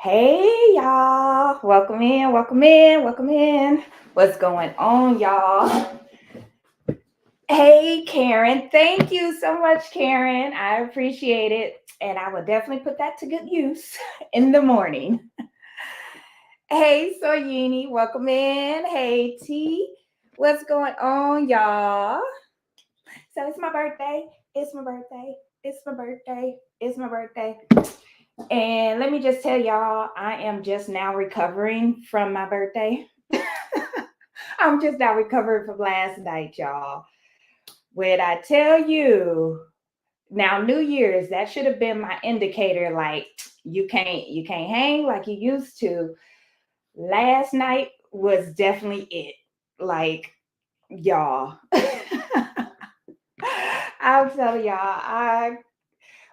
Hey y'all, welcome in, welcome in, welcome in. What's going on, y'all? Hey Karen, thank you so much, Karen. I appreciate it. And I will definitely put that to good use in the morning. Hey Soyini, welcome in. Hey T, what's going on, y'all? So it's my birthday. It's my birthday. It's my birthday. It's my birthday. And let me just tell y'all, I am just now recovering from my birthday. I'm just now recovering from last night, y'all. When I tell you, now New Year's, that should have been my indicator. Like you can't hang like you used to. Last night was definitely it. Like y'all, I'll tell y'all, I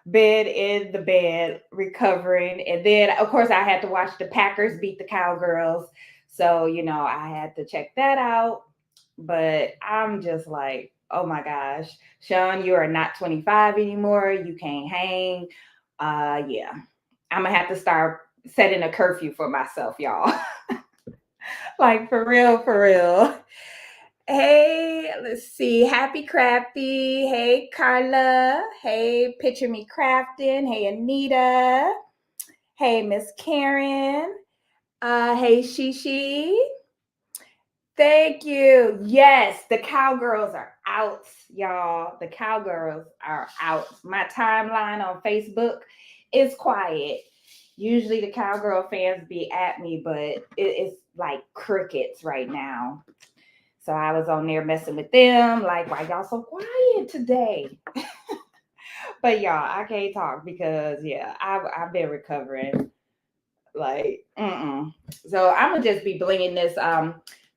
bed in the bed recovering, and then of course I had to watch the Packers beat the Cowgirls, so I had to check that out. But I'm just like, oh my gosh, Sean, you are not 25 anymore, you can't hang. Yeah, I'm gonna have to start setting a curfew for myself, y'all. Like for real, for real. Hey, let's see. Happy Crafty. Hey, Carla. Hey, Picture Me Crafting. Hey, Anita. Hey, Miss Karen. Hey, Shishi. Thank you. Yes, the cowgirls are out, y'all. The cowgirls are out. My timeline on Facebook is quiet. Usually the cowgirl fans be at me, but it's like crickets right now. So I was on there messing with them, like, why y'all so quiet today? But y'all, I can't talk because yeah, I've been recovering. Like, So I'm gonna just be blinging this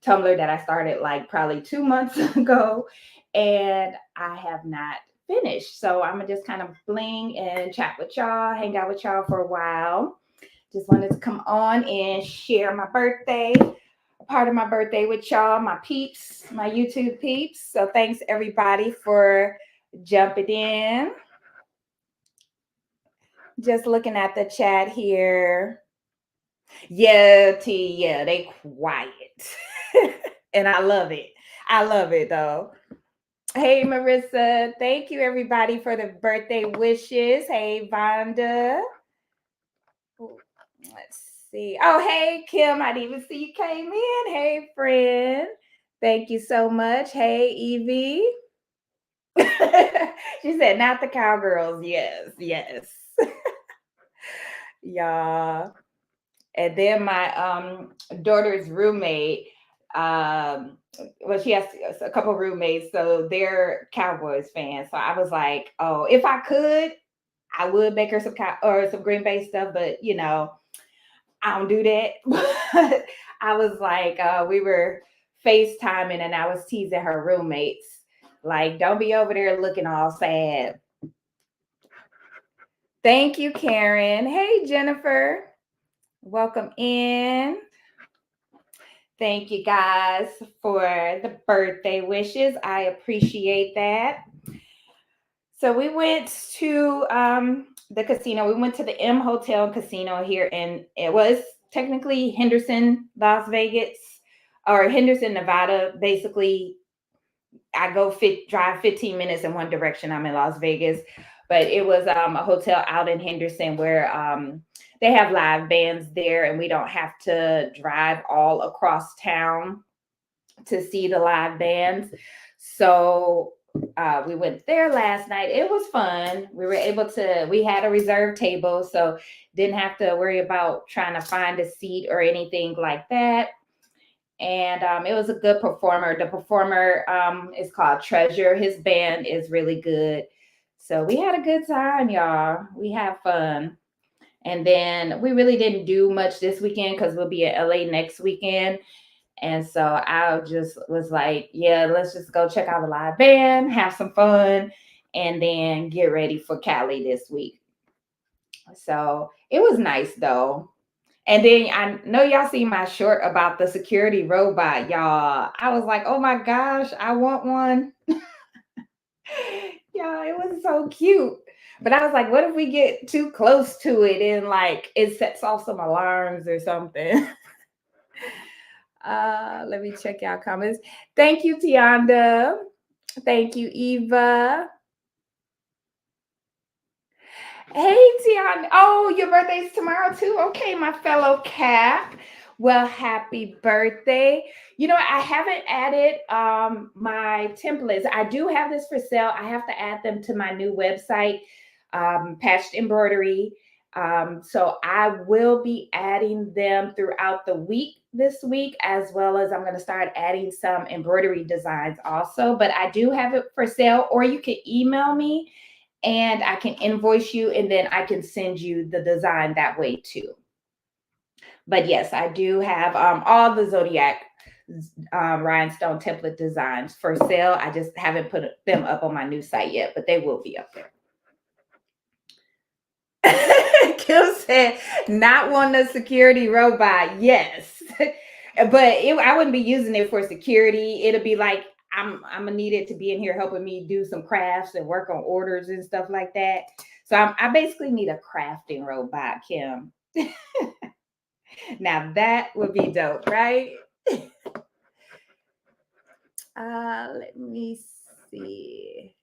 tumbler that I started like probably 2 months ago, and I have not finished. So I'm gonna just kind of bling and chat with y'all, hang out with y'all for a while. Just wanted to come on and share my birthday, part of my birthday with y'all, my peeps, my YouTube peeps. So thanks everybody for jumping in. Just looking at the chat here. Yeah, T, yeah, they quiet. And I love it. I love it though. Hey Marissa, thank you everybody for the birthday wishes. Hey Vonda. Let's see. Oh, hey Kim, I didn't even see you came in. Hey friend. Thank you so much. Hey Evie. She said, not the cowgirls. Yes, yes. Yeah. And then my daughter's roommate, well, she has a couple roommates, so they're Cowboys fans. So I was like, oh, if I could, I would make her some or some Green Bay stuff, but I don't do that. But I was like, we were FaceTiming and I was teasing her roommates. Like, don't be over there looking all sad. Thank you, Karen. Hey, Jennifer. Welcome in. Thank you guys for the birthday wishes. I appreciate that. So we went to the casino. We went to the M Hotel and Casino here in, it was technically Henderson, Las Vegas, or Henderson, Nevada. Basically, I drive 15 minutes in one direction. I'm in Las Vegas, but it was a hotel out in Henderson where they have live bands there, and we don't have to drive all across town to see the live bands. So we went there last night. It was fun. We had a reserved table, so didn't have to worry about trying to find a seat or anything like that. And it was a good performer. The performer is called Treasure. His band is really good. So we had a good time, y'all. We had fun. And then we really didn't do much this weekend because we'll be in LA next weekend. And so I just was like, yeah, let's just go check out the live band, have some fun, and then get ready for Cali this week. So it was nice though. And then I know y'all see my short about the security robot, y'all. I was like, oh my gosh, I want one. Yeah, it was so cute. But I was like, what if we get too close to it and like it sets off some alarms or something? Let me check out comments. Thank you, Tianda. Thank you, Eva. Hey, Tiana. Oh, your birthday's tomorrow too. Okay, my fellow Cap. Well, happy birthday. You know, I haven't added my templates. I do have this for sale. I have to add them to my new website, Patched Embroidery. So I will be adding them throughout the week this week, as well as I'm going to start adding some embroidery designs also. But I do have it for sale, or you can email me and I can invoice you, and then I can send you the design that way too. But yes, I do have all the Zodiac rhinestone template designs for sale. I just haven't put them up on my new site yet, but they will be up there. Kim said, not wanting a security robot. Yes. But I wouldn't be using it for security. It'll be like I'm gonna need it to be in here helping me do some crafts and work on orders and stuff like that. So I basically need a crafting robot, Kim. Now that would be dope, right? Let me see.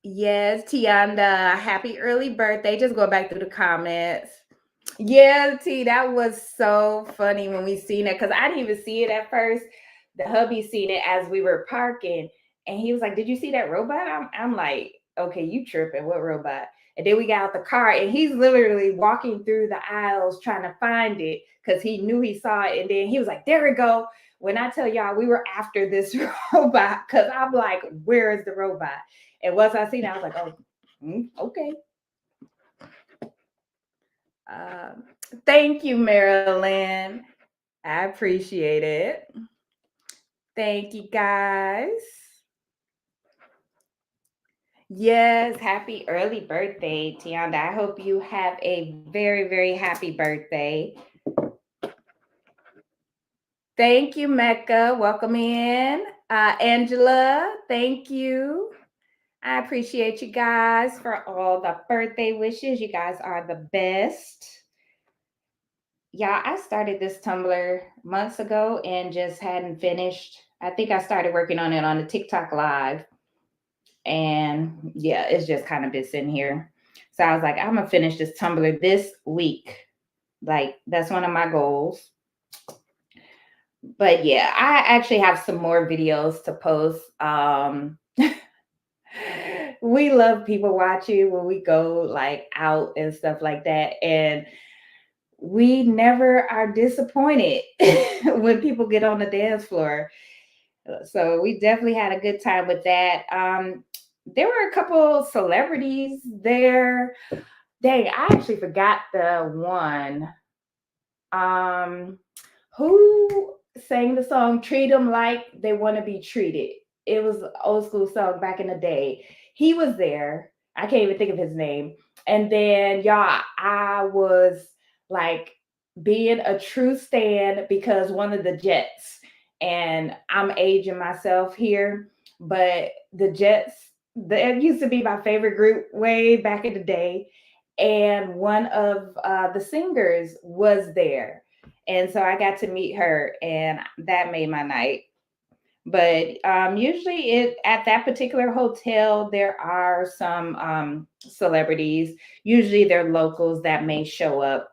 Yes, Tianda, happy early birthday. Just go back through the comments. Yeah, T, that was so funny when we seen it because I didn't even see it at first. The hubby seen it as we were parking, and he was like, "Did you see that robot?" I'm like, "Okay, you tripping? What robot?" And then we got out the car, and he's literally walking through the aisles trying to find it because he knew he saw it, and then he was like, "There we go." When I tell y'all, we were after this robot because I'm like, "Where is the robot?" And once I seen it, I was like, "Oh, okay." Thank you, Marilyn. I appreciate it. Thank you, guys. Yes, happy early birthday, Tianda. I hope you have a very, very happy birthday. Thank you, Mecca. Welcome in. Angela, thank you. I appreciate you guys for all the birthday wishes. You guys are the best. Yeah, I started this Tumblr months ago and just hadn't finished. I think I started working on it on the TikTok live. And yeah, it's just kind of been sitting here. So I was like, I'm gonna finish this Tumblr this week. Like that's one of my goals. But yeah, I actually have some more videos to post. We love people watching when we go like out and stuff like that. And we never are disappointed when people get on the dance floor. So we definitely had a good time with that. There were a couple celebrities there. Dang, I actually forgot the one. Who sang the song "Treat Them Like They Want to Be Treated"? It was an old school song back in the day. He was there. I can't even think of his name. And then, y'all, I was like being a true stan because one of the Jets, and I'm aging myself here, but the Jets, that used to be my favorite group way back in the day. And one of the singers was there. And so I got to meet her, and that made my night. But usually, at that particular hotel, there are some celebrities. Usually, they're locals that may show up.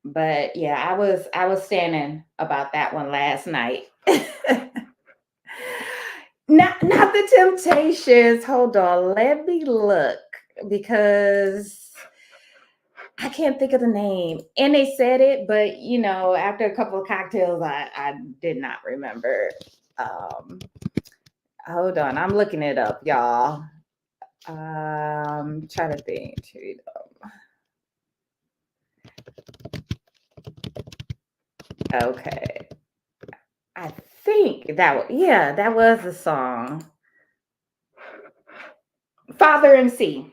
But yeah, I was standing about that one last night. Not the Temptations. Hold on, let me look because I can't think of the name. And they said it, but you know, after a couple of cocktails, I did not remember. Hold on, I'm looking it up, y'all. Trying to think. Okay. I think that was the song. Father and C.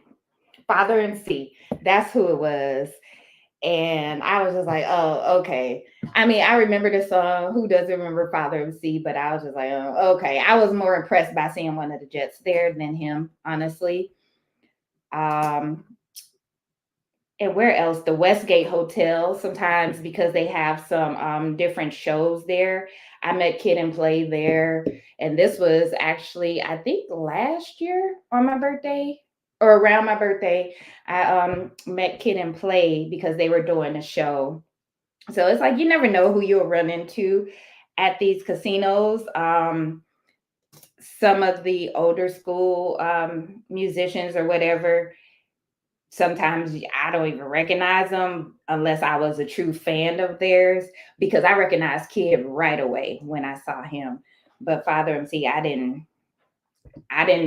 Father and C. That's who it was. And I was just like, oh, okay. I mean, I remember the song. Who doesn't remember Father of the Sea? But I was just like, oh, okay. I was more impressed by seeing one of the Jets there than him, honestly. Um, and where else? The Westgate Hotel, sometimes because they have some different shows there. I met Kid and Play there. And this was actually, I think, last year on my birthday or around my birthday. I met Kid and Play because they were doing a show. So it's like you never know who you'll run into at these casinos. Some of the older school musicians or whatever, sometimes I don't even recognize them unless I was a true fan of theirs because I recognized Kid right away when I saw him. But Father MC, I didn't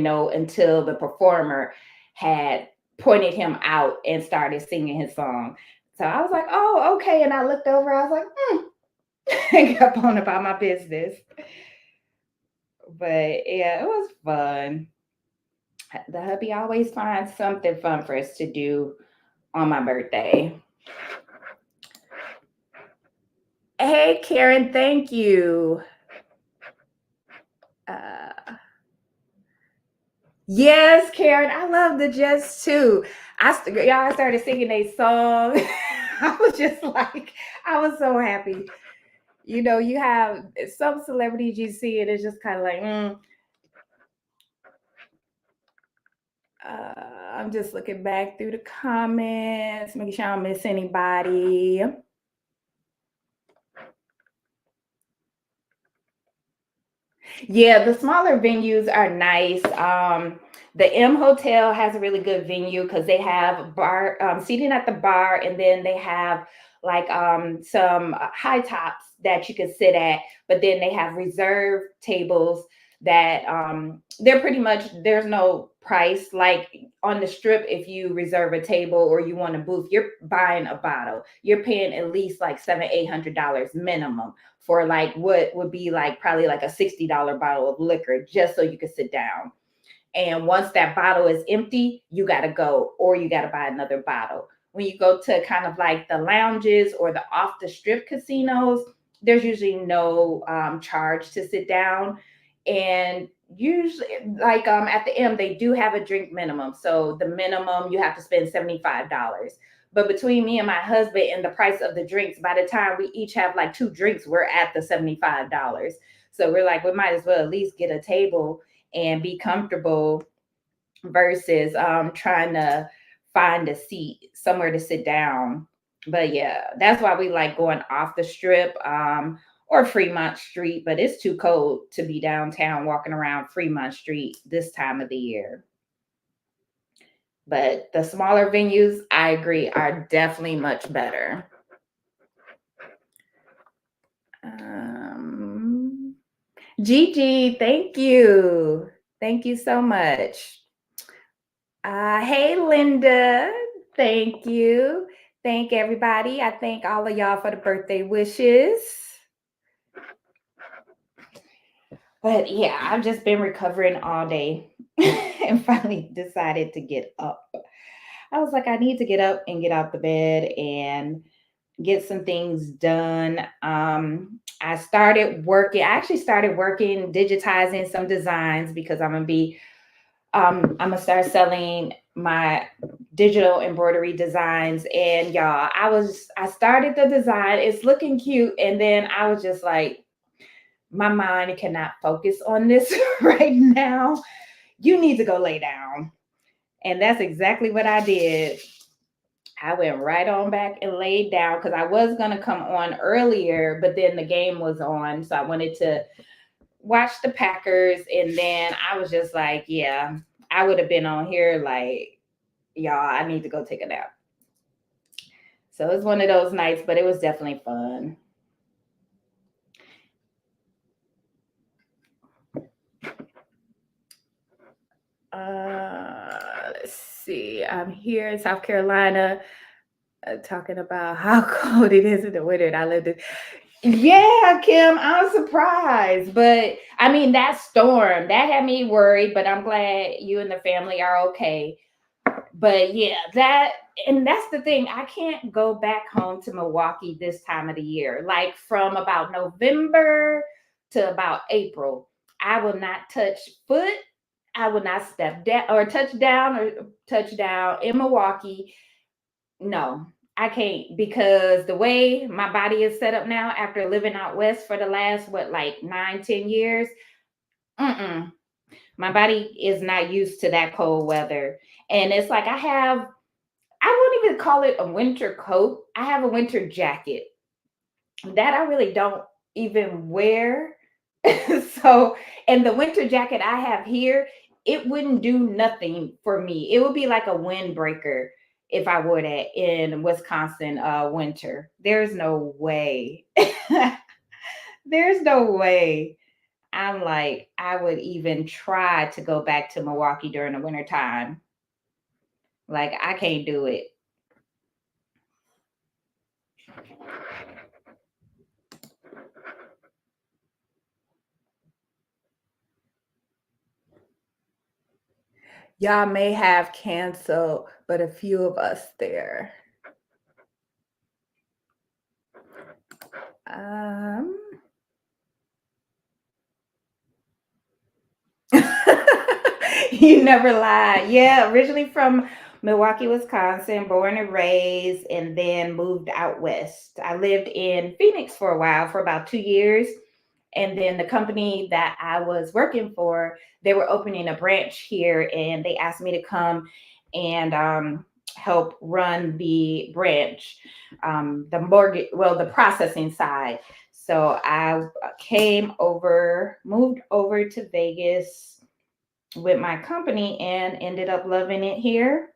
know until the performer had pointed him out and started singing his song. So I was like, oh, okay. And I looked over, I was like, and kept on about my business. But yeah, it was fun. The hubby always finds something fun for us to do on my birthday. Hey, Karen, thank you. Uh, yes, Karen, I love the Jets too. Y'all started singing a song. I was just like, I was so happy. You know, you have some celebrities you see, and it's just kind of like, I'm just looking back through the comments, making sure I don't miss anybody. Yeah, the smaller venues are nice. The M Hotel has a really good venue because they have bar seating at the bar, and then they have like some high tops that you can sit at, but then they have reserved tables that they're pretty much there's no price like on the strip. If you reserve a table or you want a booth, you're buying a bottle, you're paying at least like $700-800 minimum for like what would be like probably like a $60 bottle of liquor just so you could sit down. And once that bottle is empty, you got to go or you got to buy another bottle. When you go to kind of like the lounges or the off the strip casinos, there's usually no charge to sit down. And usually, like at the M, they do have a drink minimum. So the minimum you have to spend $75. But between me and my husband and the price of the drinks, by the time we each have like two drinks, we're at the $75. So we're like, we might as well at least get a table and be comfortable versus trying to find a seat somewhere to sit down. But yeah, that's why we like going off the strip or Fremont Street, but it's too cold to be downtown walking around Fremont Street this time of the year. But the smaller venues, I agree, are definitely much better. Gigi, thank you. Thank you so much. Hey, Linda. Thank you. Thank everybody. I thank all of y'all for the birthday wishes. But yeah, I've just been recovering all day and finally decided to get up. I was like, I need to get up and get out the bed and get some things done. I started working. I actually started working, digitizing some designs because I'm gonna start selling my digital embroidery designs. And y'all, I started the design. It's looking cute, and then I was just like, my mind cannot focus on this right now. You need to go lay down. And that's exactly what I did. I went right on back and laid down because I was going to come on earlier, but then the game was on. So I wanted to watch the Packers. And then I was just like, yeah, I would have been on here like, y'all, I need to go take a nap. So it was one of those nights, but it was definitely fun. Let's see. I'm here in South Carolina talking about how cold it is in the winter. And I lived in. Yeah, Kim, I'm surprised. But I mean, that storm that had me worried, but I'm glad you and the family are okay. But yeah, that and that's the thing. I can't go back home to Milwaukee this time of the year. Like from about November to about April, I will not touch foot. I will not step down or touch down in Milwaukee. No, I can't because the way my body is set up now after living out west for the last what like 9, 10 years, mm-mm, my body is not used to that cold weather. And it's like I won't even call it a winter coat. I have a winter jacket that I really don't even wear. So, and the winter jacket I have here, it wouldn't do nothing for me. It would be like a windbreaker if I wore that in Wisconsin winter. There's no way. There's no way. I'm like, I would even try to go back to Milwaukee during the winter time. Like, I can't do it. Y'all may have canceled, but a few of us there. Um, you never lie. Yeah, originally from Milwaukee, Wisconsin, born and raised, and then moved out west. I lived in Phoenix for a while, for about 2 years. And then the company that I was working for, they were opening a branch here, and they asked me to come and help run the branch, the mortgage, well, the processing side. So I came over, moved over to Vegas with my company and ended up loving it here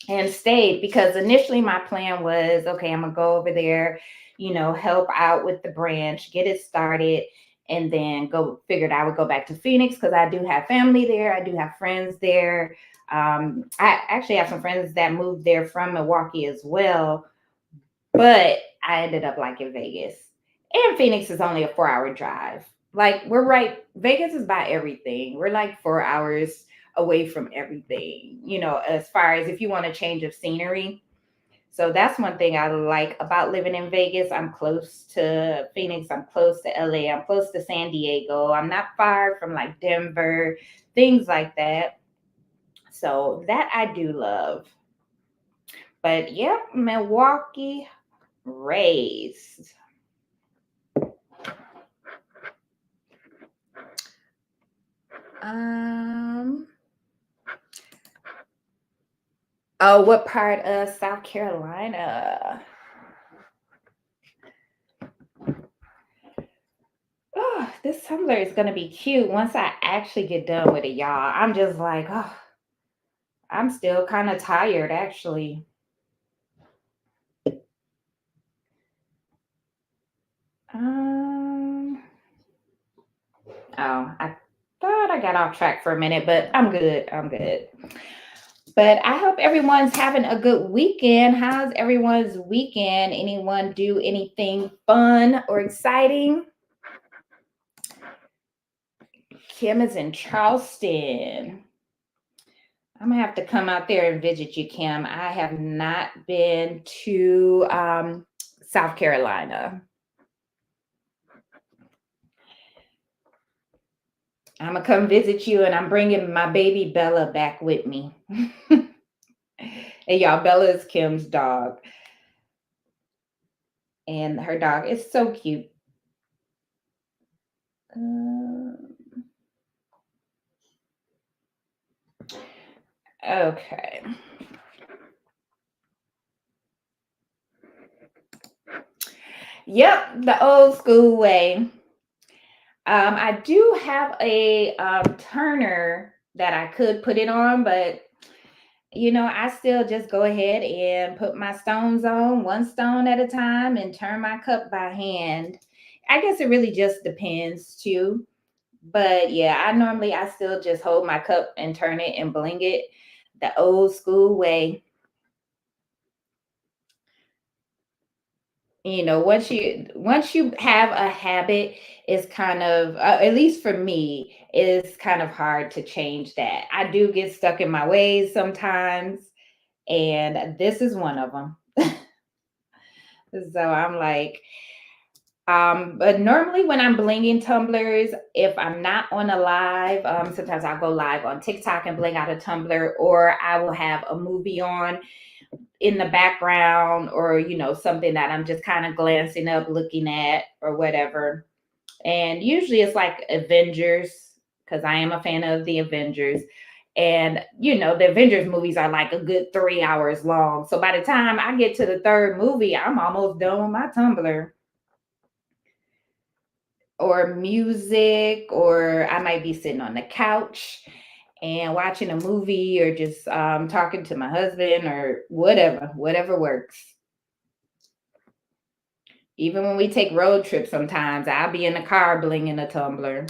and stayed because initially my plan was okay, I'm gonna go over there, help out with the branch, get it started, and then go figured I would go back to Phoenix because I do have family there. I do have friends there. I actually have some friends that moved there from Milwaukee as well, but I ended up liking Vegas. And Phoenix is only a 4 hour drive. Like we're right, Vegas is by everything. We're like 4 hours away from everything, as far as if you want a change of scenery. So that's one thing I like about living in Vegas. I'm close to Phoenix, I'm close to LA, I'm close to San Diego. I'm not far from like Denver, things like that. So that I do love. But yep, Milwaukee raised. Um oh, what part of South Carolina? Oh, this tumbler is gonna be cute once I actually get done with it, y'all. I'm just like, oh, I'm still kind of tired actually. Um, oh, I thought I got off track for a minute, but I'm good. I'm good. But I hope everyone's having a good weekend. How's everyone's weekend? Anyone do anything fun or exciting? Kim is in Charleston. I'm gonna have to come out there and visit you, Kim. I have not been to South Carolina. I'm gonna come visit you, and I'm bringing my baby Bella back with me. And y'all, Bella is Kim's dog, and her dog is so cute. Okay. Yep, the old school way. I do have a turner that I could put it on, but I still just go ahead and put my stones on one stone at a time and turn my cup by hand. I guess it really just depends too. But yeah, I still just hold my cup and turn it and bling it the old school way. Once you have a habit, it's kind of at least for me, it's kind of hard to change that. I do get stuck in my ways sometimes, and this is one of them. So I'm like, but normally when I'm blinging tumblers, if I'm not on a live, sometimes I'll go live on TikTok and bling out a tumbler, or I will have a movie on in the background, or something that I'm just kind of glancing up, looking at, or whatever. And usually it's like Avengers, because I am a fan of the Avengers. And the Avengers movies are like a good 3 hours long. So by the time I get to the third movie, I'm almost done with my tumbler. Or music, or I might be sitting on the couch and watching a movie, or just talking to my husband, or whatever works. Even when we take road trips, sometimes I'll be in the car blinging a tumbler.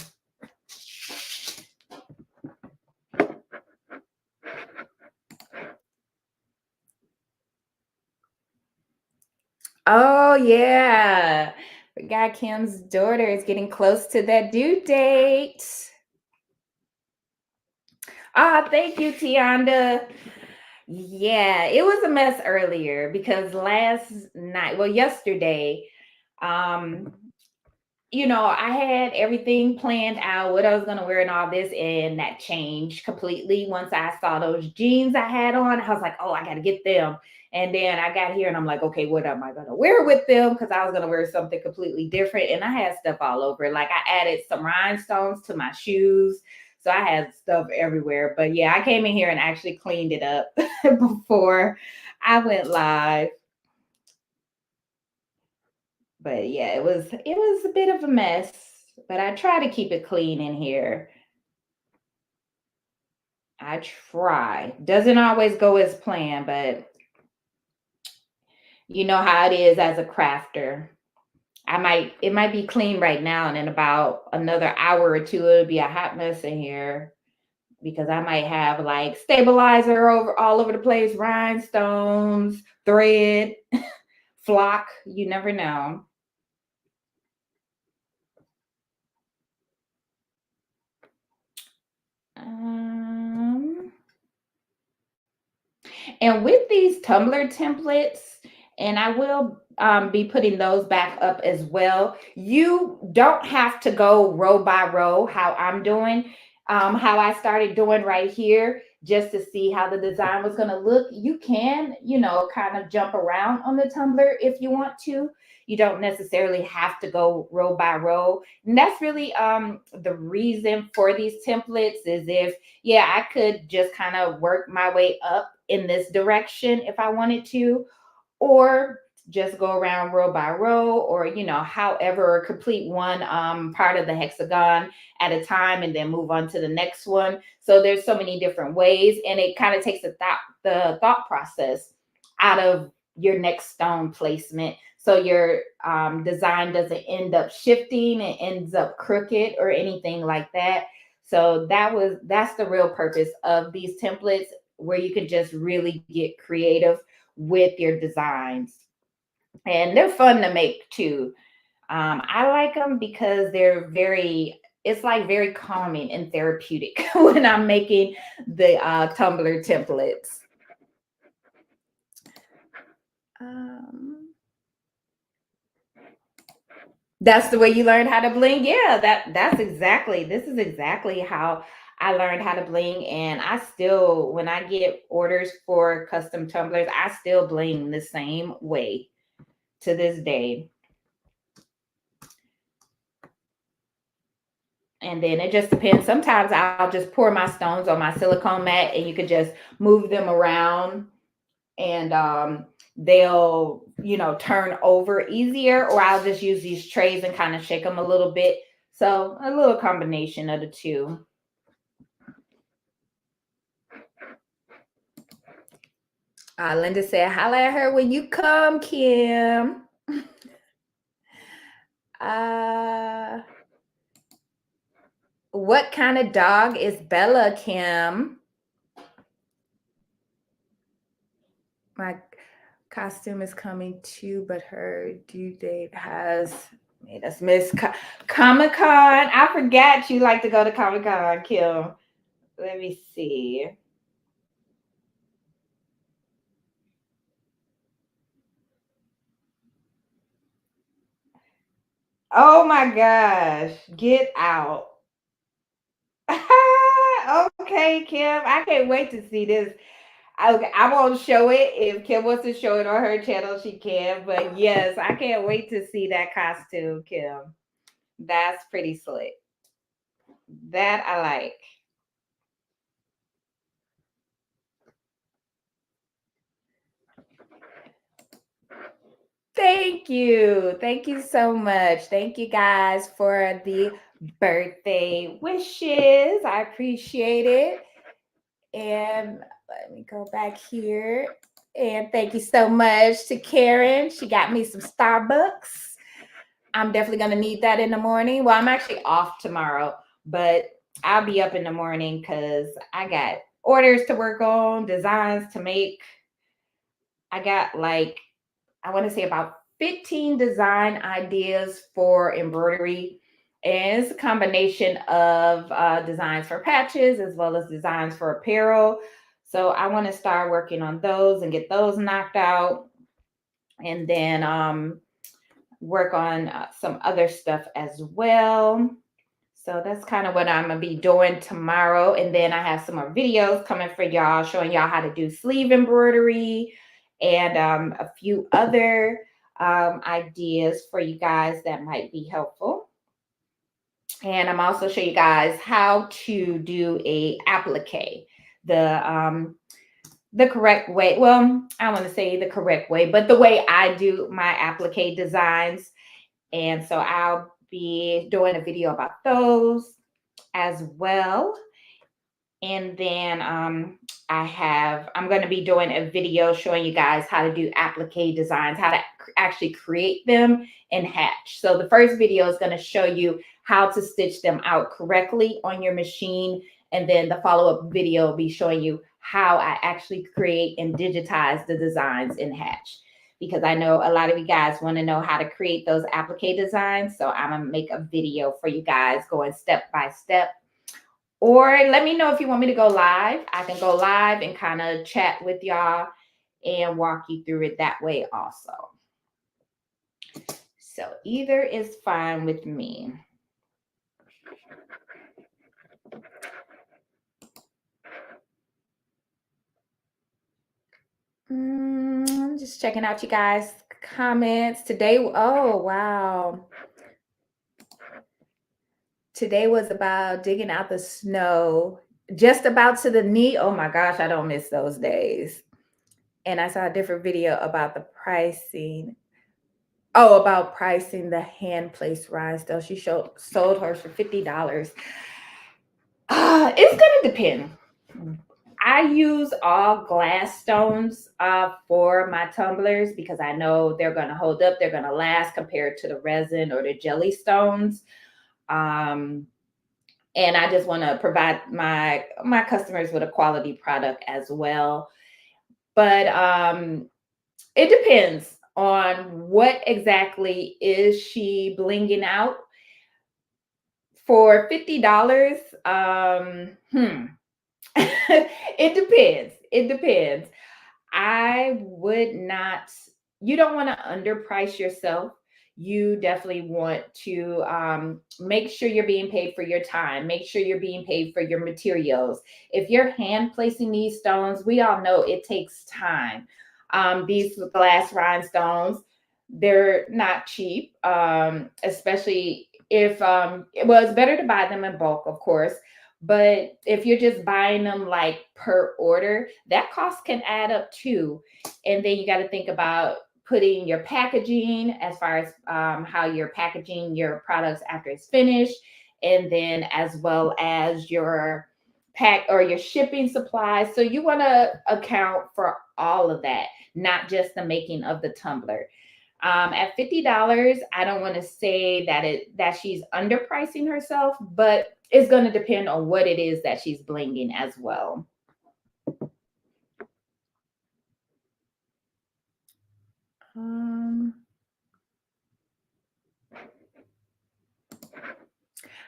Oh yeah. Forgot Kim's daughter is getting close to that due date. Ah, thank you, Tianda. Yeah, it was a mess earlier because yesterday, um, I had everything planned out, what I was gonna wear and all this, and that changed completely once I saw those jeans I had on. I was like, oh, I gotta get them. And then I got here and I'm like, okay, what am I gonna wear with them? Because I was gonna wear something completely different, and I had stuff all over. Like I added some rhinestones to my shoes. So I had stuff everywhere. But yeah, I came in here and actually cleaned it up before I went live. But yeah, it was a bit of a mess, but I try to keep it clean in here. I try. Doesn't always go as planned, but you know how it is as a crafter. It might be clean right now, and in about another hour or two it'll be a hot mess in here, because I might have like stabilizer all over the place, rhinestones, thread, flock, you never know. Um And with these Tumbler templates, and I will be putting those back up as well, you don't have to go row by row how I'm doing, how I started doing right here, just to see how the design was going to look. You can, kind of jump around on the Tumbler if you want to. You don't necessarily have to go row by row. And that's really the reason for these templates, is if, yeah, I could just kind of work my way up in this direction if I wanted to, or just go around row by row, or however, complete one part of the hexagon at a time and then move on to the next one. So there's so many different ways, and it kind of takes the thought process out of your next stone placement, so your design doesn't end up shifting and ends up crooked or anything like that. So that's the real purpose of these templates, where you can just really get creative with your designs. And they're fun to make too. I like them because it's like very calming and therapeutic when I'm making the Tumbler templates. Um, that's the way you learn how to bling. Yeah, this is exactly how I learned how to bling. And I still, when I get orders for custom tumblers, I still bling the same way to this day. And then it just depends. Sometimes I'll just pour my stones on my silicone mat, and you could just move them around, and they'll turn over easier, or I'll just use these trays and kind of shake them a little bit. So a little combination of the two. Linda said, holla at her when you come, Kim. What kind of dog is Bella, Kim? My costume is coming too, but her due date has made us miss Comic-Con. I forgot you like to go to Comic-Con, Kim. Let me see. Oh my gosh. Get out. Okay, Kim. I can't wait to see this. Okay, I won't show it. If Kim wants to show it on her channel, she can. But yes, I can't wait to see that costume, Kim. That's pretty slick. That I like. Thank you. Thank you so much. Thank you guys for the birthday wishes. I appreciate it. And let me go back here. And thank you so much to Karen. She got me some Starbucks. I'm definitely going to need that in the morning. Well, I'm actually off tomorrow, but I'll be up in the morning because I got orders to work on, designs to make. I got like, I want to say about 15 design ideas for embroidery. And it's a combination of designs for patches as well as designs for apparel. So I want to start working on those and get those knocked out. And then work on some other stuff as well. So that's kind of what I'm gonna be doing tomorrow. And then I have some more videos coming for y'all, showing y'all how to do sleeve embroidery and a few other ideas for you guys that might be helpful. And I'm also show you guys how to do a applique, the correct way. Well, I want to say the correct way, but the way I do my applique designs. And so I'll be doing a video about those as well. And then I'm going to be doing a video showing you guys how to do applique designs, how to actually create them in Hatch. So the first video is going to show you how to stitch them out correctly on your machine. And then the follow-up video will be showing you how I actually create and digitize the designs in Hatch. Because I know a lot of you guys want to know how to create those applique designs. So I'm going to make a video for you guys going step by step. Or let me know if you want me to go live. I can go live and kind of chat with y'all and walk you through it that way also. So either is fine with me. I'm just checking out you guys' comments today. Oh, wow. Today was about digging out the snow, just about to the knee. Oh my gosh, I don't miss those days. And I saw a different video about the pricing. Oh, about pricing the hand placed rhinestone. She sold hers for $50. It's gonna depend. I use all glass stones for my tumblers because I know they're gonna hold up, they're gonna last compared to the resin or the jelly stones. And I just want to provide my customers with a quality product as well. But it depends on what exactly is she blinging out. For $50, it depends. It depends. I would not, you don't want to underprice yourself. You definitely want to make sure you're being paid for your time. Make sure you're being paid for your materials. If you're hand placing these stones, we all know it takes time. These glass rhinestones, they're not cheap, especially if, well, it's better to buy them in bulk, of course. But if you're just buying them like per order, that cost can add up too. And then you got to think about putting your packaging as far as how you're packaging your products after it's finished. And then as well as your pack or your shipping supplies. So you want to account for all of that, not just the making of the tumbler. At $50, I don't want to say that she's underpricing herself, but it's going to depend on what it is that she's blinging as well.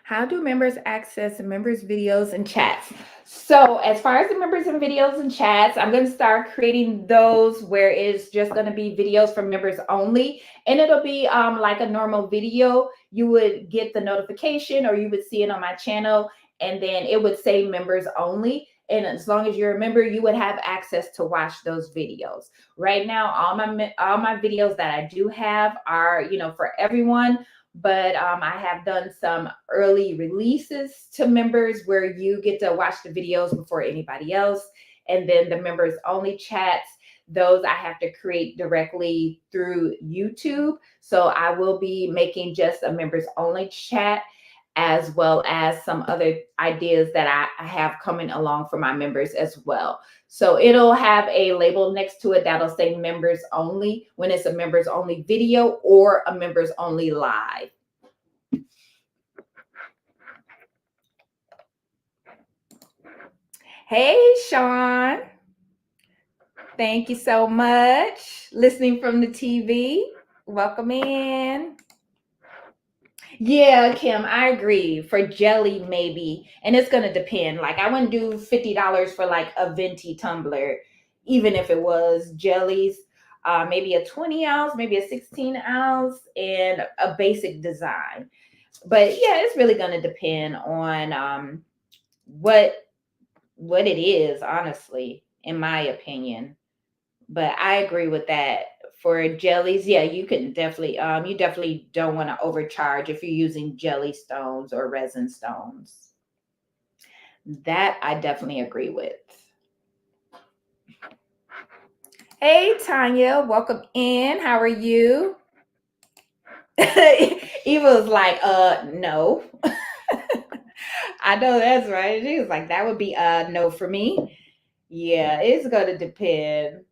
How do members access members' videos and chats? So as far as the members and videos and chats, I'm going to start creating those where it's just going to be videos for members only. And it'll be like a normal video. You would get the notification or you would see it on my channel, and then it would say members only. And as long as you're a member, you would have access to watch those videos. Right now, all my videos that I do have are, for everyone. But I have done some early releases to members where you get to watch the videos before anybody else. And then the members only chats, those I have to create directly through YouTube. So I will be making just a members only chat, as well as some other ideas that I have coming along for my members as well. So it'll have a label next to it that'll say members only when it's a members only video or a members only live. Hey, Sean. Thank you so much. Listening from the TV. Welcome in. Yeah, Kim, I agree. For jelly, maybe. And it's going to depend. Like, I wouldn't do $50 for like a venti tumbler, even if it was jellies. Maybe a 20 ounce, maybe a 16 ounce, and a basic design. But yeah, it's really going to depend on what it is, honestly, in my opinion. But I agree with that. For jellies, yeah, you can definitely you definitely don't want to overcharge if you're using jelly stones or resin stones. That I definitely agree with. Hey, Tanya, welcome in. How are you? Eva was like, no. I know that's right. She was like, that would be no for me. Yeah, it's gonna depend.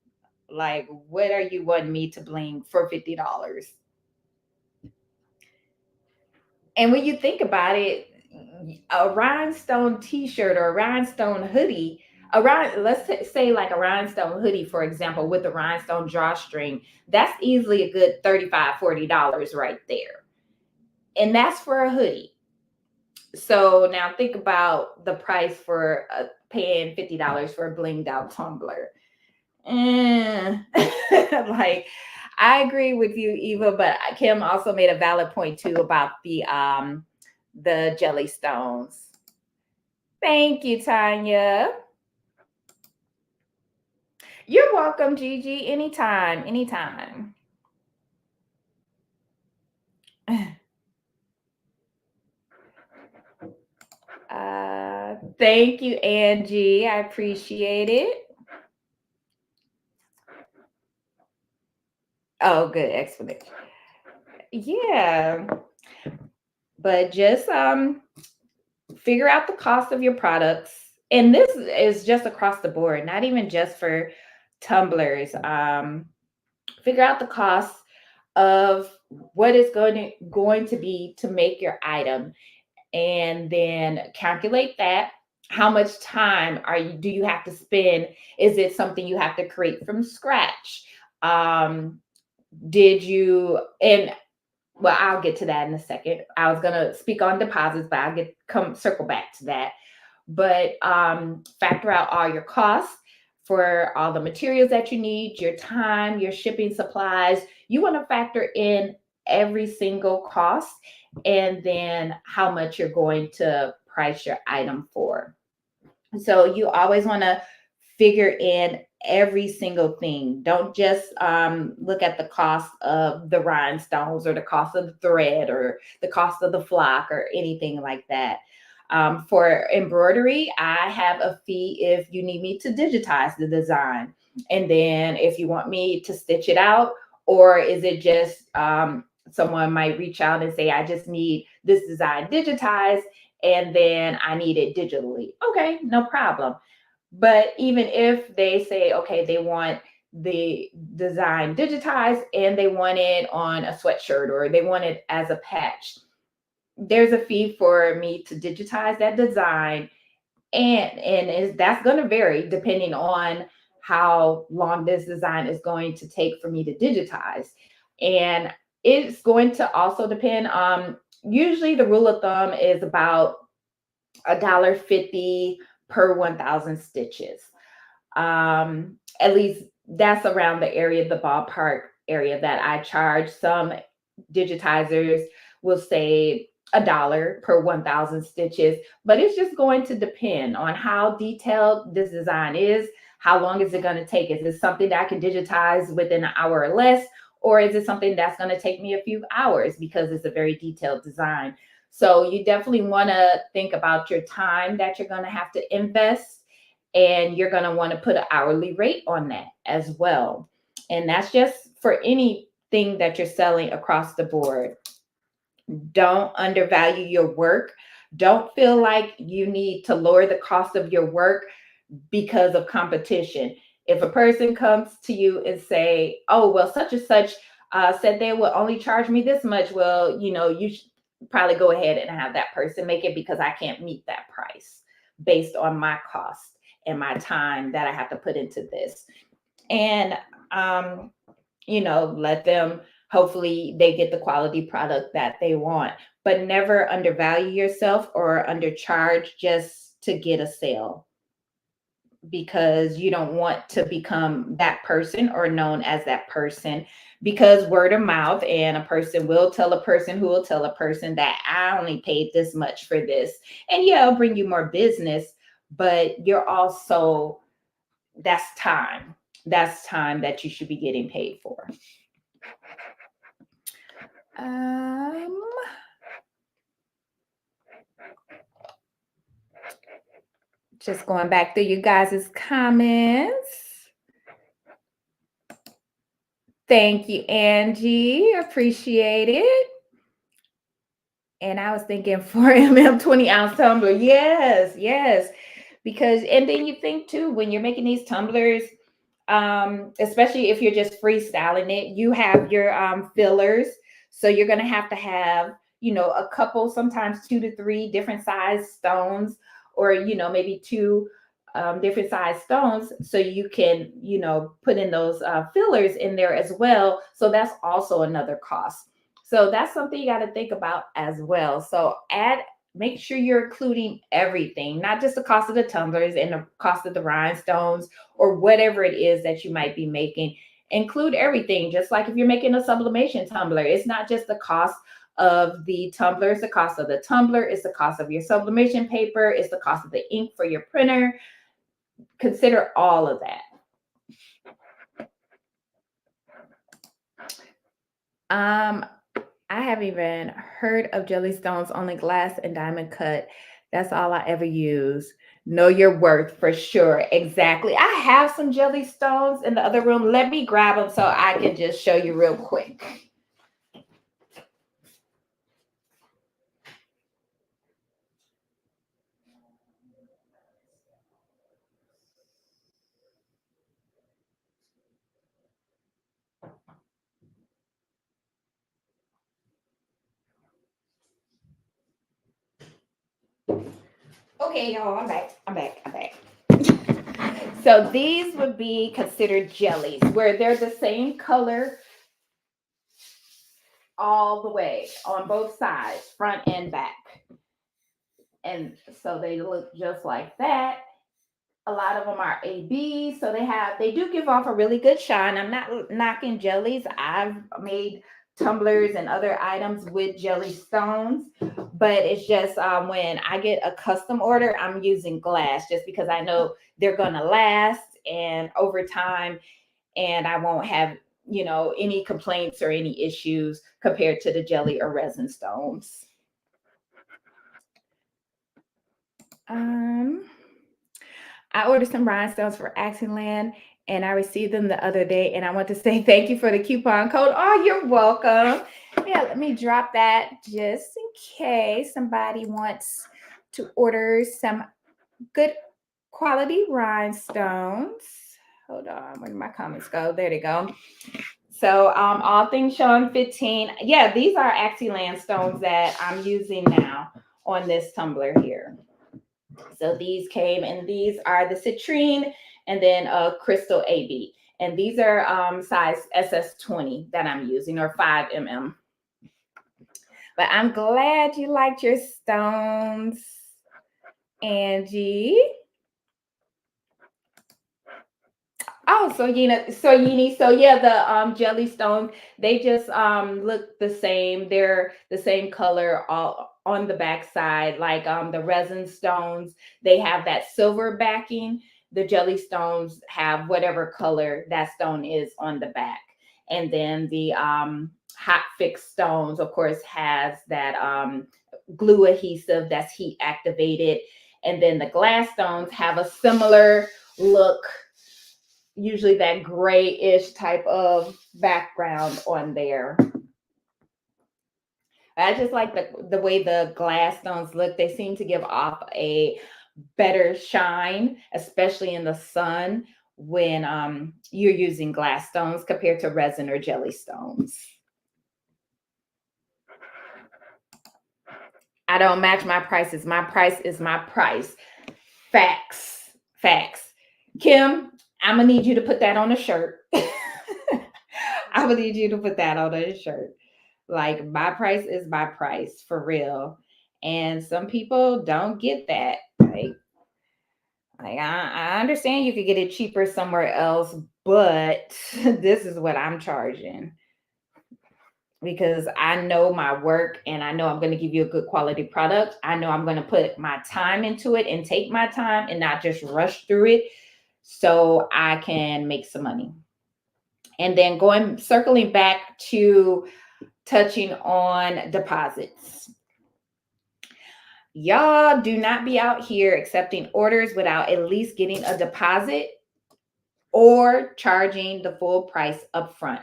Like, what are you wanting me to bling for $50? And when you think about it, a rhinestone t-shirt or a rhinestone hoodie, say like a rhinestone hoodie, for example, with a rhinestone drawstring, that's easily a good $35-$40 right there. And that's for a hoodie. So now think about the price for paying $50 for a blinged out tumbler. Like, I agree with you, Eva, but Kim also made a valid point too about the jelly stones. Thank you, Tanya. You're welcome, Gigi. Anytime, anytime. Thank you, Angie. I appreciate it. Oh, good explanation. Yeah, but just figure out the cost of your products, and this is just across the board, not even just for tumblers. Figure out the cost of what it's going to be to make your item, and then calculate that. How much time do you have to spend? Is it something you have to create from scratch? Did you and Well, I'll get to that in a second. I was gonna speak on deposits, but I'll circle back to that. But factor out all your costs for all the materials that you need, your time, your shipping supplies. You want to factor in every single cost, and then how much you're going to price your item for. So you always want to figure in every single thing. Don't just look at the cost of the rhinestones or the cost of the thread or the cost of the flock or anything like that. For embroidery, I have a fee if you need me to digitize the design. And then if you want me to stitch it out, or is it just someone might reach out and say, I just need this design digitized and then I need it digitally. Okay, no problem. But even if they say, okay, they want the design digitized and they want it on a sweatshirt or they want it as a patch, there's a fee for me to digitize that design. And that's going to vary depending on how long this design is going to take for me to digitize. And it's going to also depend on, usually the rule of thumb is about $1.50 per 1,000 stitches. At least that's around the area, the ballpark area that I charge. Some digitizers will say $1 per 1,000 stitches, but it's just going to depend on how detailed this design is. How long is it going to take? Is it something that I can digitize within an hour or less? Or is it something that's going to take me a few hours because it's a very detailed design? So you definitely want to think about your time that you're going to have to invest, and you're going to want to put an hourly rate on that as well. And that's just for anything that you're selling across the board. Don't undervalue your work. Don't feel like you need to lower the cost of your work because of competition. If a person comes to you and say, oh, well, such and such said they will only charge me this much, well, you should probably go ahead and have that person make it, because I can't meet that price based on my cost and my time that I have to put into this. And, let them, hopefully they get the quality product that they want, but never undervalue yourself or undercharge just to get a sale, because you don't want to become that person or known as that person, because word of mouth, and a person will tell a person who will tell a person that I only paid this much for this. And yeah, it'll bring you more business, but you're also, that's time. That's time that you should be getting paid for. Just going back through you guys' comments. Thank you, Angie. Appreciate it. And I was thinking 4mm 20-ounce tumbler. Yes, yes. Because, and then you think too, when you're making these tumblers, especially if you're just freestyling it, you have your fillers. So you're going to have, a couple, sometimes 2 to 3 different size stones, or, maybe 2 different size stones. So you can, put in those fillers in there as well. So that's also another cost. So that's something you got to think about as well. So make sure you're including everything, not just the cost of the tumblers and the cost of the rhinestones or whatever it is that you might be making. Include everything. Just like if you're making a sublimation tumbler, it's not just the cost of the tumbler, it's the cost of the tumbler, it's the cost of your sublimation paper, it's the cost of the ink for your printer. Consider all of that. I haven't even heard of jelly stones, only glass and diamond cut. That's all I ever use. Know your worth for sure. Exactly. I have some jelly stones in the other room. Let me grab them so I can just show you real quick. Okay, y'all, I'm back. So these would be considered jellies, where they're the same color all the way on both sides, front and back. And so they look just like that. A lot of them are AB, so they do give off a really good shine. I'm not knocking jellies. I've made tumblers and other items with jelly stones, but it's just when I get a custom order, I'm using glass just because I know they're gonna last and over time, and I won't have any complaints or any issues compared to the jelly or resin stones. I ordered some rhinestones for Axiland, and I received them the other day, and I want to say thank you for the coupon code. Oh, you're welcome. Yeah, let me drop that just in case somebody wants to order some good quality rhinestones. Hold on, where did my comments go? There they go. So all things Sean 15. Yeah, these are Axiland stones that I'm using now on this tumbler here. So these came, and these are the citrine and then crystal AB. And these are size SS20 that I'm using, or 5mm. But I'm glad you liked your stones, Angie. Oh, so yeah, the jellystones, they just look the same. They're the same color all on the back side. Like the resin stones, they have that silver backing. The jellystones have whatever color that stone is on the back. And then the hot fix stones, of course, has that glue adhesive that's heat activated. And then the glass stones have a similar look, usually that grayish type of background on there. I just like the way the glass stones look. They seem to give off a better shine, especially in the sun when you're using glass stones compared to resin or jelly stones. I don't match my prices. My price is my price. Facts. Facts. Kim, I'm gonna need you to put that on a shirt. I'm gonna need you to put that on a shirt. Like my price is my price for real. And some people don't get that. I understand you could get it cheaper somewhere else, but this is what I'm charging because I know my work and I know I'm going to give you a good quality product. I know I'm going to put my time into it and take my time and not just rush through it so I can make some money. And then circling back to touching on deposits. Y'all do not be out here accepting orders without at least getting a deposit or charging the full price up front.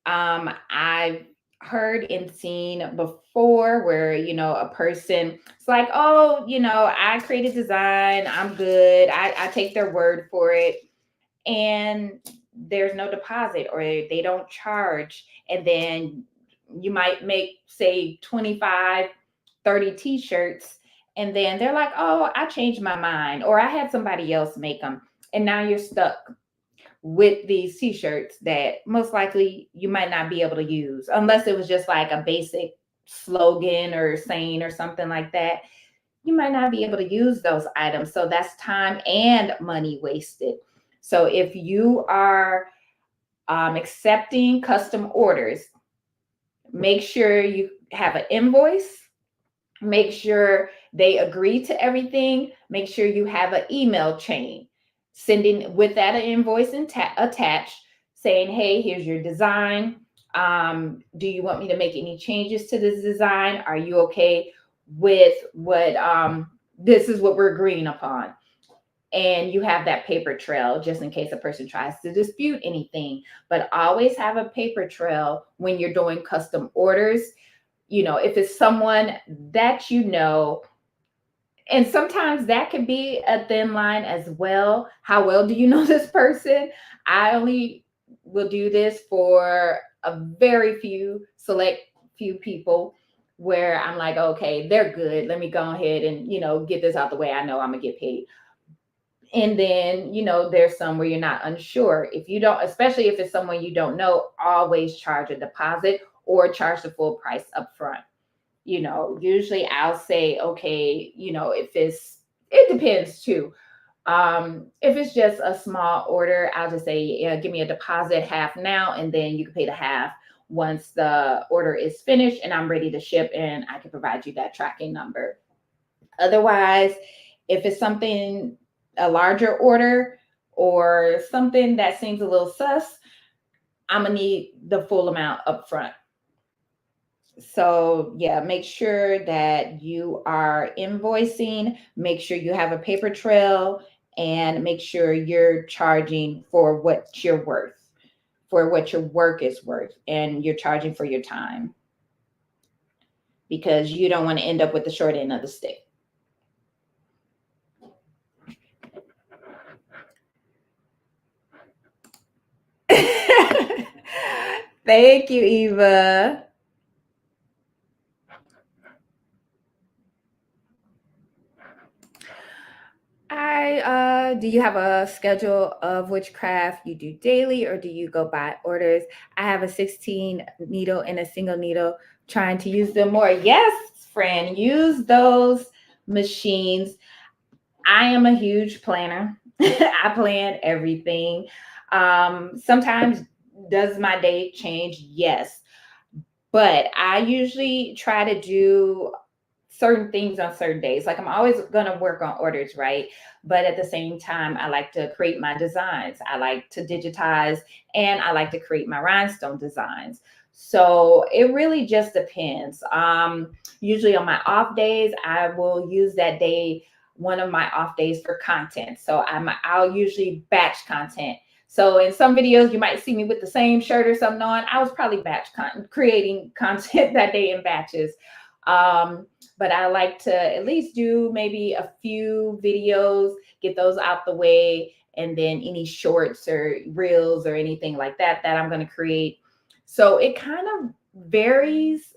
I've heard and seen before where, a person, it's like, oh, I created design, I'm good. I take their word for it. And there's no deposit or they don't charge. And then you might make, say, 25, 30 t-shirts. And then they're like, oh, I changed my mind, or I had somebody else make them. And now you're stuck with these t-shirts that most likely you might not be able to use unless it was just like a basic slogan or saying or something like that. You might not be able to use those items. So that's time and money wasted. So if you are accepting custom orders, make sure you have an invoice. Make sure they agree to everything. Make sure you have an email chain sending with that an invoice attached saying, hey, here's your design. Do you want me to make any changes to this design? Are you okay with what this is what we're agreeing upon? And you have that paper trail just in case a person tries to dispute anything. But always have a paper trail when you're doing custom orders. If it's someone that and sometimes that can be a thin line as well. How well do you know this person? I only will do this for a very select few people where I'm like, okay, they're good. Let me go ahead and, get this out the way. I know I'm gonna get paid. And then, there's some where you're not unsure. If you don't, especially if it's someone you don't know, always charge a deposit or charge the full price up front. Usually I'll say, okay, it depends too. If it's just a small order, I'll just say, yeah, give me a deposit half now, and then you can pay the half once the order is finished and I'm ready to ship, and I can provide you that tracking number. Otherwise, if it's a larger order or something that seems a little sus, I'm gonna need the full amount up front. So yeah, make sure that you are invoicing, make sure you have a paper trail, and make sure you're charging for what you're worth, for what your work is worth, and you're charging for your time, because you don't want to end up with the short end of the stick. Thank you, Eva. Do you have a schedule of which craft you do daily, or do you go by orders? I have a 16 needle and a single needle, trying to use them more. Yes, friend, use those machines. I am a huge planner. I plan everything. Sometimes does my day change? Yes. But I usually try to do certain things on certain days. Like I'm always going to work on orders, right? But at the same time, I like to create my designs. I like to digitize and I like to create my rhinestone designs. So it really just depends. Usually on my off days, I will use that day, one of my off days for content. So I'll usually batch content. So in some videos, you might see me with the same shirt or something on. I was probably creating content that day in batches. But I like to at least do maybe a few videos, get those out the way, and then any shorts or reels or anything like that that I'm going to create. So it kind of varies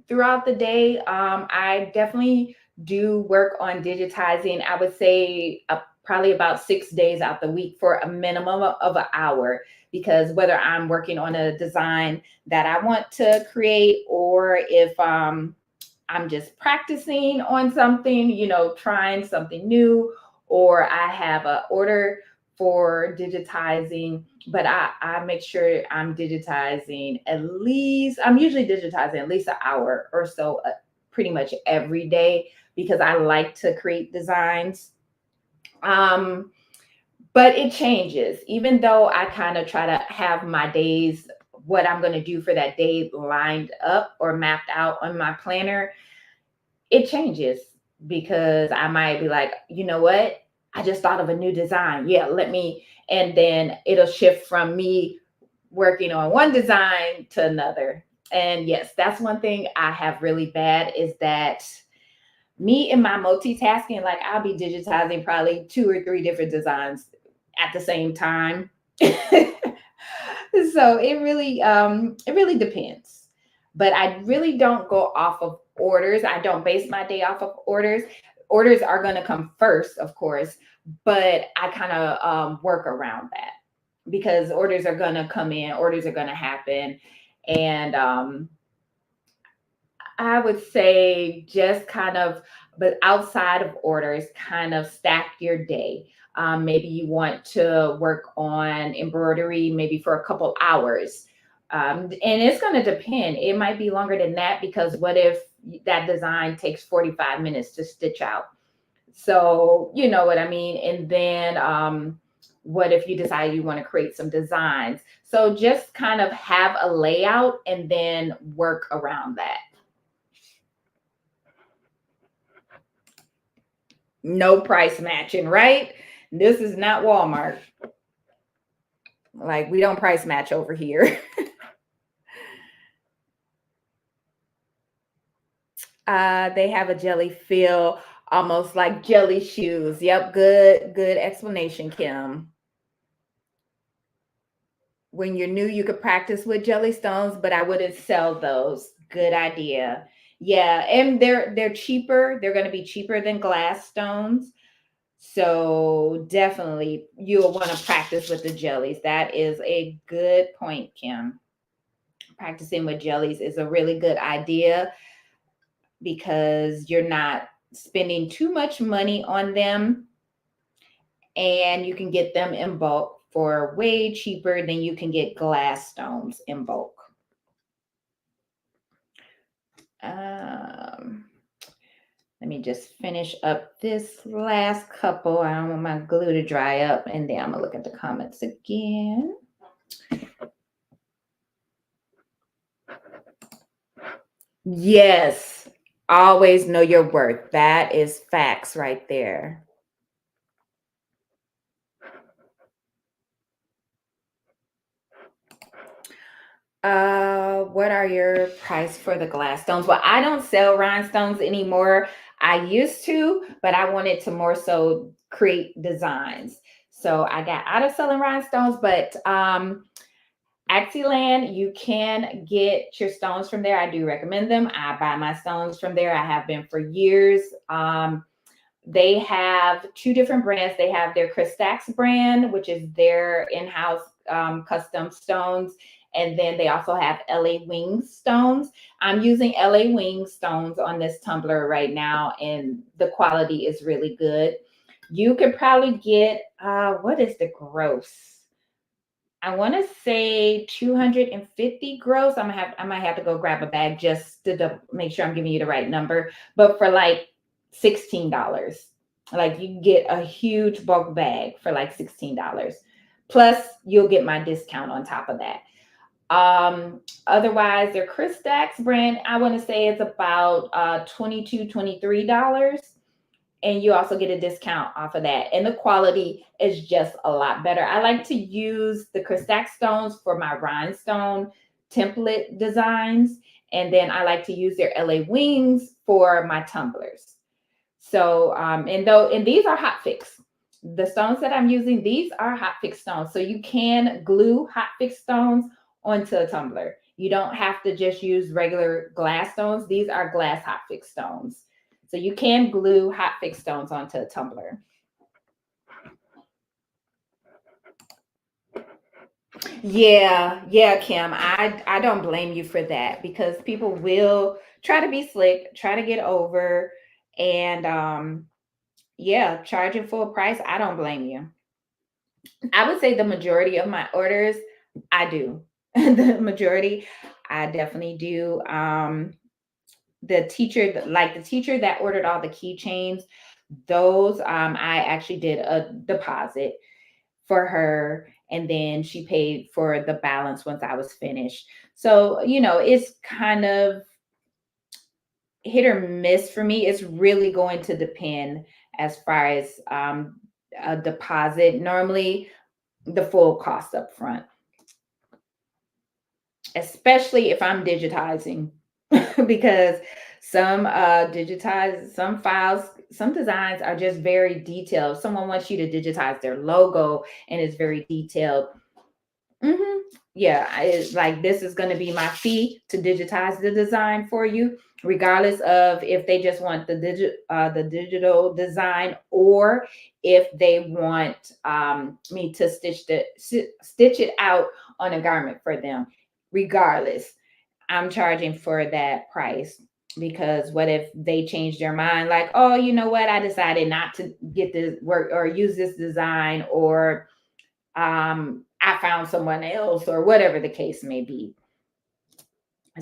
throughout the day. I definitely do work on digitizing. I would say probably about 6 days out the week for a minimum of an hour, because whether I'm working on a design that I want to create, or if I'm just practicing on something, trying something new, or I have an order for digitizing, but I make sure I'm usually digitizing at least an hour or so, pretty much every day, because I like to create designs. Um, but it changes, even though I kind of try to have my days, what I'm going to do for that day lined up or mapped out on my planner. It changes because I might be like, you know what? I just thought of a new design. Yeah, and then it'll shift from me working on one design to another. And yes, that's one thing I have really bad, is that me and my multitasking, like I'll be digitizing probably 2 or 3 different designs at the same time. So it really depends. But I really don't go off of orders. I don't base my day off of orders. Orders are going to come first, of course, but I kind of work around that, because orders are going to come in, orders are going to happen. And I would say just kind of, but outside of orders, kind of stack your day. Maybe you want to work on embroidery maybe for a couple hours. And it's going to depend. It might be longer than that, because what if that design takes 45 minutes to stitch out? So, you know what I mean? And then what if you decide you want to create some designs? So just kind of have a layout and then work around that. No price matching, right? This is not Walmart. Like, we don't price match over here. They have a jelly feel, almost like jelly shoes. Yep, good explanation, Kim. When you're new, you could practice with jelly stones, but I wouldn't sell those. Good idea. Yeah, and they're cheaper. They're going to be cheaper than glass stones. So definitely you'll want to practice with the jellies. That is a good point, Kim. Practicing with jellies is a really good idea, because you're not spending too much money on them, and you can get them in bulk for way cheaper than you can get glass stones in bulk. Um, Let me just finish up this last couple. I don't want my glue to dry up, and then I'm gonna look at the comments again. Yes, always know your worth. That is facts right there. What are your price for the glass stones? Well, I don't sell rhinestones anymore. I used to, but I wanted to more so create designs. So I got out of selling rhinestones, but Axiland, you can get your stones from there. I do recommend them. I buy my stones from there. I have been for years. They have 2 different brands. They have their Christax brand, which is their in-house custom stones. And then they also have LA Wing stones. I'm using LA Wing stones on this tumbler right now, and the quality is really good. You could probably get, what is the gross? I want to say 250 gross. I might have to go grab a bag just to make sure I'm giving you the right number. But for like $16, like you can get a huge bulk bag for like $16. Plus, you'll get my discount on top of that. Otherwise, their Chris Stacks brand, I want to say it's about $22, $23, and you also get a discount off of that. And the quality is just a lot better. I like to use the Christac stones for my rhinestone template designs. And then I like to use their LA wings for my tumblers. So, and these are hot fix. The stones that I'm using, these are hot fix stones. So you can glue hot fix stones onto a tumbler. You don't have to just use regular glass stones. These are glass hot fix stones. So you can glue hot fix stones onto a tumbler. Yeah, Kim. I don't blame you for that because people will try to be slick, try to get over, and yeah, charging full price. I don't blame you. I would say the majority of my orders, I do. The majority, I definitely do. The teacher that ordered all the keychains, those I actually did a deposit for her, and then she paid for the balance once I was finished. So it's kind of hit or miss for me. It's really going to depend as far as a deposit. Normally the full cost up front, especially if I'm digitizing, because some some files, some designs are just very detailed. Someone wants you to digitize their logo and it's very detailed. Yeah, it's like this is going to be my fee to digitize the design for you, regardless of if they just want the digital design or if they want me to stitch it out on a garment for them. Regardless, I'm charging for that price, because what if they change their mind, like, oh, you know what, I decided not to get this work or use this design, or I found someone else, or whatever the case may be.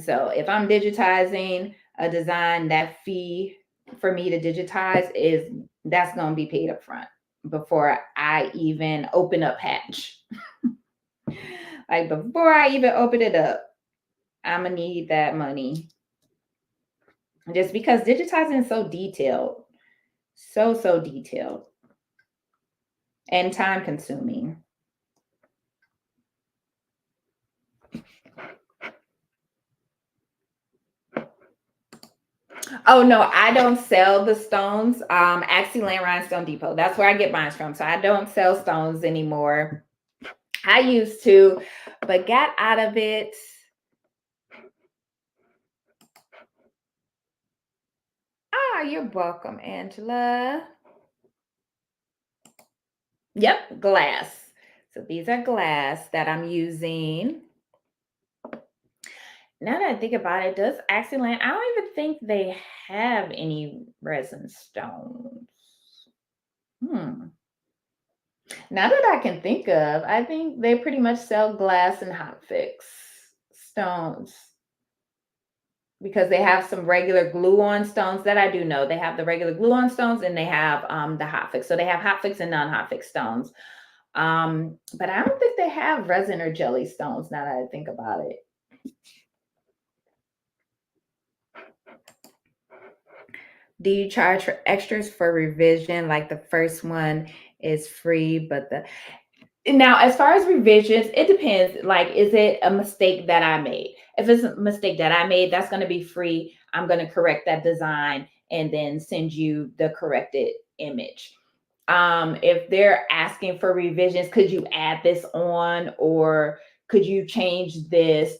So if I'm digitizing a design, that fee for me to digitize that's going to be paid up front before I even open up Hatch. Like before I even open it up, I'm gonna need that money, just because digitizing is so detailed, so detailed, and time consuming. Oh no, I don't sell the stones. Axiland Rhinestone Depot. That's where I get mine from. So I don't sell stones anymore. I used to, but got out of it. You're welcome, Angela. Yep, glass. So these are glass that I'm using. Now that I think about it, does Axiland, I don't even think they have any resin stones. Hmm. Now that I can think of, I think they pretty much sell glass and hot fix stones, because they have some regular glue-on stones that I do know. They have the regular glue-on stones and they have the hot fix. So they have hot fix and non-hot fix stones. But I don't think they have resin or jelly stones now that I think about it. Do you charge for extras for revision? Like the first one is free, but now as far as revisions, it depends. Like, is it a mistake that I made? If it's a mistake that I made, that's going to be free. I'm going to correct that design and then send you the corrected image. If they're asking for revisions, could you add this on, or could you change this?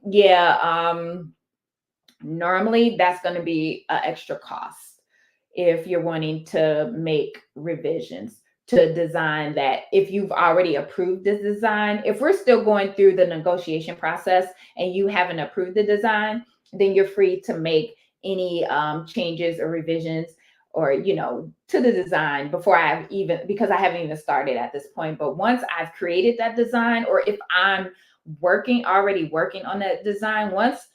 Yeah, normally that's going to be an extra cost if you're wanting to make revisions to design that. If you've already approved this design, if we're still going through the negotiation process and you haven't approved the design, then you're free to make any changes or revisions, or, to the design before because I haven't even started at this point. But once I've created that design, or if I'm already working on that design, once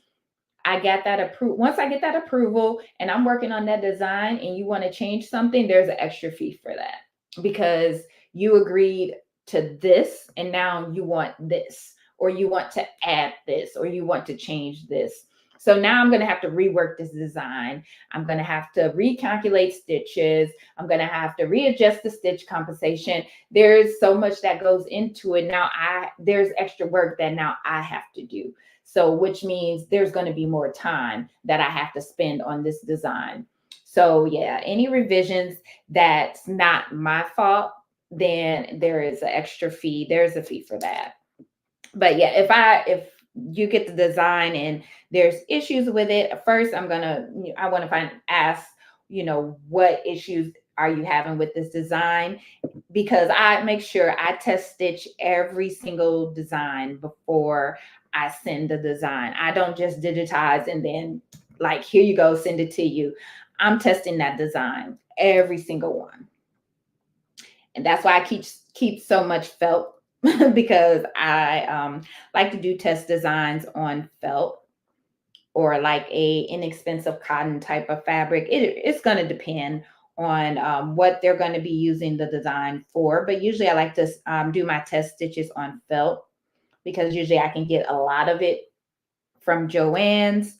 I get that approval and I'm working on that design and you want to change something, there's an extra fee for that because you agreed to this and now you want this, or you want to add this, or you want to change this. So now I'm going to have to rework this design. I'm going to have to recalculate stitches. I'm going to have to readjust the stitch compensation. There's so much that goes into it. Now there's extra work that now I have to do. So which means there's going to be more time that I have to spend on this design. So yeah, any revisions that's not my fault, then there is an extra fee. There's a fee for that. But yeah, if you get the design and there's issues with it, first I want to ask, what issues are you having with this design? Because I make sure I test stitch every single design before I send the design. I don't just digitize and then like, here you go, send it to you. I'm testing that design, every single one. And that's why I keep so much felt because I like to do test designs on felt or like a inexpensive cotton type of fabric. It's going to depend on what they're going to be using the design for. But usually I like to do my test stitches on felt because usually I can get a lot of it from Joann's,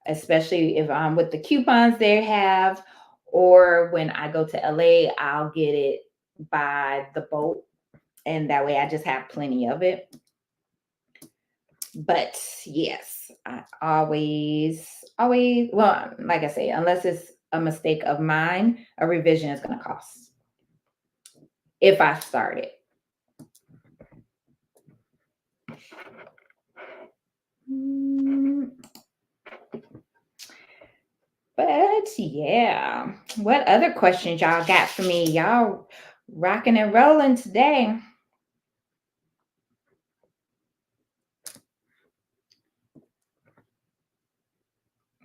especially if with the coupons they have, or when I go to LA, I'll get it by the boat. And that way I just have plenty of it. But yes, I always, well, like I say, unless it's a mistake of mine, a revision is going to cost if I start it. But yeah, what other questions y'all got for me? Y'all rocking and rolling today.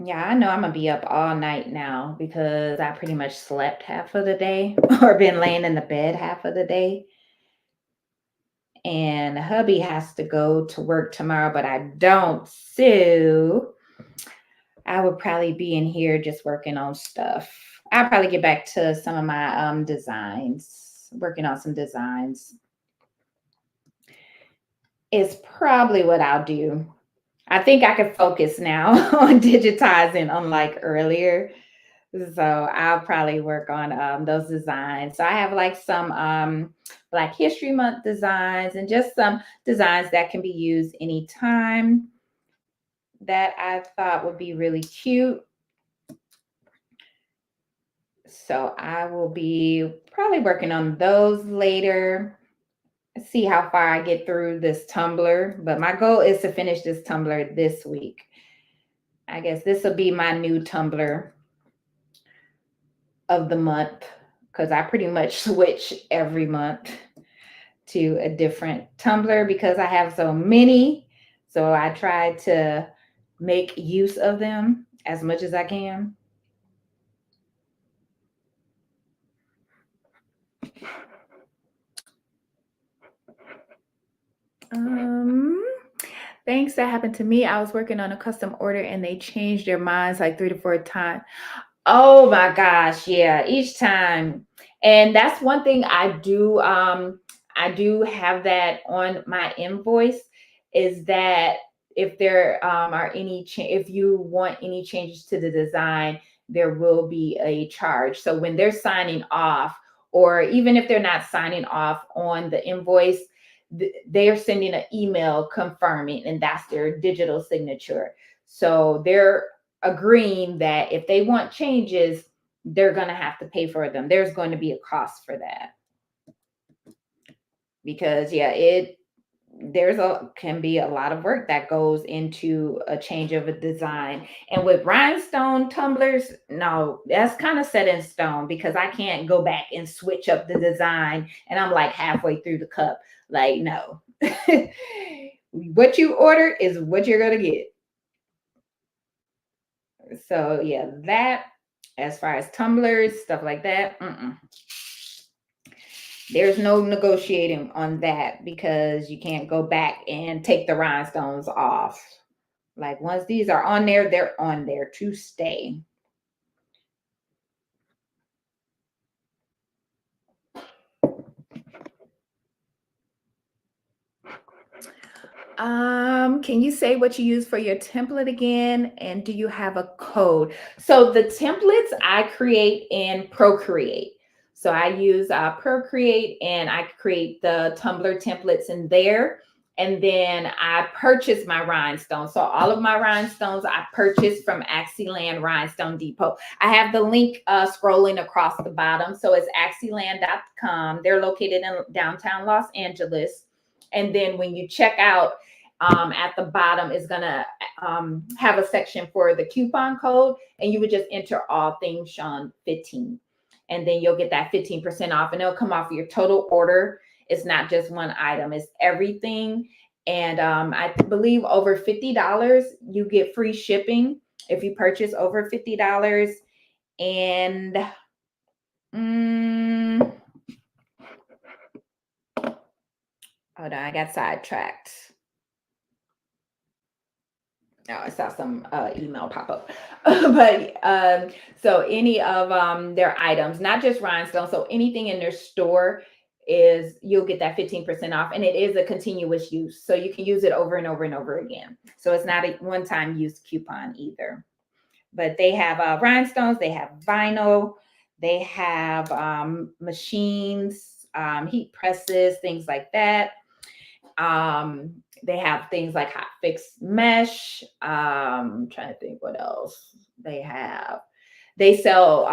Yeah, I know I'm gonna be up all night now because I pretty much slept half of the day or been laying in the bed half of the day. And hubby has to go to work tomorrow, but I don't. So I would probably be in here just working on stuff. I'll probably get back to some of my designs, working on some designs. Is probably what I'll do. I think I can focus now on digitizing unlike earlier. So I'll probably work on those designs. So I have like some Black History Month designs and just some designs that can be used anytime that I thought would be really cute. So I will be probably working on those later. See how far I get through this tumbler. But my goal is to finish this tumbler this week. I guess this will be my new tumbler of the month because I pretty much switch every month to a different tumbler because I have so many. So I try to make use of them as much as I can. Thanks. That happened to me. I was working on a custom order and they changed their minds like 3 to 4 times. Oh my gosh. Yeah. Each time. And that's one thing I do. I do have that on my invoice is that if there are any, if you want any changes to the design, there will be a charge. So when they're signing off, or even if they're not signing off on the invoice, they are sending an email confirming, and that's their digital signature. So they're agreeing that if they want changes, they're going to have to pay for them. There's going to be a cost for that. Because yeah, can be a lot of work that goes into a change of a design. And with rhinestone tumblers, no, that's kind of set in stone because I can't go back and switch up the design and I'm like halfway through the cup. Like, no. What you order is what you're going to get. So yeah, that As far as tumblers, stuff like that, there's no negotiating on that because you can't go back and take the rhinestones off. Like once these are on there, they're on there to stay. Can you say what you use for your template again? And do you have a code? So the templates I create in Procreate. So I use Procreate and I create the Tumbler templates in there. And then I purchase my rhinestones. So all of my rhinestones I purchased from Axiland Rhinestone Depot. I have the link scrolling across the bottom. So it's axiland.com. They're located in downtown Los Angeles. And then when you check out, at the bottom is gonna have a section for the coupon code, and you would just enter all things Sean 15, and then you'll get that 15% off, and it'll come off your total order. It's not just one item; it's everything. And I believe over $50, you get free shipping if you purchase over $50. And hold on, I got sidetracked. Oh, I saw some email pop up. But so any of their items, not just rhinestones, so anything in their store is you'll get that 15% off, and it is a continuous use. So you can use it over and over and over again. So it's not a one-time use coupon either. But they have rhinestones, they have vinyl, they have machines, heat presses, things like that. They have things like hot fix mesh. I'm trying to think what else they have. They sell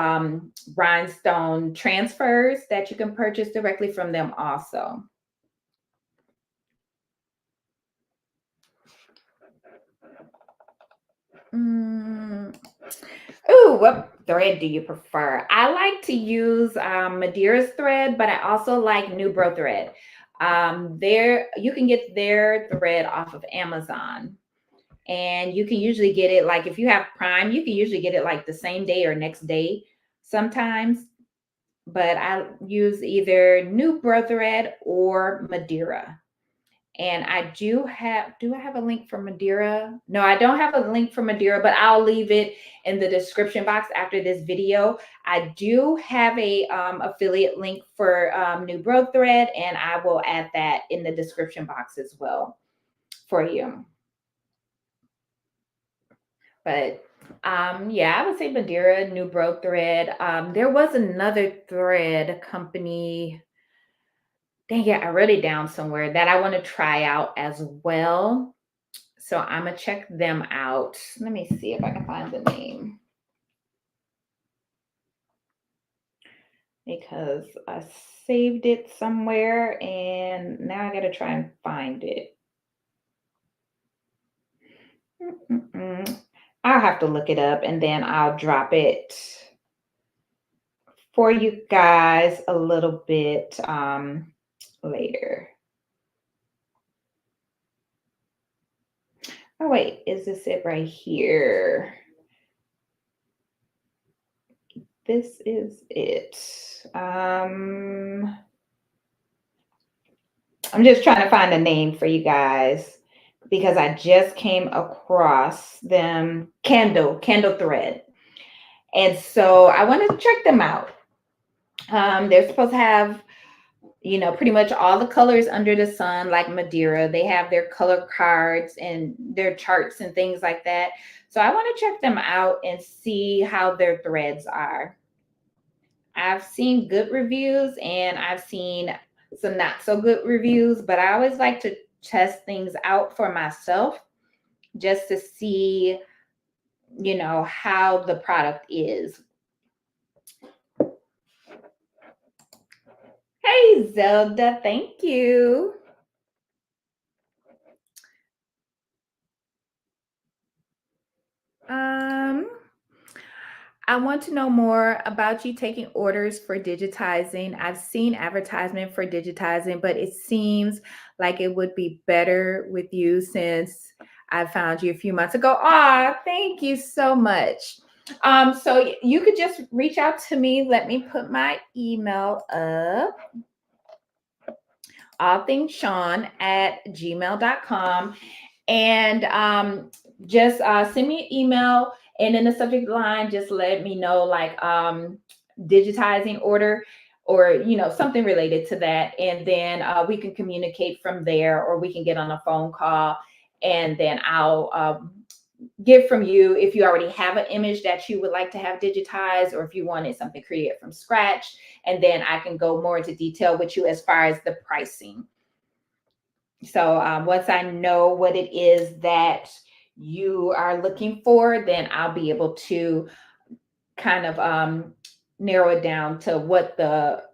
rhinestone transfers that you can purchase directly from them also. Oh, what thread do you prefer? I like to use Madeira's thread, but I also like Nubro thread. There you can get their thread off of Amazon, and you can usually get it like if you have Prime, you can usually get it like the same day or next day sometimes. But I use either Nubro thread or Madeira. And I do I have a link for Madeira? No, I don't have a link for Madeira, but I'll leave it in the description box after this video. I do have a affiliate link for Nubro thread, and I will add that in the description box as well for you. But yeah, I would say Madeira, Nubro thread. There was another thread company. Dang it, I wrote it down somewhere that I want to try out as well. So I'm going to check them out. Let me see if I can find the name. Because I saved it somewhere and now I got to try and find it. I'll have to look it up and then I'll drop it for you guys a little bit later. Oh, wait, is this it right here? This is it. I'm just trying to find a name for you guys because I just came across them, Candle thread. And so I wanted to check them out. They're supposed to have, you know, pretty much all the colors under the sun, like Madeira. They have their color cards and their charts and things like that. So I want to check them out and see how their threads are. I've seen good reviews and I've seen some not so good reviews, but I always like to test things out for myself just to see, you know, how the product is. Hey, Zelda, thank you. I want to know more about you taking orders for digitizing. I've seen advertisement for digitizing, but it seems like it would be better with you since I found you a few months ago. Aw, thank you so much. So you could just reach out to me. Let me put my email up. allthingssean@gmail.com. And just send me an email, and in the subject line, just let me know like digitizing order, or something related to that, and then we can communicate from there, or we can get on a phone call, and then I'll get from you if you already have an image that you would like to have digitized, or if you wanted something created from scratch, and then I can go more into detail with you as far as the pricing. So once I know what it is that you are looking for, then I'll be able to kind of narrow it down to what the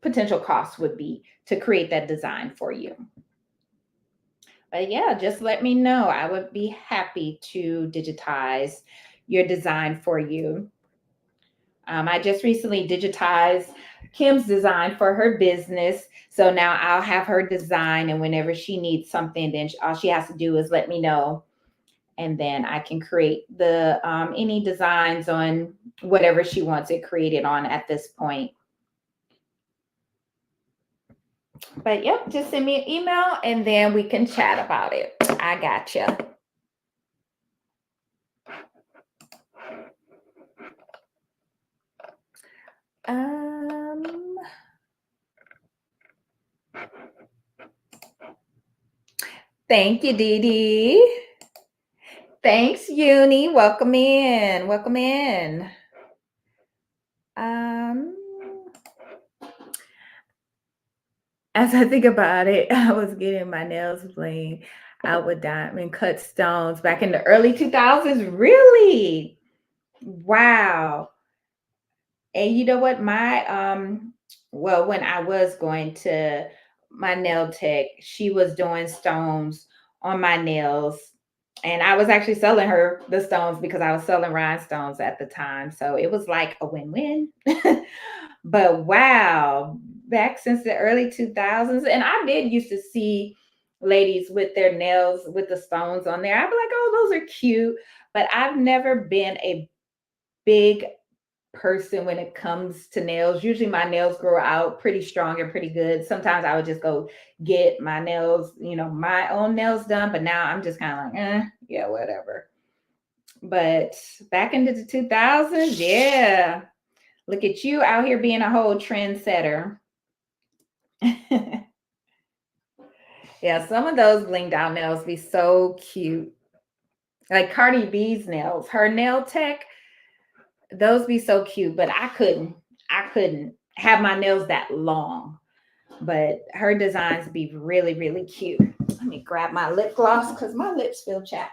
potential cost would be to create that design for you. But yeah, just let me know. I would be happy to digitize your design for you. I just recently digitized Kim's design for her business. So now I'll have her design, and whenever she needs something, then all she has to do is let me know. And then I can create the any designs on whatever she wants it created on at this point. But yep, just send me an email and then we can chat about it. I gotcha. Thank you, Dee Dee. Thanks, Uni. Welcome in. Welcome in. As I think about it, I was getting my nails cleaned out with diamond cut stones back in the early 2000s. Really? Wow. And you know what? Well, when I was going to my nail tech, she was doing stones on my nails. And I was actually selling her the stones because I was selling rhinestones at the time. So it was like a win-win. But wow, back since the early 2000s. And I did used to see ladies with their nails with the stones on there. I'd be like, oh, those are cute. But I've never been a big person when it comes to nails. Usually my nails grow out pretty strong and pretty good. Sometimes I would just go get my nails, my own nails done. But now I'm just kind of like, yeah, whatever. But back into the 2000s, yeah. Look at you out here being a whole trendsetter. Yeah, some of those blinged out nails be so cute. Like Cardi B's nails, her nail tech, those be so cute, but I couldn't have my nails that long. But her designs be really, really cute. Let me grab my lip gloss because my lips feel chapped.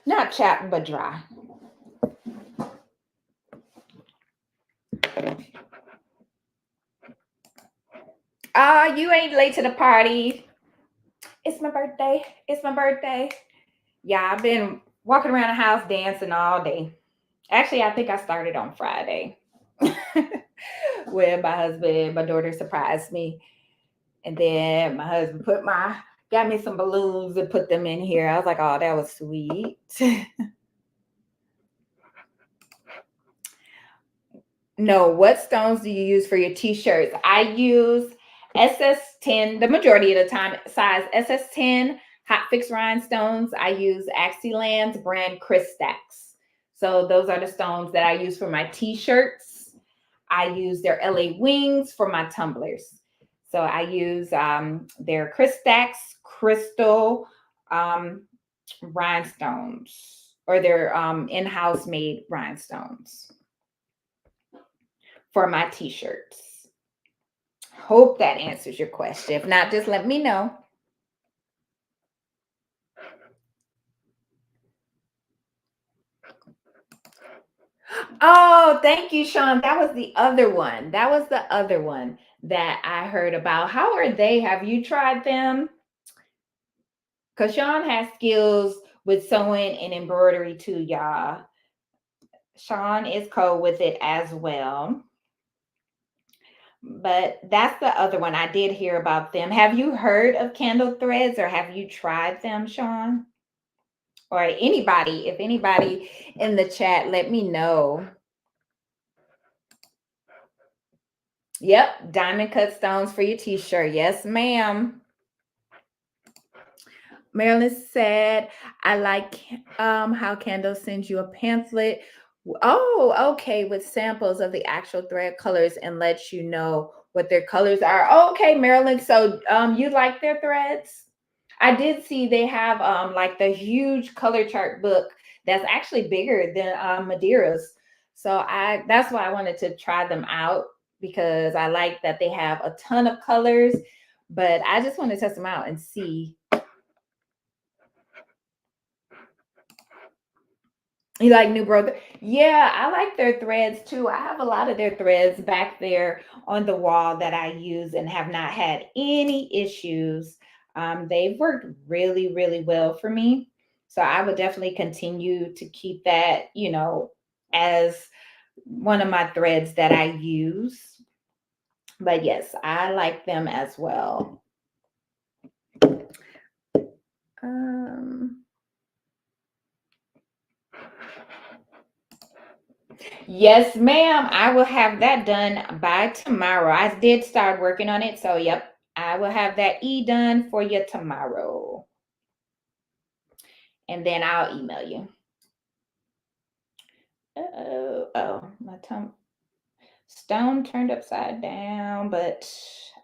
Not chapped, but dry. You ain't late to the party. It's my birthday. It's my birthday. Yeah, I've been walking around the house dancing all day. Actually, I think I started on Friday when my daughter surprised me. And then my husband got me some balloons and put them in here. I was like, oh, that was sweet. No, what stones do you use for your t-shirts? I use SS10, the majority of the time, size SS10 hot fix rhinestones. I use Axiland's brand Chris Stacks. So those are the stones that I use for my t-shirts. I use their LA Wings for my tumblers. So I use their Chris Stacks crystal rhinestones, or their in-house made rhinestones for my t-shirts. Hope that answers your question. If not, just let me know. Oh, thank you, Sean. That was the other one. That was the other one that I heard about. How are they? Have you tried them? Because Sean has skills with sewing and embroidery too, y'all. Sean is cool with it as well. But that's the other one. I did hear about them. Have you heard of candle threads, or have you tried them, Sean? or anybody, if anybody in the chat, let me know. Yep, diamond cut stones for your t-shirt. Yes, ma'am. Marilyn said, I like how Kendall sends you a pamphlet. Oh, okay, with samples of the actual thread colors and lets you know what their colors are. Okay, Marilyn. So you like their threads? I did see they have like the huge color chart book that's actually bigger than Madeiras. So that's why I wanted to try them out, because I like that they have a ton of colors, but I just want to test them out and see. You like New Brother? Yeah, I like their threads too. I have a lot of their threads back there on the wall that I use and have not had any issues. They've worked really, really well for me. So I would definitely continue to keep that, as one of my threads that I use. But yes, I like them as well. Yes, ma'am. I will have that done by tomorrow. I did start working on it. So, yep, I will have that done for you tomorrow. And then I'll email you. My stone turned upside down, but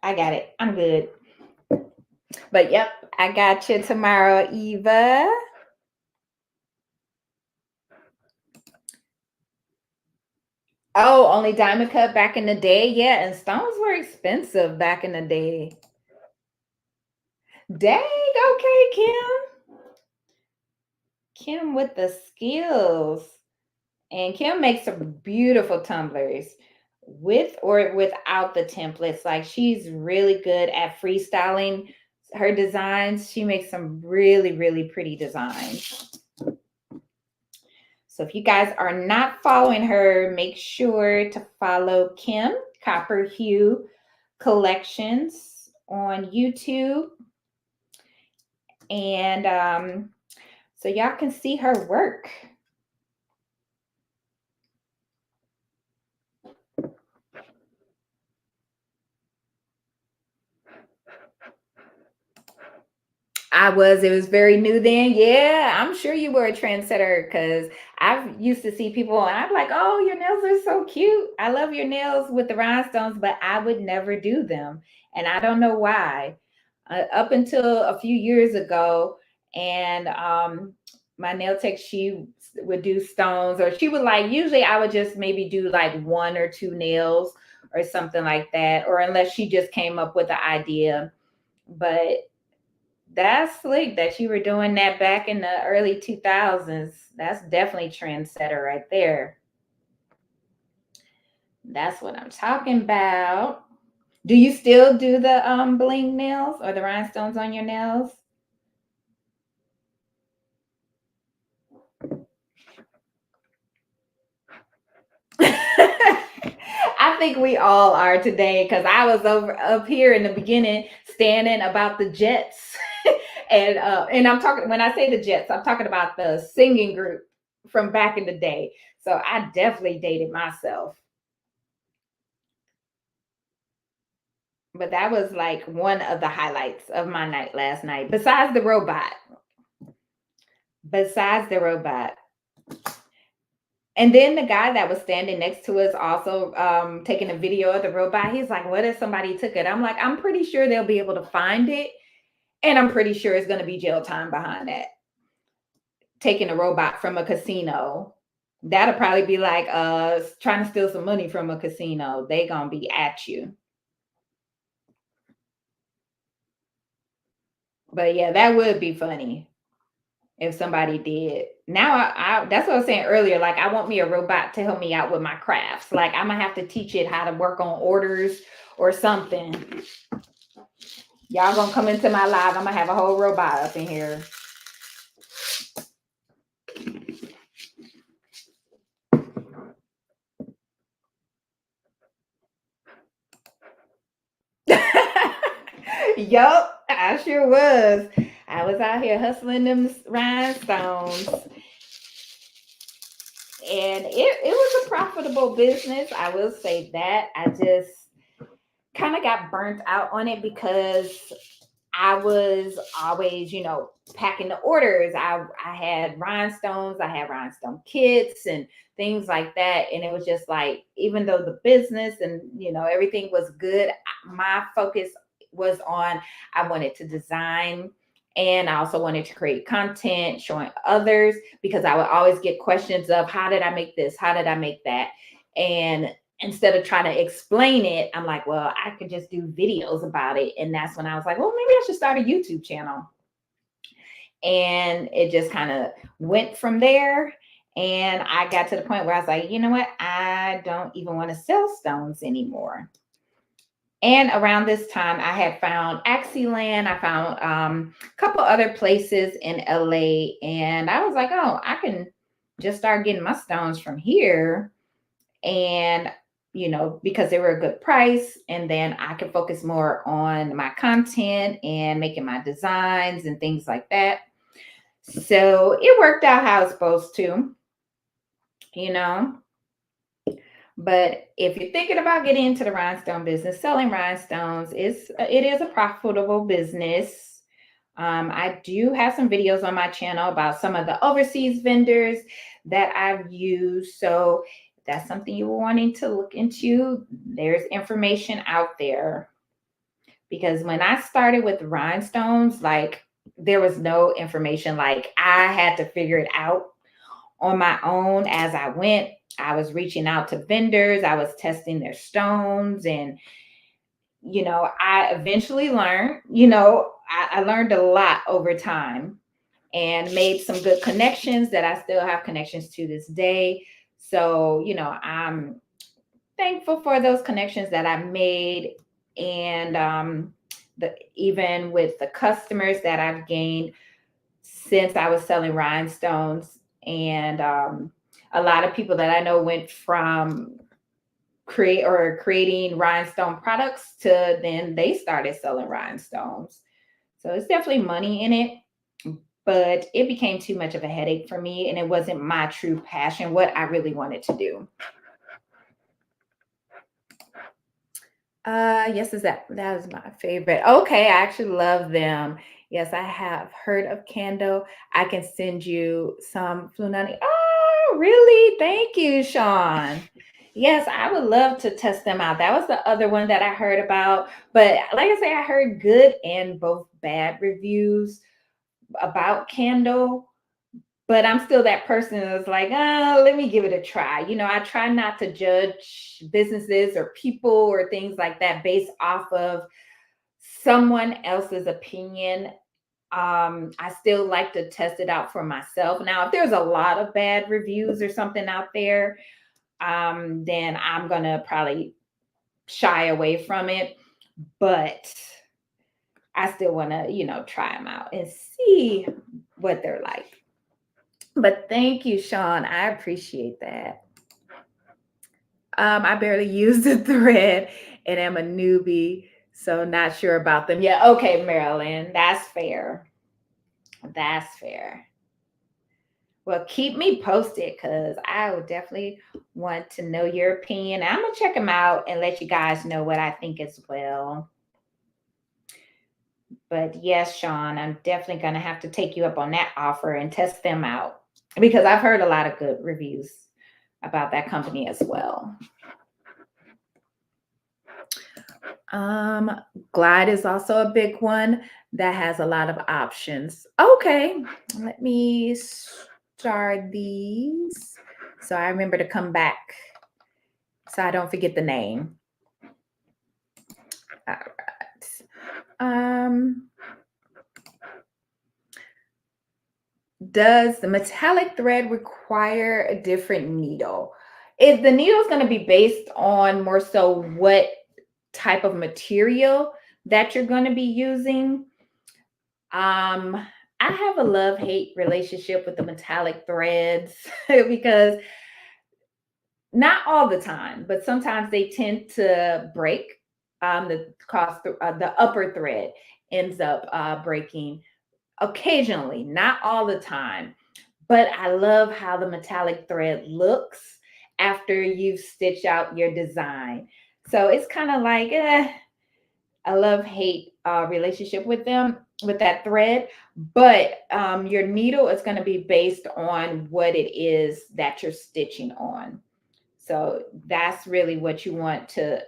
I got it. I'm good. But, yep, I got you tomorrow, Eva. Oh, only diamond cut back in the day? Yeah, and stones were expensive back in the day. Dang, okay, Kim. Kim with the skills. And Kim makes some beautiful tumblers with or without the templates. Like, she's really good at freestyling her designs. She makes some really, really pretty designs. So if you guys are not following her, make sure to follow Kim Copper Hue Collections on YouTube. And so y'all can see her work. It was very new then. Yeah, I'm sure you were a trendsetter, because I used to see people and I'm like, oh, your nails are so cute. I love your nails with the rhinestones, but I would never do them. And I don't know why. Up until a few years ago, and my nail tech, she would do stones, or she would like, usually I would just maybe do like one or two nails or something like that, or unless she just came up with the idea. But that's slick that you were doing that back in the early 2000s. That's definitely trendsetter right there. That's what I'm talking about. Do you still do the bling nails or the rhinestones on your nails? I think we all are today, because I was over up here in the beginning standing about the Jets. And I'm talking, when I say the Jets, I'm talking about the singing group from back in the day. So I definitely dated myself. But that was like one of the highlights of my night last night, besides the robot. Besides the robot. And then the guy that was standing next to us also taking a video of the robot. He's like, what if somebody took it? I'm like, I'm pretty sure they'll be able to find it. And I'm pretty sure it's going to be jail time behind that. Taking a robot from a casino. That'll probably be like trying to steal some money from a casino. They going to be at you. But yeah, that would be funny if somebody did. Now I that's what I was saying earlier. Like, I want me a robot to help me out with my crafts. Like, I'm gonna have to teach it how to work on orders or something. Y'all gonna come into my live. I'm gonna have a whole robot up in here. Yup, I sure was. I was out here hustling them rhinestones, and it was a profitable business. I will say that. I just kind of got burnt out on it because I was always, packing the orders. I had rhinestones, I had rhinestone kits and things like that. And it was just like, even though the business and, everything was good, my focus was on, I wanted to design, and I also wanted to create content showing others, because I would always get questions of, how did I make this? How did I make that? And instead of trying to explain it, I'm like, well, I could just do videos about it. And that's when I was like, well, maybe I should start a YouTube channel. And it just kind of went from there. And I got to the point where I was like, you know what? I don't even want to sell stones anymore. And around this time, I had found Axiland. I found a couple other places in LA. And I was like, oh, I can just start getting my stones from here. And because they were a good price, and then I could focus more on my content and making my designs and things like that. So it worked out how it's supposed to, But if you're thinking about getting into the rhinestone business, selling rhinestones it is a profitable business. I do have some videos on my channel about some of the overseas vendors that I've used. So if that's something you were wanting to look into, there's information out there. Because when I started with rhinestones, like, there was no information. Like, I had to figure it out on my own as I went. I was reaching out to vendors. I was testing their stones, and I eventually learned, I learned a lot over time and made some good connections that I still have connections to this day. So, I'm thankful for those connections that I made. And even with the customers that I've gained since I was selling rhinestones. And a lot of people that I know went from creating rhinestone products to then they started selling rhinestones. So it's definitely money in it, but it became too much of a headache for me, and it wasn't my true passion, what I really wanted to do. Yes, that is my favorite. Okay, I actually love them. Yes, I have heard of Conde. I can send you some Flunani. Oh, really? Thank you, Sean. Yes, I would love to test them out. That was the other one that I heard about. But like I say, I heard good and both bad reviews about Conde. But I'm still that person that's like, let me give it a try. I try not to judge businesses or people or things like that based off of someone else's opinion. I still like to test it out for myself. Now, if there's a lot of bad reviews or something out there, then I'm going to probably shy away from it. But I still want to, try them out and see what they're like. But thank you, Sean. I appreciate that. I barely use the thread and am a newbie, so not sure about them. Yeah, okay, Marilyn. That's fair. That's fair. Well, keep me posted, because I would definitely want to know your opinion. I'm going to check them out and let you guys know what I think as well. But yes, Sean, I'm definitely going to have to take you up on that offer and test them out, because I've heard a lot of good reviews about that company as well. Glide is also a big one that has a lot of options. Okay, let me start these so I remember to come back so I don't forget the name. All right. Does the metallic thread require a different needle? If the needle is going to be based on more so what type of material that you're going to be using. I have a love-hate relationship with the metallic threads because not all the time, but sometimes they tend to break. The upper thread ends up breaking. occasionally, not all the time. But I love how the metallic thread looks after you've stitched out your design. So it's kind of like a love hate relationship with them, with that thread. But your needle is going to be based on what it is that you're stitching on. So that's really what you want to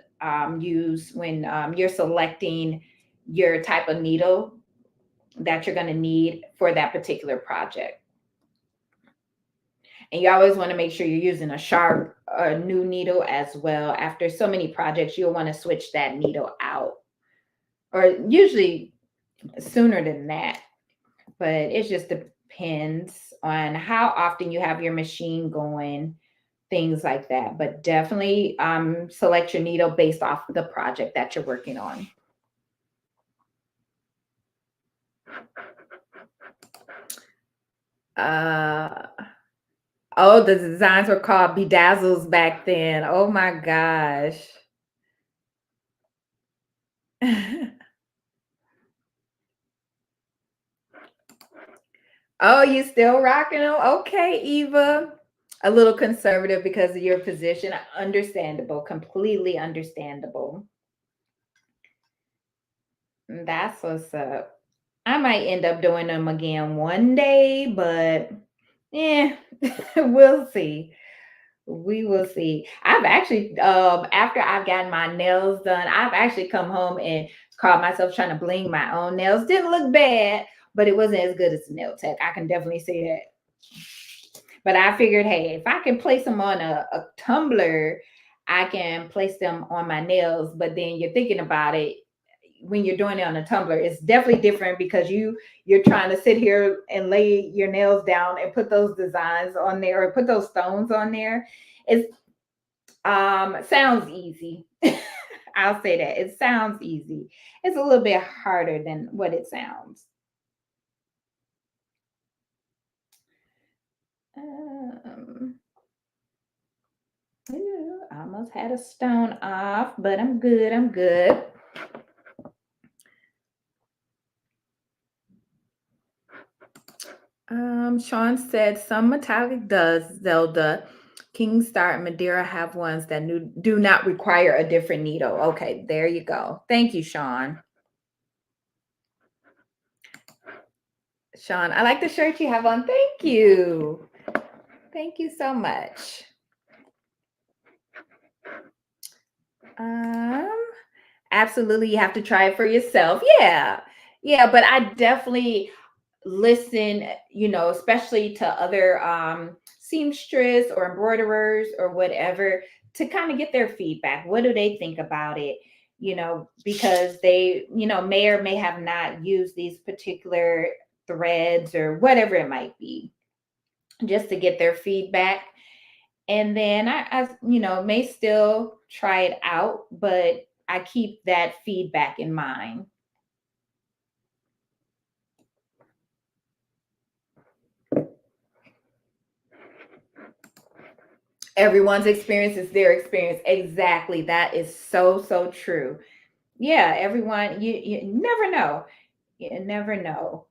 use when you're selecting your type of needle that you're going to need for that particular project. And you always want to make sure you're using a sharp new needle as well. After so many projects, you'll want to switch that needle out, or usually sooner than that. But it just depends on how often you have your machine going, things like that. But definitely select your needle based off the project that you're working on. Oh, the designs were called bedazzles back then. Oh my gosh. Oh, you still rocking them? Okay, Eva. A little conservative because of your position. Understandable, completely understandable. That's what's up. I might end up doing them again one day, but yeah, we'll see. We will see. I've actually, after I've gotten my nails done, I've actually come home and caught myself trying to bling my own nails. Didn't look bad, but it wasn't as good as the nail tech. I can definitely say that. But I figured, hey, if I can place them on a tumbler, I can place them on my nails. But then you're thinking about it, when you're doing it on a tumbler, it's definitely different because you're trying to sit here and lay your nails down and put those designs on there or put those stones on there. It's sounds easy. I'll say that. It sounds easy. It's a little bit harder than what it sounds. Um, I almost had a stone off, but I'm good. I'm good. Sean said some metallic does, Zelda. Kingstar and Madeira have ones that do not require a different needle. Okay, there you go. Thank you, Sean. Sean, I like the shirt you have on. Thank you. Thank you so much. Absolutely, you have to try it for yourself. Yeah. Yeah, but I definitely listen, especially to other seamstress or embroiderers or whatever, to kind of get their feedback. What do they think about it? Because they, may or may have not used these particular threads or whatever it might be, just to get their feedback. And then I may still try it out, but I keep that feedback in mind. Everyone's experience is their experience. Exactly. That is so, so true. Yeah, everyone, you never know. You never know.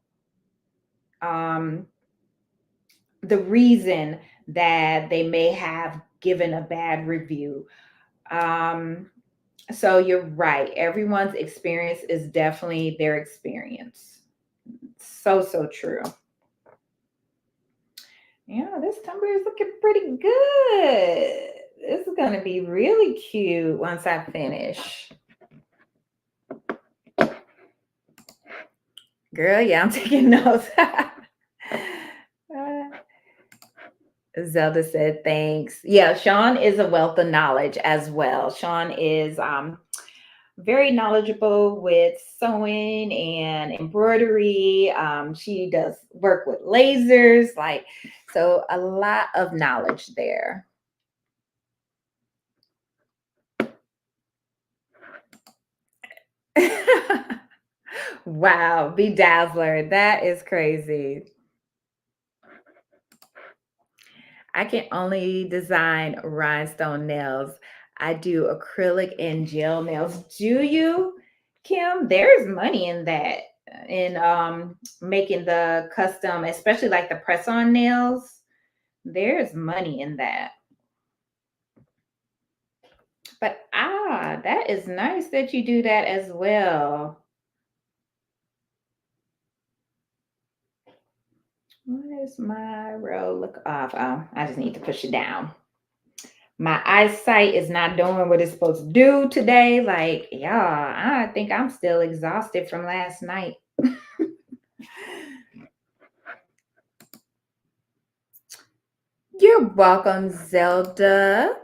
Um, the reason that they may have given a bad review. Um, so you're right. Everyone's experience is definitely their experience. So, so true. Yeah, this tumbler is looking pretty good. This is going to be really cute once I finish. Girl, yeah, I'm taking notes. Zelda said thanks. Yeah, Sean is a wealth of knowledge as well. Sean is very knowledgeable with sewing and embroidery. She does work with lasers, so a lot of knowledge there. Wow, bedazzler. That is crazy. I can only design rhinestone nails. I do acrylic and gel nails. Do you, Kim? There's money in that. in making the custom, especially like the press-on nails. There's money in that. But that is nice that you do that as well. Why is my row look off? Oh, I just need to push it down. My eyesight is not doing what it's supposed to do today. Like, yeah, I think I'm still exhausted from last night. You're welcome, Zelda.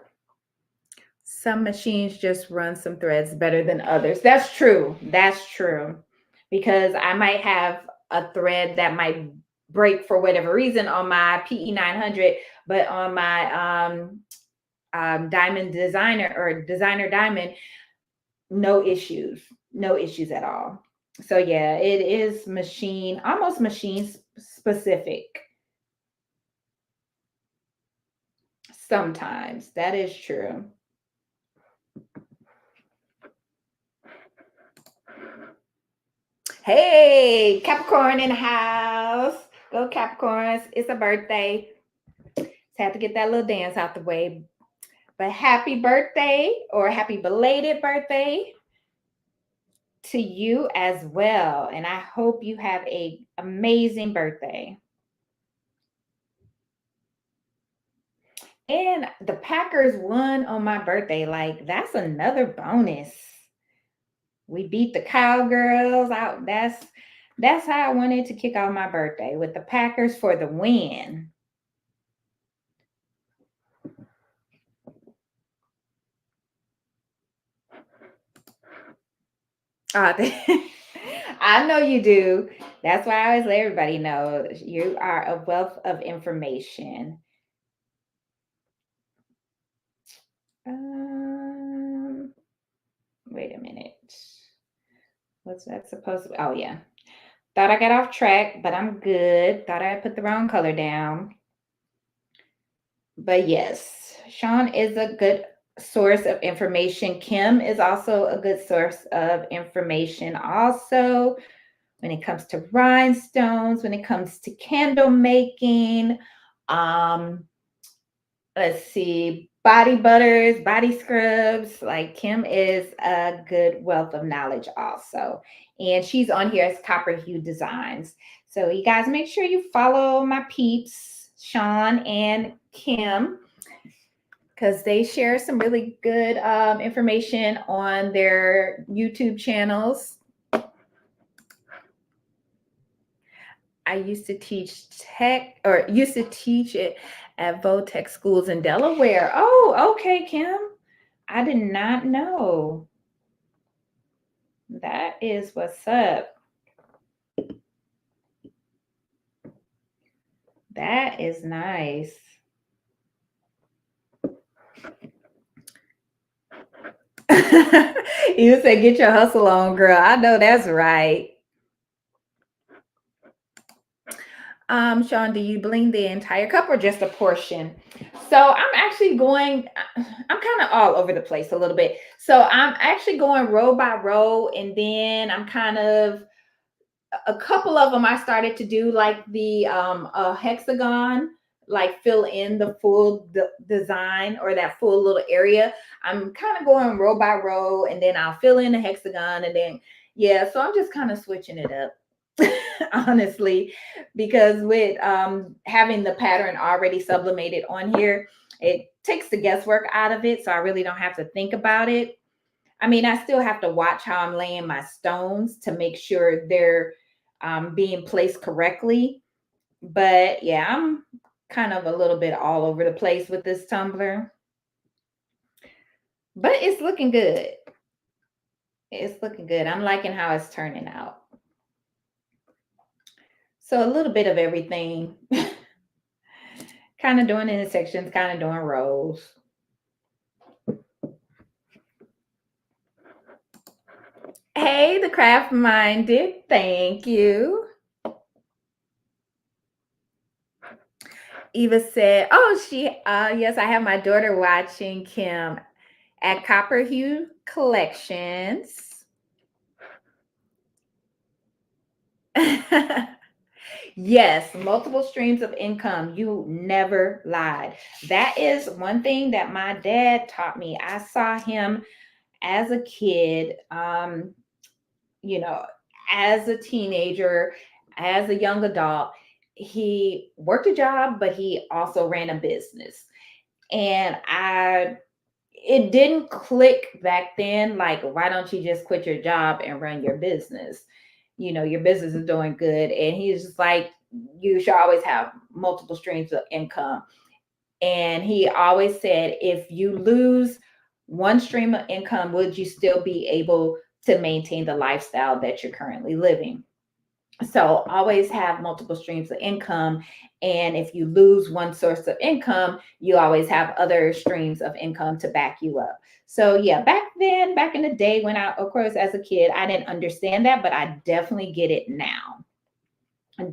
Some machines just run some threads better than others. That's true. That's true. Because I might have a thread that might break for whatever reason on my PE 900, but on my diamond designer or designer diamond, no issues. No issues at all. So yeah, it is almost machine specific. Sometimes that is true. Hey, Capricorn in the house. Go Capricorns. It's a birthday. Just had to get that little dance out the way. But happy birthday or happy belated birthday to you as well. And I hope you have an amazing birthday. And the Packers won on my birthday. Like, that's another bonus. We beat the Cowgirls out. That's how I wanted to kick off my birthday, with the Packers for the win. I know you do. That's why I always let everybody know you are a wealth of information. Wait a minute. What's that supposed to be? Oh, yeah. Thought I got off track, but I'm good. Thought I put the wrong color down. But yes, Sean is a good source of information. Kim is also a good source of information. Also, when it comes to rhinestones, when it comes to candle making, let's see, body butters, body scrubs. Like, Kim is a good wealth of knowledge also. And she's on here as Copper Hue Designs. So you guys make sure you follow my peeps, Sean and Kim, because they share some really good information on their YouTube channels. I used to teach it at Votech schools in Delaware. Oh, okay, Kim. I did not know. That is what's up. That is nice. You said get your hustle on, girl. I know that's right. Sean, do you bling the entire cup or just a portion? So I'm kind of all over the place a little bit. So I'm actually going row by row, and then I'm kind of, a couple of them I started to do like the hexagon, like fill in the full design or that full little area. I'm kind of going row by row, and then I'll fill in the hexagon, and then yeah, so I'm just kind of switching it up. Honestly, because with having the pattern already sublimated on here, it takes the guesswork out of it, so I really don't have to think about it. I mean, I still have to watch how I'm laying my stones to make sure they're being placed correctly. But yeah, I'm kind of a little bit all over the place with this tumbler. But it's looking good. It's looking good. I'm liking how it's turning out. So a little bit of everything. Kind of doing it in sections, kind of doing rows. Hey, the craft minded. Thank you. Eva said, "Oh, yes, I have my daughter watching Kim at Copper Hue Collections." Yes, multiple streams of income. You never lied. That is one thing that my dad taught me. I saw him as a kid, you know, as a teenager, as a young adult. He worked a job, but he also ran a business. And it didn't click back then. Like, why don't you just quit your job and run your business? Your business is doing good. And he's just like, you should always have multiple streams of income. And he always said, if you lose one stream of income, would you still be able to maintain the lifestyle that you're currently living? So always have multiple streams of income. And if you lose one source of income, you always have other streams of income to back you up. So yeah, back then, back in the day when of course, as a kid, I didn't understand that, but I definitely get it now.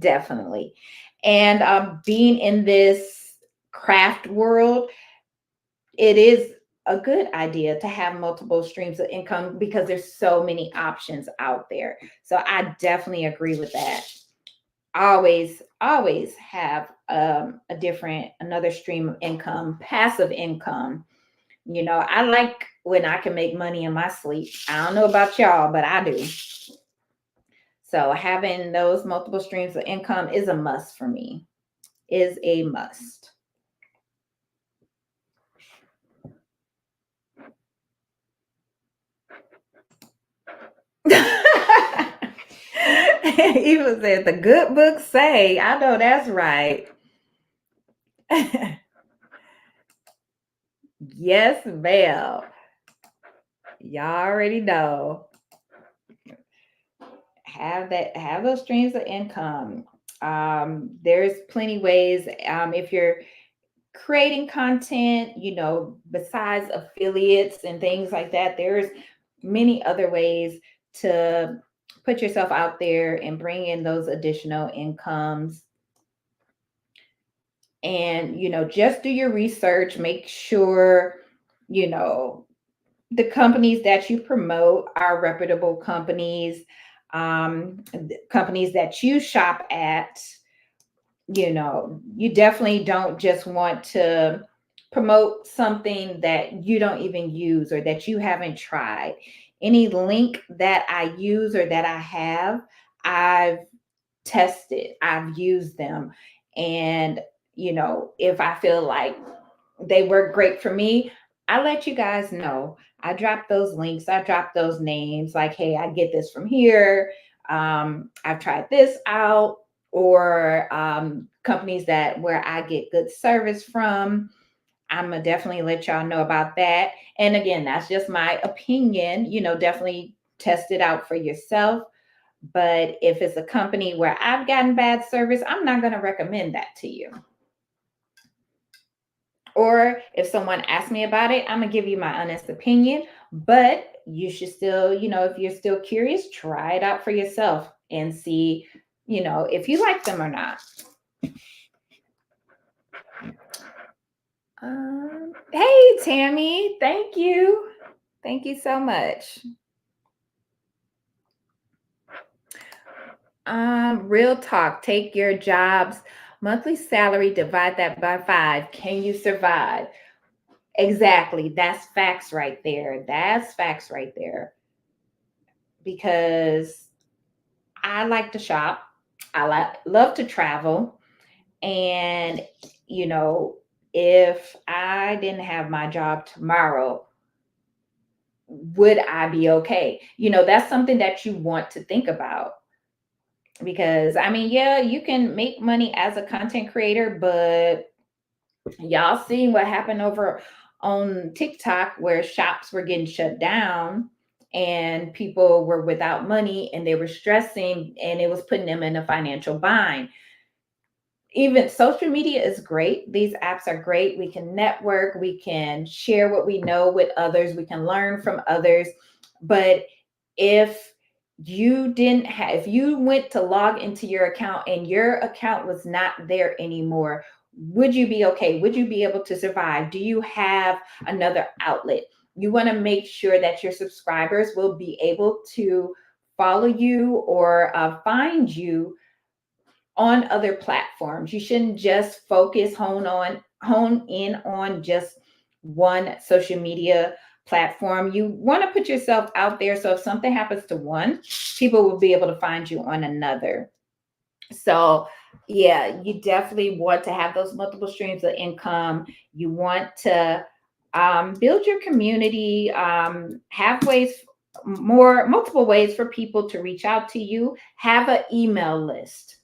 Definitely. And being in this craft world, it is a good idea to have multiple streams of income because there's so many options out there. So I definitely agree with that. Always have another stream of income, passive income. I like when I can make money in my sleep. I don't know about y'all, but I do. So having those multiple streams of income is a must for me. Is a must. Even said the good books say, I know that's right. Yes, ma'am. Y'all already know. Have those streams of income. There's plenty ways. If you're creating content, besides affiliates and things like that, there's many other ways to put yourself out there and bring in those additional incomes. And just do your research, make sure the companies that you promote are reputable companies, companies that you shop at. You definitely don't just want to promote something that you don't even use or that you haven't tried. Any link that I use or that I have, I've tested, I've used them. And, if I feel like they work great for me, I let you guys know. I drop those links, I drop those names like, hey, I get this from here. I've tried this out, or companies where I get good service from. I'm gonna definitely let y'all know about that. And again, that's just my opinion. Definitely test it out for yourself. But if it's a company where I've gotten bad service, I'm not going to recommend that to you. Or if someone asks me about it, I'm going to give you my honest opinion. But you should still, if you're still curious, try it out for yourself and see, if you like them or not. Hey, Tammy, thank you. Thank you so much. Real talk. Take your job's monthly salary, divide that by 5. Can you survive? Exactly. That's facts right there. That's facts right there. Because I like to shop. Love to travel. And, if I didn't have my job tomorrow, would I be okay? That's something that you want to think about. Because I mean, yeah, you can make money as a content creator, but y'all seen what happened over on TikTok where shops were getting shut down and people were without money and they were stressing and it was putting them in a financial bind. Even social media is great. These apps are great. We can network, we can share what we know with others, we can learn from others. But if if you went to log into your account and your account was not there anymore, would you be okay? Would you be able to survive? Do you have another outlet? You want to make sure that your subscribers will be able to follow you or find you on other platforms. You shouldn't just hone in on just one social media platform. You want to put yourself out there so if something happens to one, people will be able to find you on another. So, yeah, you definitely want to have those multiple streams of income. You want to build your community, have multiple ways for people to reach out to you. Have an email list.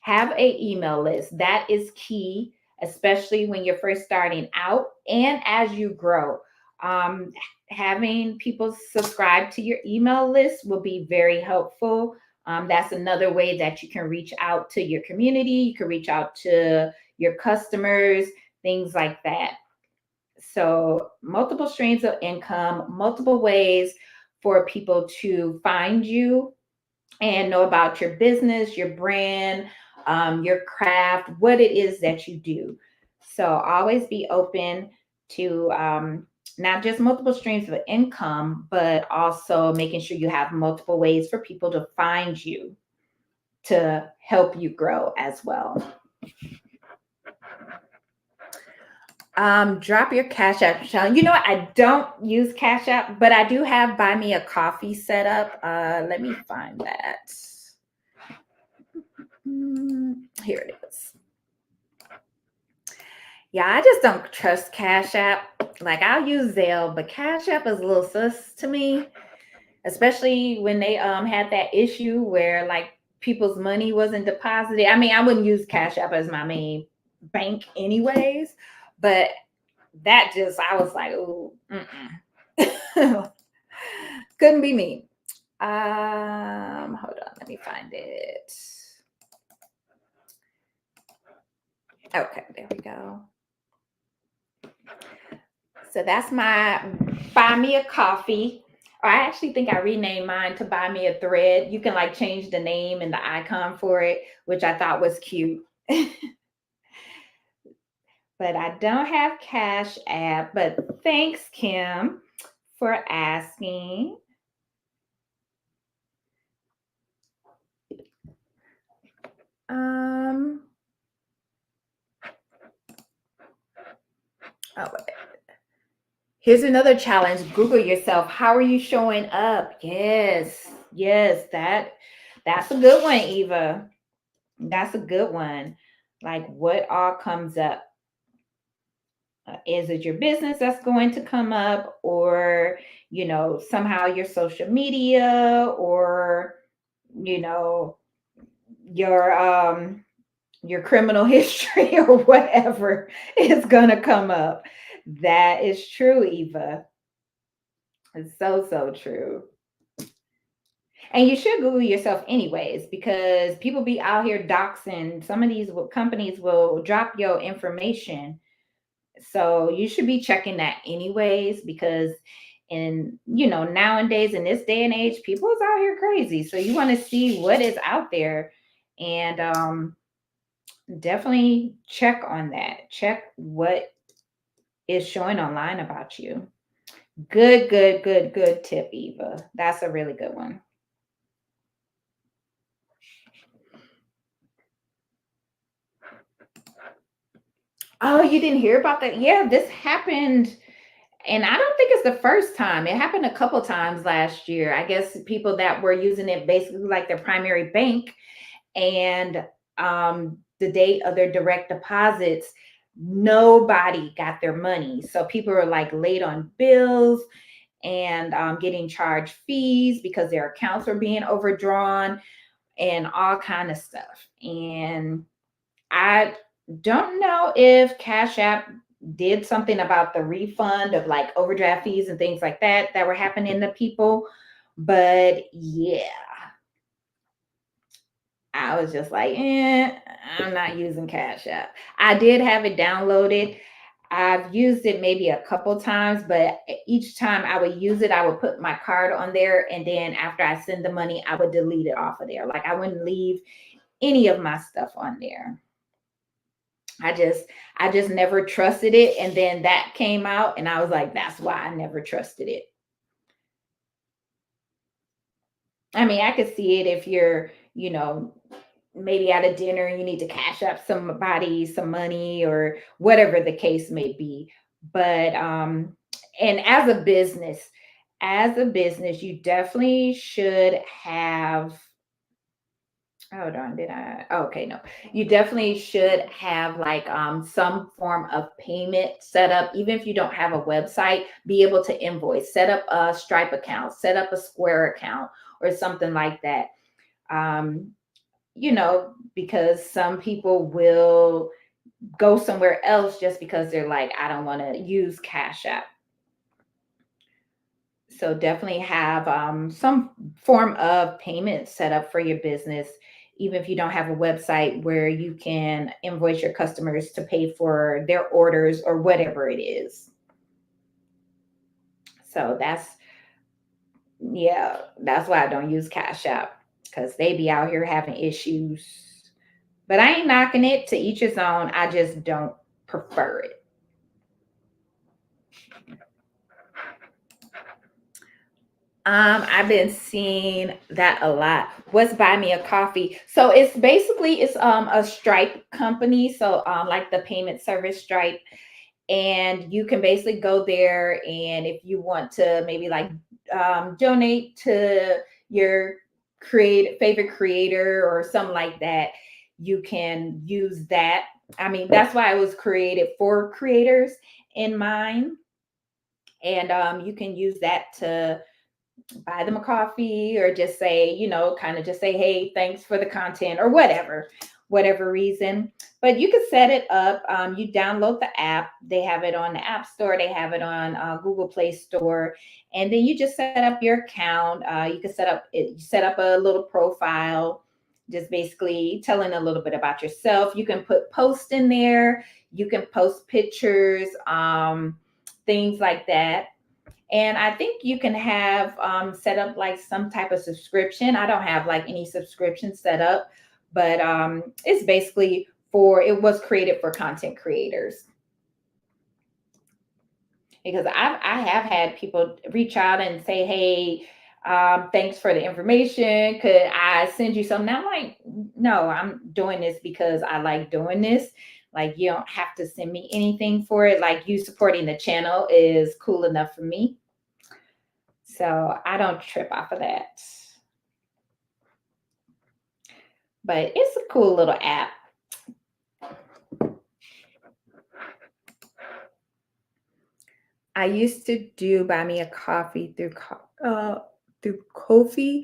Have a email list. That is key, especially when you're first starting out and as you grow. Um, Having people subscribe to your email list will be very helpful. That's another way that you can reach out to your community. You can reach out to your customers, things like that. So, multiple streams of income, multiple ways for people to find you and know about your business, your brand, your craft, what it is that you do. So always be open to not just multiple streams of income, but also making sure you have multiple ways for people to find you to help you grow as well. Drop your Cash App, Michelle. You know what? I don't use Cash App, but I do have Buy Me a Coffee set up. Let me find that. Here it is. Yeah, I just don't trust Cash App. Like I'll use Zelle, but Cash App is a little sus to me, especially when they had that issue where like people's money wasn't deposited. I mean, I wouldn't use Cash App as my main bank anyways, but that just I was like, oh, couldn't be me. Hold on, let me find it. Okay, there we go. So that's my Buy Me a Coffee. Or I actually think I renamed mine to Buy Me a Thread. You can like change the name and the icon for it, which I thought was cute. But I don't have Cash App. But thanks, Kim, for asking. Oh, here's another challenge. Google yourself. How are you showing up? Yes, that's a good one, Eva. That's a good one. Like, what all comes up? Is it your business that's going to come up, or somehow your social media, or you know, your criminal history, or whatever is gonna come up? That is true, Eva. It's so true. And you should Google yourself anyways, because people be out here doxing. Some of these companies will drop your information. So you should be checking that anyways, because nowadays in this day and age, people is out here crazy. So you want to see what is out there, and definitely check on that. Check what is showing online about you. Good tip, Eva. That's a really good one. Oh, you didn't hear about that? Yeah, this happened. And I don't think it's the first time. It happened a couple times last year. I guess people that were using it basically like their primary bank, and the date of their direct deposits, nobody got their money. So people were like late on bills and getting charged fees because their accounts were being overdrawn and all kind of stuff. And I don't know if Cash App did something about the refund of like overdraft fees and things like that were happening to people. But yeah, I was just like, I'm not using Cash App. I did have it downloaded. I've used it maybe a couple times, but each time I would use it, I would put my card on there. And then after I send the money, I would delete it off of there. Like I wouldn't leave any of my stuff on there. I just never trusted it. And then that came out and I was like, that's why I never trusted it. I mean, I could see it if you're, maybe at a dinner and you need to cash up somebody some money or whatever the case may be. But and as a business, you definitely should have, hold on, did I? Okay, no. You definitely should have like some form of payment set up, even if you don't have a website, be able to invoice, set up a Stripe account, set up a Square account or something like that. Um, because some people will go somewhere else just because they're like, I don't want to use Cash App. So definitely have some form of payment set up for your business, even if you don't have a website where you can invoice your customers to pay for their orders or whatever it is. So that's why I don't use Cash App, because they be out here having issues. But I ain't knocking it, to each his own. I just don't prefer it. I've been seeing that a lot. What's Buy Me a Coffee? So it's a Stripe company. So like the payment service Stripe, and you can basically go there, and if you want to maybe like donate to your favorite creator or something like that, you can use that. I mean, that's why it was created for creators in mind, and you can use that to buy them a coffee, or just say, kind of just say, hey, thanks for the content or whatever reason. But you can set it up. You download the app. They have it on the App Store. They have it on Google Play Store. And then you just set up your account. You can set up a little profile, just basically telling a little bit about yourself. You can put posts in there. You can post pictures, things like that. And I think you can have set up like some type of subscription. I don't have like any subscription set up, but it's basically it was created for content creators. Because I have had people reach out and say, hey, thanks for the information. Could I send you something? I'm like, no, I'm doing this because I like doing this. Like, you don't have to send me anything for it. Like, you supporting the channel is cool enough for me. So I don't trip off of that. But it's a cool little app. I used to do Buy Me a Coffee through Kofi,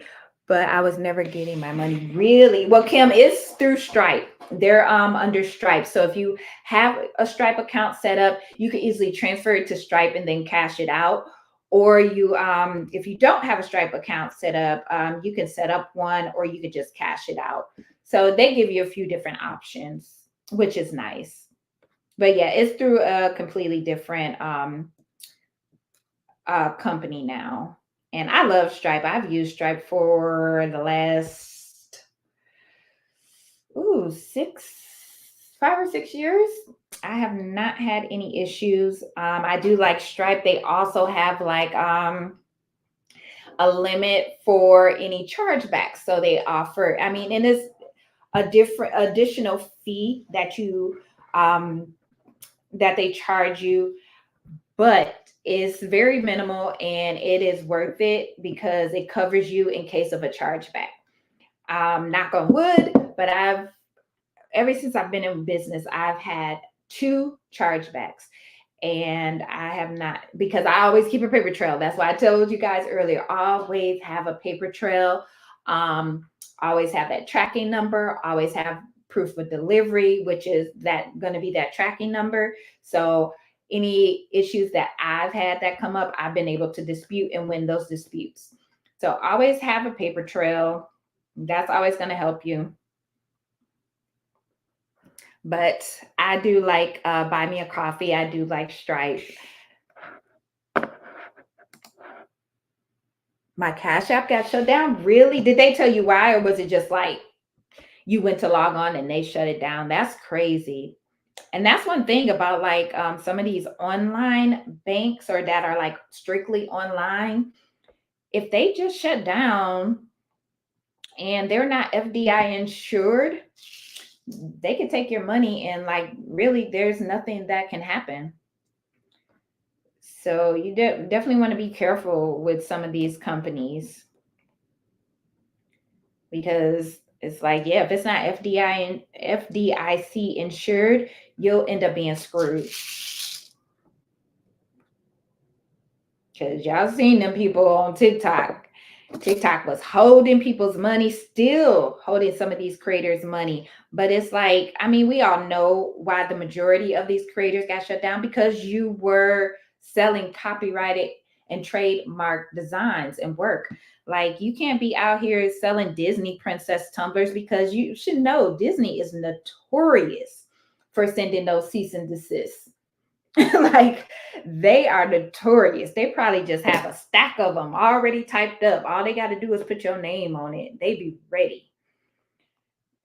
but I was never getting my money really. Well, Kim, is through Stripe. They're under Stripe. So if you have a Stripe account set up, you can easily transfer it to Stripe and then cash it out. Or if you don't have a Stripe account set up, you can set up one, or you could just cash it out. So they give you a few different options, which is nice. But yeah, it's through a completely different company now. And I love Stripe. I've used Stripe for the last 5 or 6 years. I have not had any issues. I do like Stripe. They also have like a limit for any chargebacks. So they offer, I mean, and it's a different additional fee that they charge you, but it's very minimal, and it is worth it because it covers you in case of a chargeback. Knock on wood, but ever since I've been in business, I've had 2 chargebacks. And I have not, because I always keep a paper trail. That's why I told you guys earlier, always have a paper trail. Always have that tracking number, always have proof of delivery, which is that going to be that tracking number. So any issues that I've had that come up, I've been able to dispute and win those disputes. So always have a paper trail. That's always going to help you. But I do like Buy Me a Coffee. I do like Stripe. My Cash App got shut down. Really? Did they tell you why, or was it just like you went to log on and they shut it down? That's crazy. And that's one thing about like some of these online banks, or that are like strictly online. If they just shut down, and they're not FDI insured, they can take your money and like really there's nothing that can happen. So you definitely want to be careful with some of these companies, because it's like, yeah, if it's not FDI and FDIC insured, you'll end up being screwed. Because y'all seen them people on TikTok. TikTok was holding people's money, still holding some of these creators' money. But it's like, I mean, we all know why the majority of these creators got shut down, because you were selling copyrighted and trademark designs and work. Like, you can't be out here selling Disney princess tumblers, because you should know Disney is notorious for sending those cease and desists. Like, they are notorious. They probably just have a stack of them already typed up. All they got to do is put your name on it. They be ready.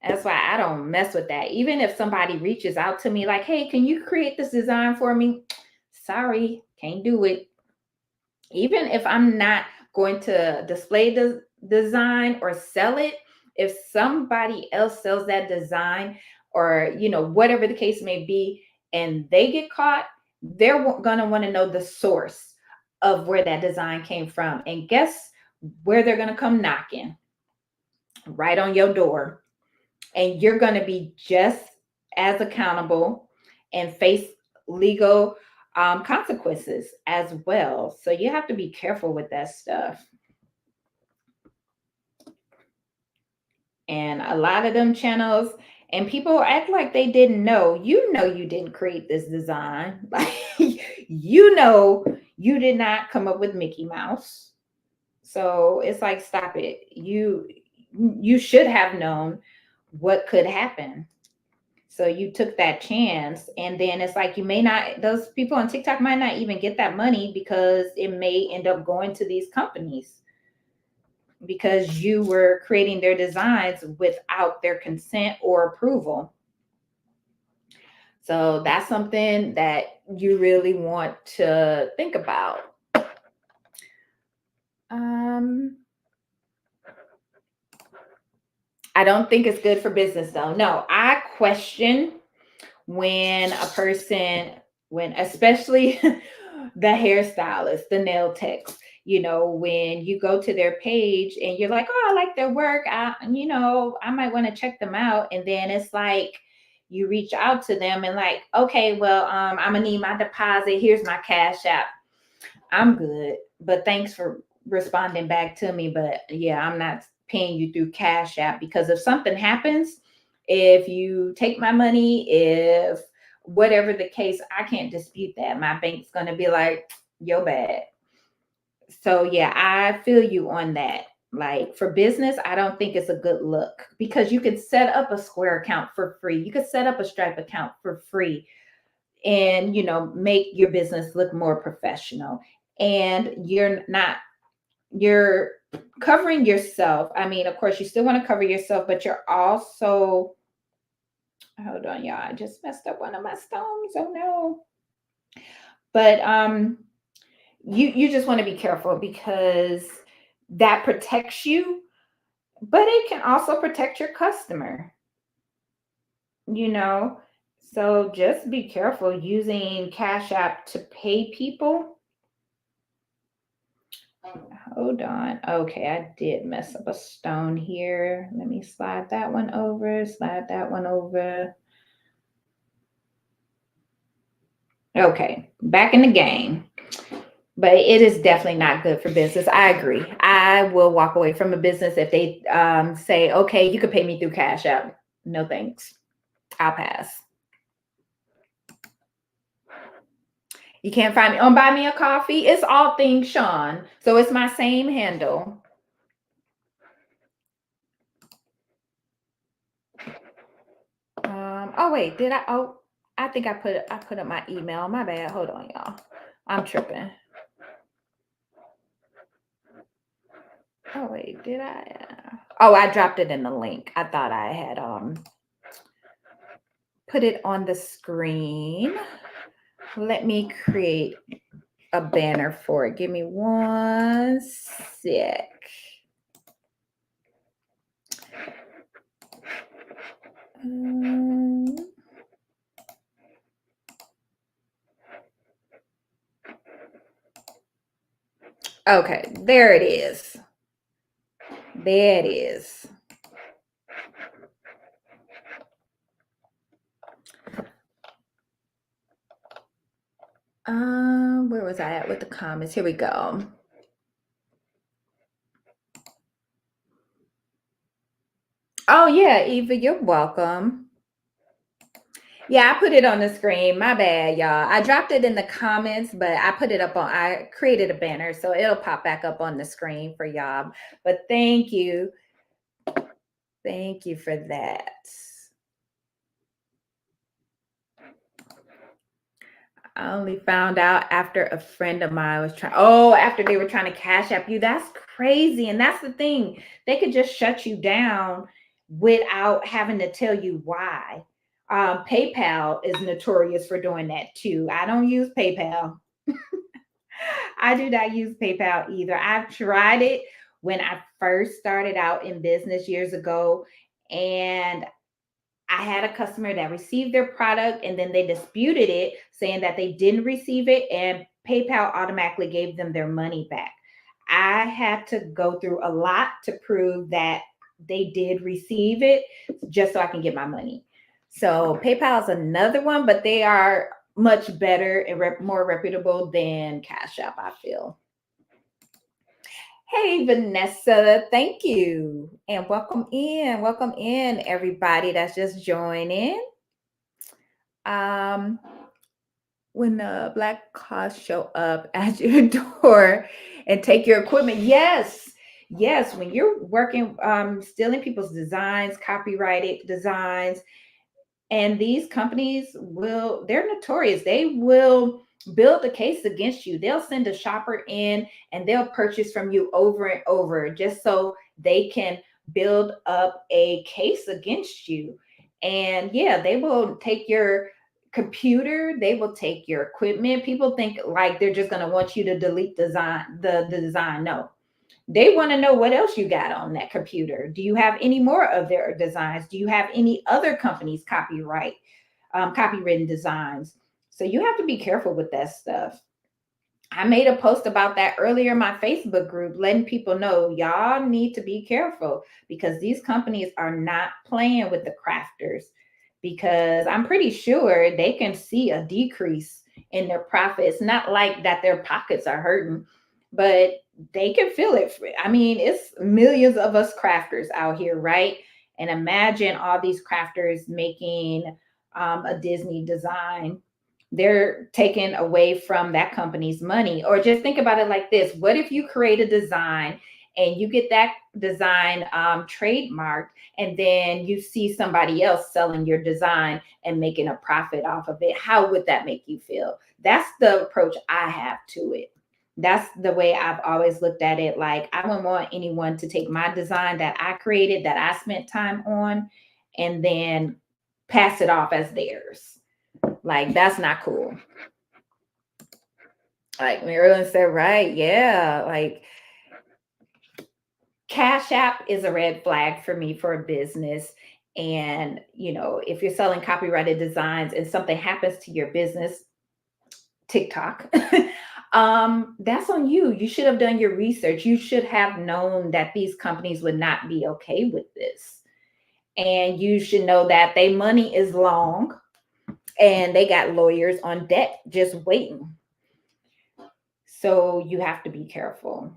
That's why I don't mess with that. Even if somebody reaches out to me like, hey, can you create this design for me? Sorry, can't do it. Even if I'm not going to display the design or sell it, if somebody else sells that design, or whatever the case may be, and they get caught, they're going to want to know the source of where that design came from. And guess where they're going to come knocking? Right on your door. And you're going to be just as accountable and face legal consequences as well. So you have to be careful with that stuff. And a lot of them channels, and people act like they didn't know. You didn't create this design. Like, you did not come up with Mickey Mouse. So it's like, stop it. You should have known what could happen. So you took that chance, and then it's like, those people on TikTok might not even get that money, because it may end up going to these companies, because you were creating their designs without their consent or approval. So that's something that you really want to think about. I don't think it's good for business though. No, I question when especially the hairstylist, the nail techs, when you go to their page and you're like, oh, I like their work. I might want to check them out. And then it's like, you reach out to them and like, okay, well, I'm gonna need my deposit. Here's my Cash App. I'm good, but thanks for responding back to me. But yeah, I'm not paying you through Cash App, because if something happens, if you take my money, if whatever the case, I can't dispute that. My bank's going to be like, yo, bad. So yeah, I feel you on that. Like, for business, I don't think it's a good look, because you could set up a Square account for free. You could set up a Stripe account for free, and make your business look more professional. And you're covering yourself. I mean, of course, you still want to cover yourself, but you're also, hold on, y'all, I just messed up one of my stones. Oh no. But you just want to be careful, because that protects you, but it can also protect your customer. So just be careful using Cash App to pay people. Hold on. Okay, I did mess up a stone here. Let me slide that one over, slide that one over. Okay, back in the game. But it is definitely not good for business. I agree. I will walk away from a business if they say, okay, you could pay me through Cash App. No thanks. I'll pass. You can't find me on Buy Me a Coffee. It's all things Sean. So it's my same handle. Oh wait, did I? Oh, I think I put up my email. My bad. Hold on, y'all. I'm tripping. Oh wait, did I? Oh, I dropped it in the link. I thought I had put it on the screen. Let me create a banner for it. Give me one sec. Okay, there it is. There it is. Where was I at with the comments? Here we go. Oh yeah, Eva, you're welcome. Yeah, I put it on the screen. My bad, y'all. I dropped it in the comments, but I put it up on, I created a banner, so it'll pop back up on the screen for y'all. But thank you. Thank you for that. I only found out after a friend of mine was after they were trying to cash app you. That's crazy. And that's the thing. They could just shut you down without having to tell you why. PayPal is notorious for doing that too. I don't use PayPal. I do not use PayPal either. I've tried it when I first started out in business years ago, and I had a customer that received their product and then they disputed it, saying that they didn't receive it, and PayPal automatically gave them their money back. I had to go through a lot to prove that they did receive it just so I can get my money. So PayPal is another one, but they are much better and more reputable than Cash App, I feel. Hey, Vanessa, thank you. And welcome in. Welcome in, everybody that's just joining. When the black cops show up at your door and take your equipment, yes. Yes, when you're working, stealing people's designs, copyrighted designs, and these companies they're notorious. They will build a case against you. They'll send a shopper in and they'll purchase from you over and over just so they can build up a case against you. And yeah, they will take your computer, they will take your equipment. People think like they're just going to want you to delete the design. No, they want to know what else you got on that computer. Do you have any more of their designs? Do you have any other companies copywritten designs? So you have to be careful with that stuff. I made a post about that earlier in my Facebook group, letting people know y'all need to be careful because these companies are not playing with the crafters, because I'm pretty sure they can see a decrease in their profits. Not like that their pockets are hurting, but they can feel it. I mean, it's millions of us crafters out here, right? And imagine all these crafters making a Disney design. They're taken away from that company's money. Or just think about it like this. What if you create a design and you get that design trademarked, and then you see somebody else selling your design and making a profit off of it? How would that make you feel? That's the approach I have to it. That's the way I've always looked at it. Like, I don't want anyone to take my design that I created, that I spent time on, and then pass it off as theirs. Like, that's not cool. Like Marilyn said, right? Yeah. Like, Cash App is a red flag for me for a business. And, if you're selling copyrighted designs and something happens to your business, TikTok, that's on you. You should have done your research. You should have known that these companies would not be okay with this. And you should know that their money is long and they got lawyers on deck just waiting. So you have to be careful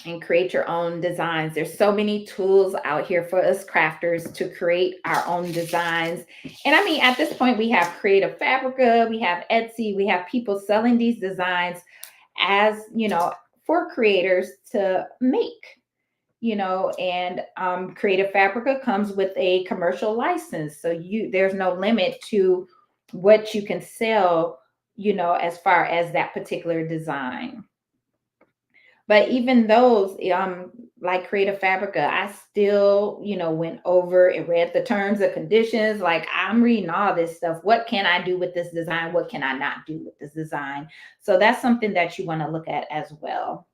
and create your own designs. There's so many tools out here for us crafters to create our own designs. And I mean, at this point, we have Creative Fabrica, we have Etsy, we have people selling these designs as, for creators to make, and Creative Fabrica comes with a commercial license. So there's no limit to what you can sell, as far as that particular design. But even those, like Creative Fabrica, I still, went over and read the terms and conditions. Like, I'm reading all this stuff. What can I do with this design? What can I not do with this design? So that's something that you want to look at as well.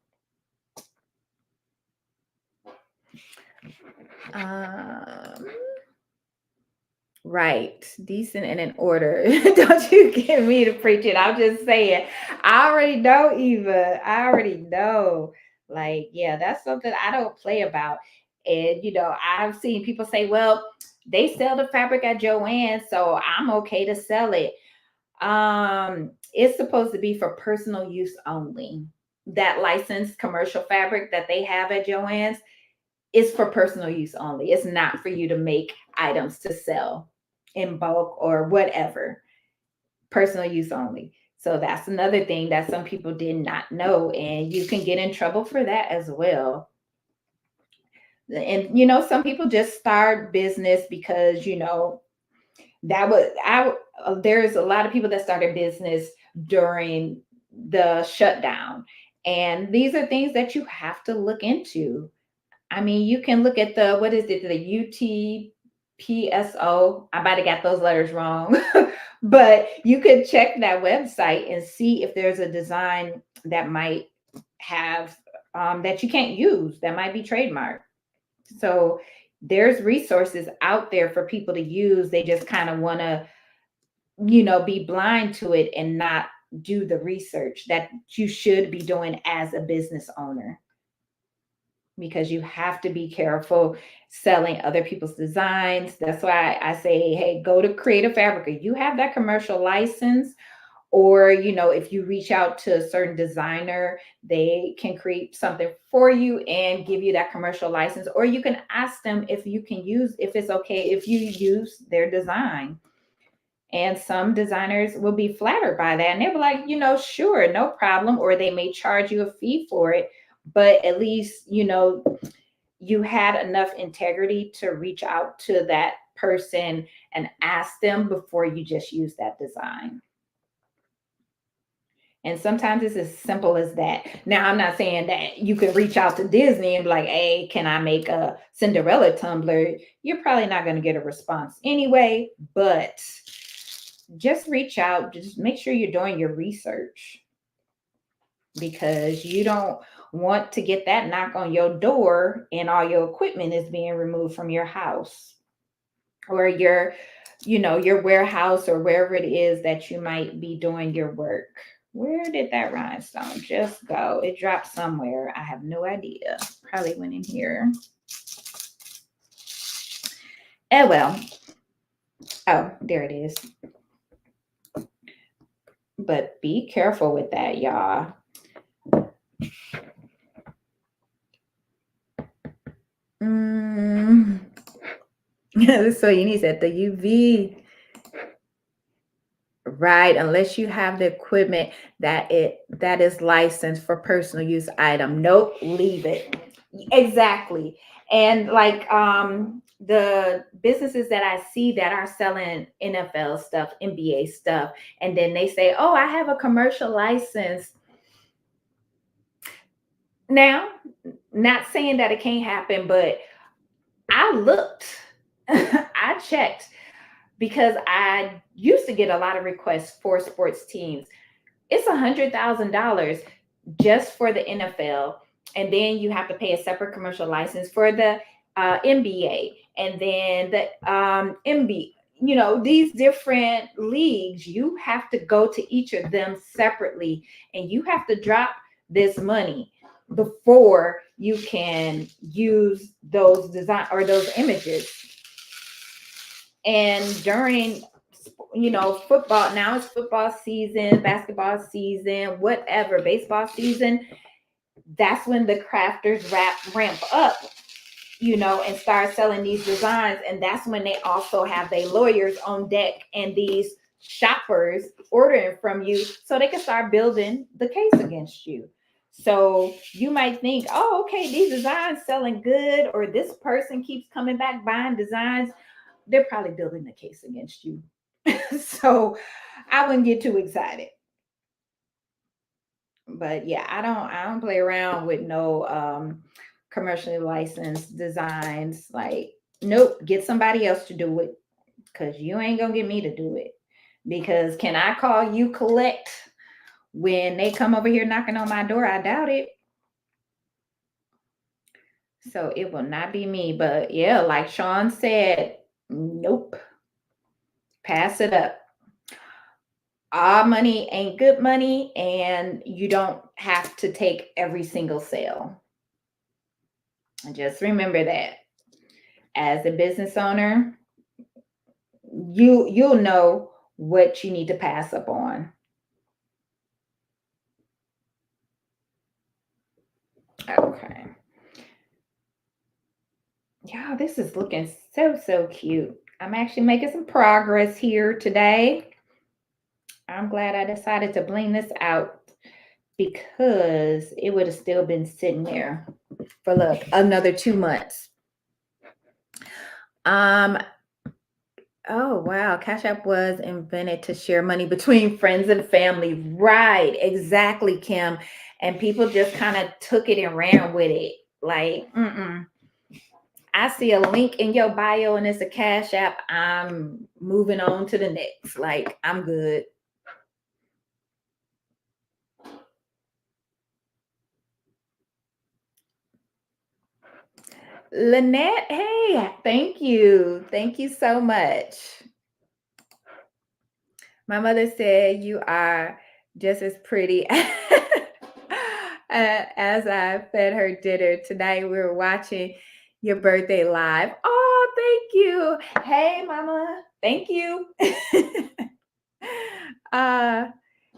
Right. Decent and in order. Don't you get me to preach it. I'm just saying. I already know, Eva. I already know. Like, yeah, that's something I don't play about. And, I've seen people say, well, they sell the fabric at Joanne, so I'm okay to sell it. It's supposed to be for personal use only. That licensed commercial fabric that they have at Joann's is for personal use only. It's not for you to make items to sell in bulk or whatever. Personal use only. So that's another thing that some people did not know, and you can get in trouble for that as well. And some people just start business because that was I there's a lot of people that started business during the shutdown, and these are things that you have to look into. I mean, you can look at the what is it, the UTPSO. I might have got those letters wrong, but you could check that website and see if there's a design that might have that you can't use, that might be trademarked. So there's resources out there for people to use. They just kind of want to, be blind to it and not do the research that you should be doing as a business owner, because you have to be careful selling other people's designs. That's why I say, hey, go to Creative Fabrica. You have that commercial license, or if you reach out to a certain designer, they can create something for you and give you that commercial license, or you can ask them if it's okay if you use their design. And some designers will be flattered by that, and they'll be like, sure, no problem, or they may charge you a fee for it. But at least you had enough integrity to reach out to that person and ask them before you just use that design. And sometimes it's as simple as that. Now, I'm not saying that you can reach out to Disney and be like, hey, can I make a Cinderella tumbler? You're probably not going to get a response anyway, but just reach out. Just make sure you're doing your research, because you don't want to get that knock on your door and all your equipment is being removed from your house, or your warehouse, or wherever it is that you might be doing your work. Where did that rhinestone just go? It dropped somewhere. I have no idea. Probably went in here. Oh, well. Oh, there it is. But be careful with that, y'all. So you need that the UV. Right, unless you have the equipment that is licensed for personal use item. Nope, leave it. Exactly. And like the businesses that I see that are selling NFL stuff, NBA stuff, and then they say, "Oh, I have a commercial license." Now, not saying that it can't happen, but I looked, I checked, because I used to get a lot of requests for sports teams. It's $100,000 just for the NFL, and then you have to pay a separate commercial license for the NBA, and then the MB. These different leagues, you have to go to each of them separately, and you have to drop this money before you can use those design or those images. And during football, now it's football season, basketball season, whatever, baseball season, that's when the crafters ramp up, and start selling these designs. And that's when they also have their lawyers on deck and these shoppers ordering from you, so they can start building the case against you. So you might think, oh, okay, these designs selling good, or this person keeps coming back buying designs. They're probably building the case against you. So I wouldn't get too excited. But yeah, I don't play around with no commercially licensed designs. Like, nope, get somebody else to do it, because you ain't gonna get me to do it. Because can I call you collect when they come over here knocking on my door? I doubt it. So it will not be me. But yeah, like Sean said, nope. Pass it up. All money ain't good money, and you don't have to take every single sale. And just remember that. As a business owner, you'll know what you need to pass up on. Okay. Yeah, this is looking so cute. I'm actually making some progress here today. I'm glad I decided to bling this out because it would have still been sitting there for look another 2 months. Oh wow, Cash App was invented to share money between friends and family. Right, exactly, Kim. And people just kind of took it and ran with it. Like, I see a link in your bio and it's a Cash App. I'm moving on to the next. Like, I'm good. Lynette, hey, thank you. Thank you so much. My mother said you are just as pretty as I fed her dinner. Tonight we were watching your birthday live. Oh, thank you. Hey, mama. Thank you. uh,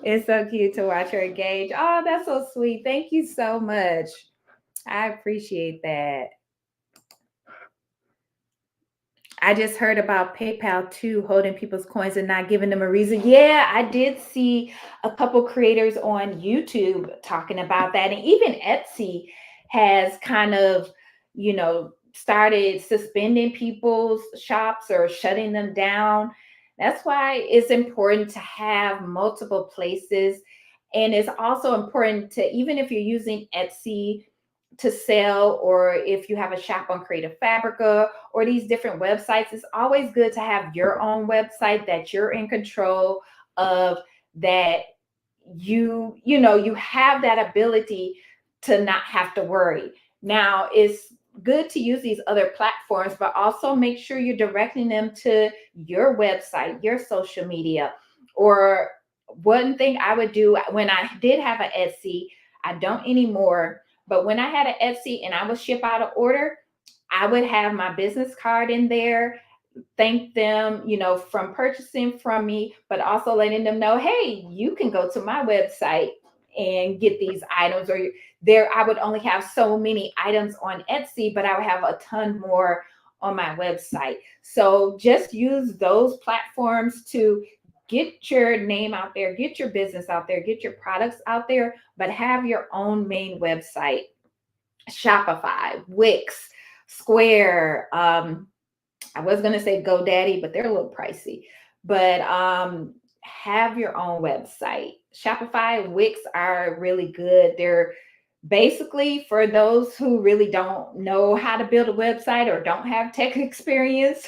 it's so cute to watch her engage. Oh, that's so sweet. Thank you so much. I appreciate that. I just heard about PayPal too, holding people's coins and not giving them a reason. Yeah, I did see a couple creators on YouTube talking about that. And even Etsy has kind of, started suspending people's shops or shutting them down. That's why it's important to have multiple places. And it's also important to, even if you're using Etsy to sell, or if you have a shop on Creative Fabrica or these different websites, it's always good to have your own website that you're in control of, that you have that ability to not have to worry. Now, it's good to use these other platforms, but also make sure you're directing them to your website, your social media. Or one thing I would do when I did have an Etsy, I don't anymore, but when I had an Etsy and I would ship out an order, I would have my business card in there, thank them, from purchasing from me, but also letting them know, hey, you can go to my website and get these items. Or there, I would only have so many items on Etsy, but I would have a ton more on my website. So just use those platforms to get your name out there, get your business out there, get your products out there, but have your own main website. Shopify, Wix, Square. I was going to say GoDaddy, but they're a little pricey. But have your own website. Shopify, Wix are really good. They're basically for those who really don't know how to build a website or don't have tech experience.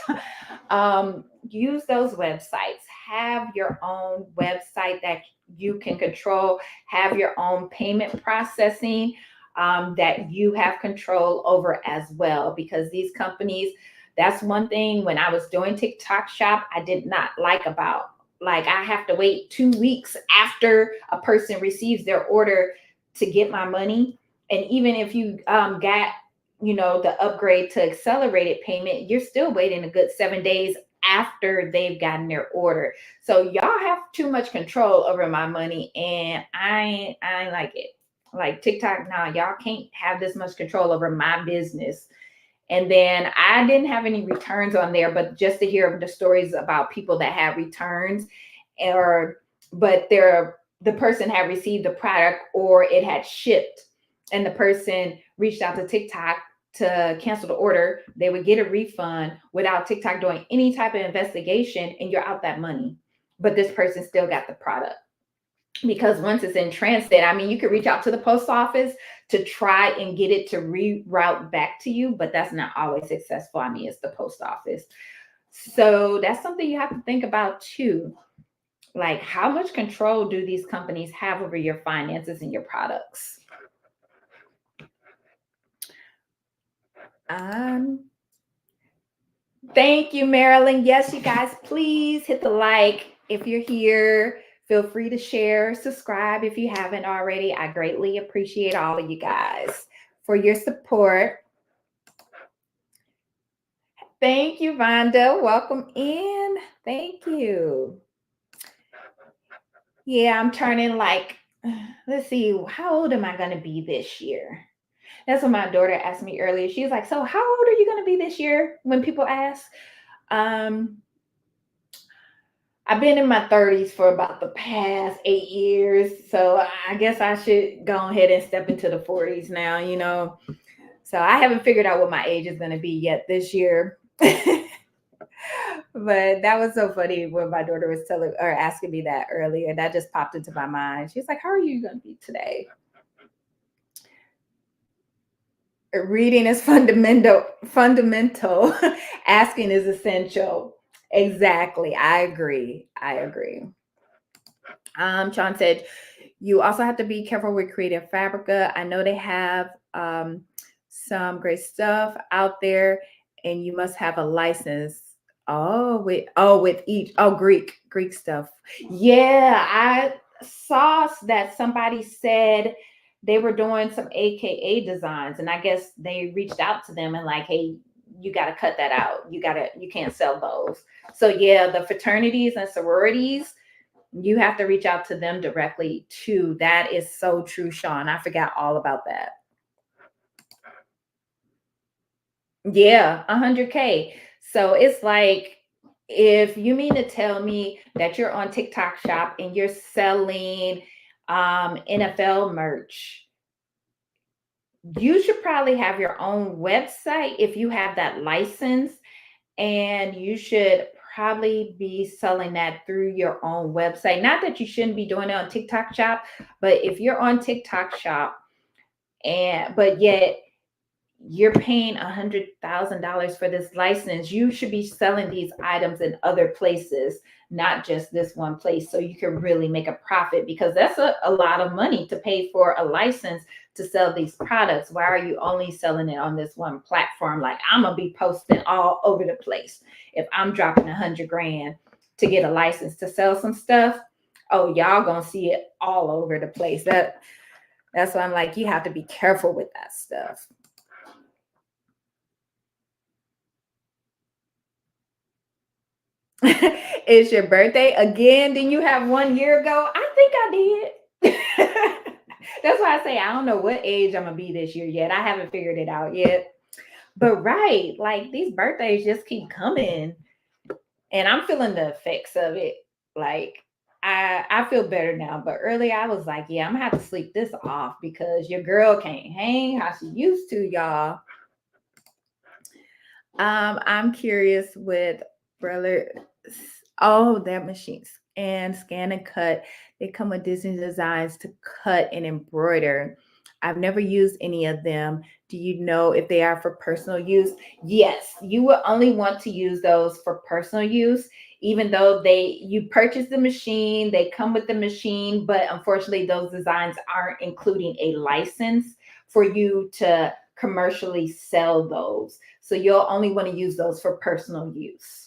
Use those websites. Have your own website that you can control. Have your own payment processing that you have control over as well, because these companies, that's one thing when I was doing TikTok shop, I did not like about, like, I have to wait 2 weeks after a person receives their order to get my money. And even if you got, the upgrade to accelerated payment, you're still waiting a good 7 days after they've gotten their order. So y'all have too much control over my money, and I ain't like it. Like TikTok, now y'all can't have this much control over my business. And then I didn't have any returns on there, but just to hear the stories about people that have returns, but the person had received the product or it had shipped, and the person reached out to TikTok to cancel the order, they would get a refund without TikTok doing any type of investigation, and you're out that money. But this person still got the product. Because once it's in transit, I mean, you could reach out to the post office to try and get it to reroute back to you, but that's not always successful. I mean, it's the post office. So that's something you have to think about too. Like, how much control do these companies have over your finances and your products? Thank you, Marilyn. Yes, you guys, please hit the like if you're here. Feel free to share, subscribe if you haven't already. I greatly appreciate all of you guys for your support. Thank you, Vonda. Welcome in. Thank you. Yeah, I'm turning like, let's see, how old am I going to be this year? That's what my daughter asked me earlier. She was like, so how old are you going to be this year when people ask? Um, I've been in my 30s for about the past 8 years. So I guess I should go ahead and step into the 40s now, you know. So I haven't figured out what my age is going to be yet this year. But that was so funny when my daughter was telling or asking me that earlier. That just popped into my mind. She's like, how are you going to be today? Reading is fundamental. Asking is essential. Exactly. I agree. Sean said, you also have to be careful with Creative Fabrica. I know they have some stuff out there, and you must have a license. With each Greek stuff. Yeah, I saw that somebody said they were doing some AKA designs, and I guess they reached out to them and like, hey, you got to cut that out. You can't sell those. So yeah, the fraternities and sororities, you have to reach out to them directly too. That is so true, Sean. I forgot all about that. Yeah, 100K. So it's like, if you mean to tell me that you're on TikTok Shop and you're selling NFL merch, you should probably have your own website if you have that license, and you should probably be selling that through your own website. Not that you shouldn't be doing it on TikTok Shop, but if you're on TikTok Shop but yet you're paying $100,000 for this license, you should be selling these items in other places, not just this one place, so you can really make a profit, because that's a lot of money to pay for a license to sell these products. Why are you only selling it on this one platform? Like, I'm gonna be posting all over the place if I'm dropping $100,000 to get a license to sell some stuff. Oh, y'all gonna see it all over the place. That's why I'm like, you have to be careful with that stuff. It's your birthday again? Didn't you have 1 year ago? I think I did. That's why I say I don't know what age I'm gonna be this year yet. I haven't figured it out yet. But right, like these birthdays just keep coming, and I'm feeling the effects of it. Like, I feel better now, but earlier I was like, yeah, I'm gonna have to sleep this off because your girl can't hang how she used to, y'all. I'm curious with brother. Oh, that machines and scan and cut. They come with Disney designs to cut and embroider. I've never used any of them. Do you know if they are for personal use? Yes, you will only want to use those for personal use, even though you purchase the machine, they come with the machine, but unfortunately those designs aren't including a license for you to commercially sell those. So you'll only want to use those for personal use.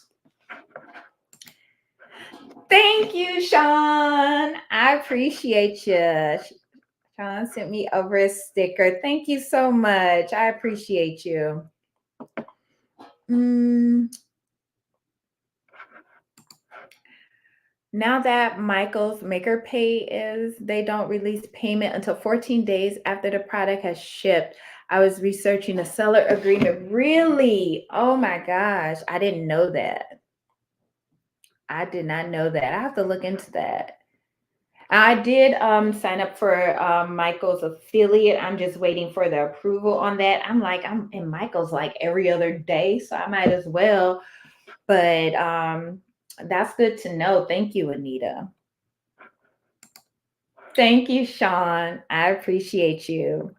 Thank you, Sean. I appreciate you. Sean sent me over a sticker. Thank you so much. I appreciate you. Now that Michael's Maker Pay they don't release payment until 14 days after the product has shipped. I was researching a seller agreement. Really? Oh my gosh. I didn't know that. I did not know that. I have to look into that. I did sign up for Michael's affiliate. I'm just waiting for the approval on that. I'm in Michael's like every other day, so I might as well. But that's good to know. Thank you, Anita. Thank you, Sean. I appreciate you.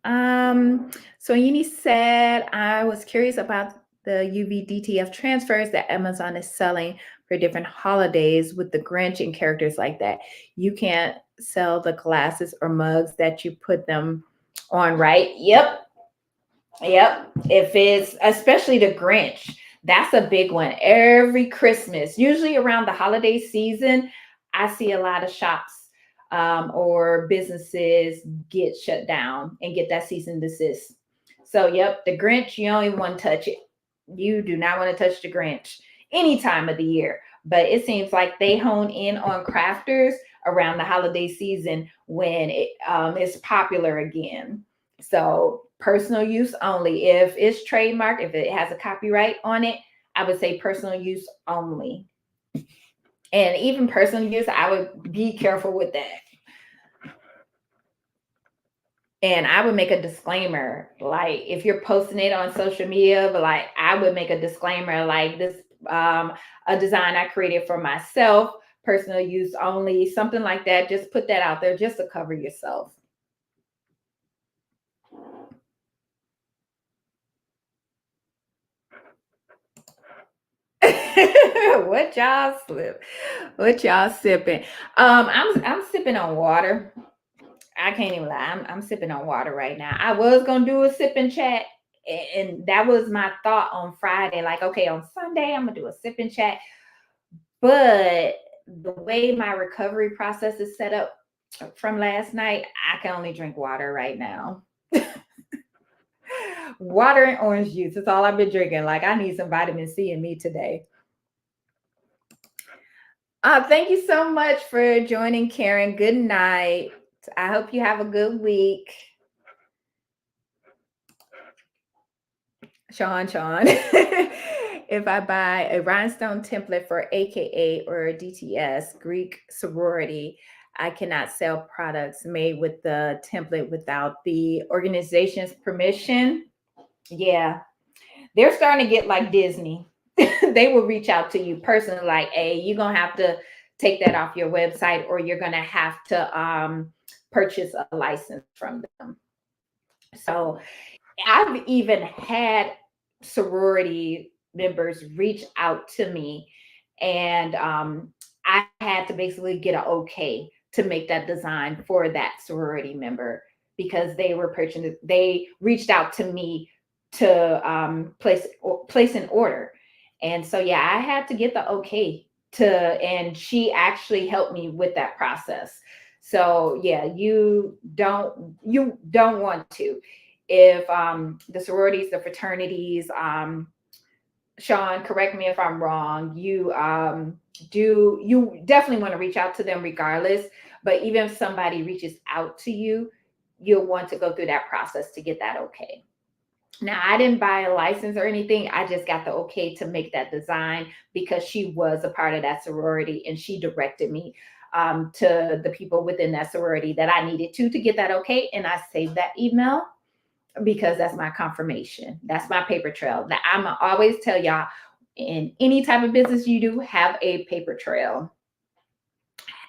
So Yuni said, I was curious about the UV DTF transfers that Amazon is selling for different holidays with the Grinch and characters like that. You can't sell the glasses or mugs that you put them on, right? Yep. Yep. If it's especially the Grinch, that's a big one. Every Christmas, usually around the holiday season, I see a lot of shops or businesses get shut down and get that cease and desist. So, yep, the Grinch, you don't even want to touch it. You do not want to touch the Grinch any time of the year. But it seems like they hone in on crafters around the holiday season when it's popular again. So personal use only. If it's trademark, if it has a copyright on it, I would say personal use only. And even personal use, I would be careful with that. And I would make a disclaimer, like if you're posting it on social media, but like I would make a disclaimer, like this, a design I created for myself, personal use only, something like that. Just put that out there just to cover yourself. What y'all slip? What y'all sipping? I'm sipping on water. I can't even lie. I'm sipping on water right now. I was gonna do a sipping chat, and that was my thought on Friday. Like, okay, on Sunday I'm gonna do a sipping chat, but the way my recovery process is set up from last night, I can only drink water right now. Water and orange juice. That's all I've been drinking. Like, I need some vitamin C in me today. Thank you so much for joining, Karen. Good night. I hope you have a good week. Sean. If I buy a rhinestone template for AKA or DTS, Greek sorority, I cannot sell products made with the template without the organization's permission. Yeah, they're starting to get like Disney. They will reach out to you personally, like, hey, you're gonna have to take that off your website, or you're gonna have to purchase a license from them. So I've even had sorority members reach out to me, and I had to basically get an okay to make that design for that sorority member because they were purchasing. They reached out to me to place an order, and so yeah, I had to get the okay to, and she actually helped me with that process. So yeah, you don't want to, if the sororities, the fraternities, Sean, correct me if I'm wrong, you definitely want to reach out to them regardless. But even if somebody reaches out to you, you'll want to go through that process to get that okay. Now, I didn't buy a license or anything. I just got the okay to make that design because she was a part of that sorority and she directed me to the people within that sorority that I needed to get that okay. And I saved that email because that's my confirmation. That's my paper trail. That I'm always tell y'all, in any type of business you do, have a paper trail.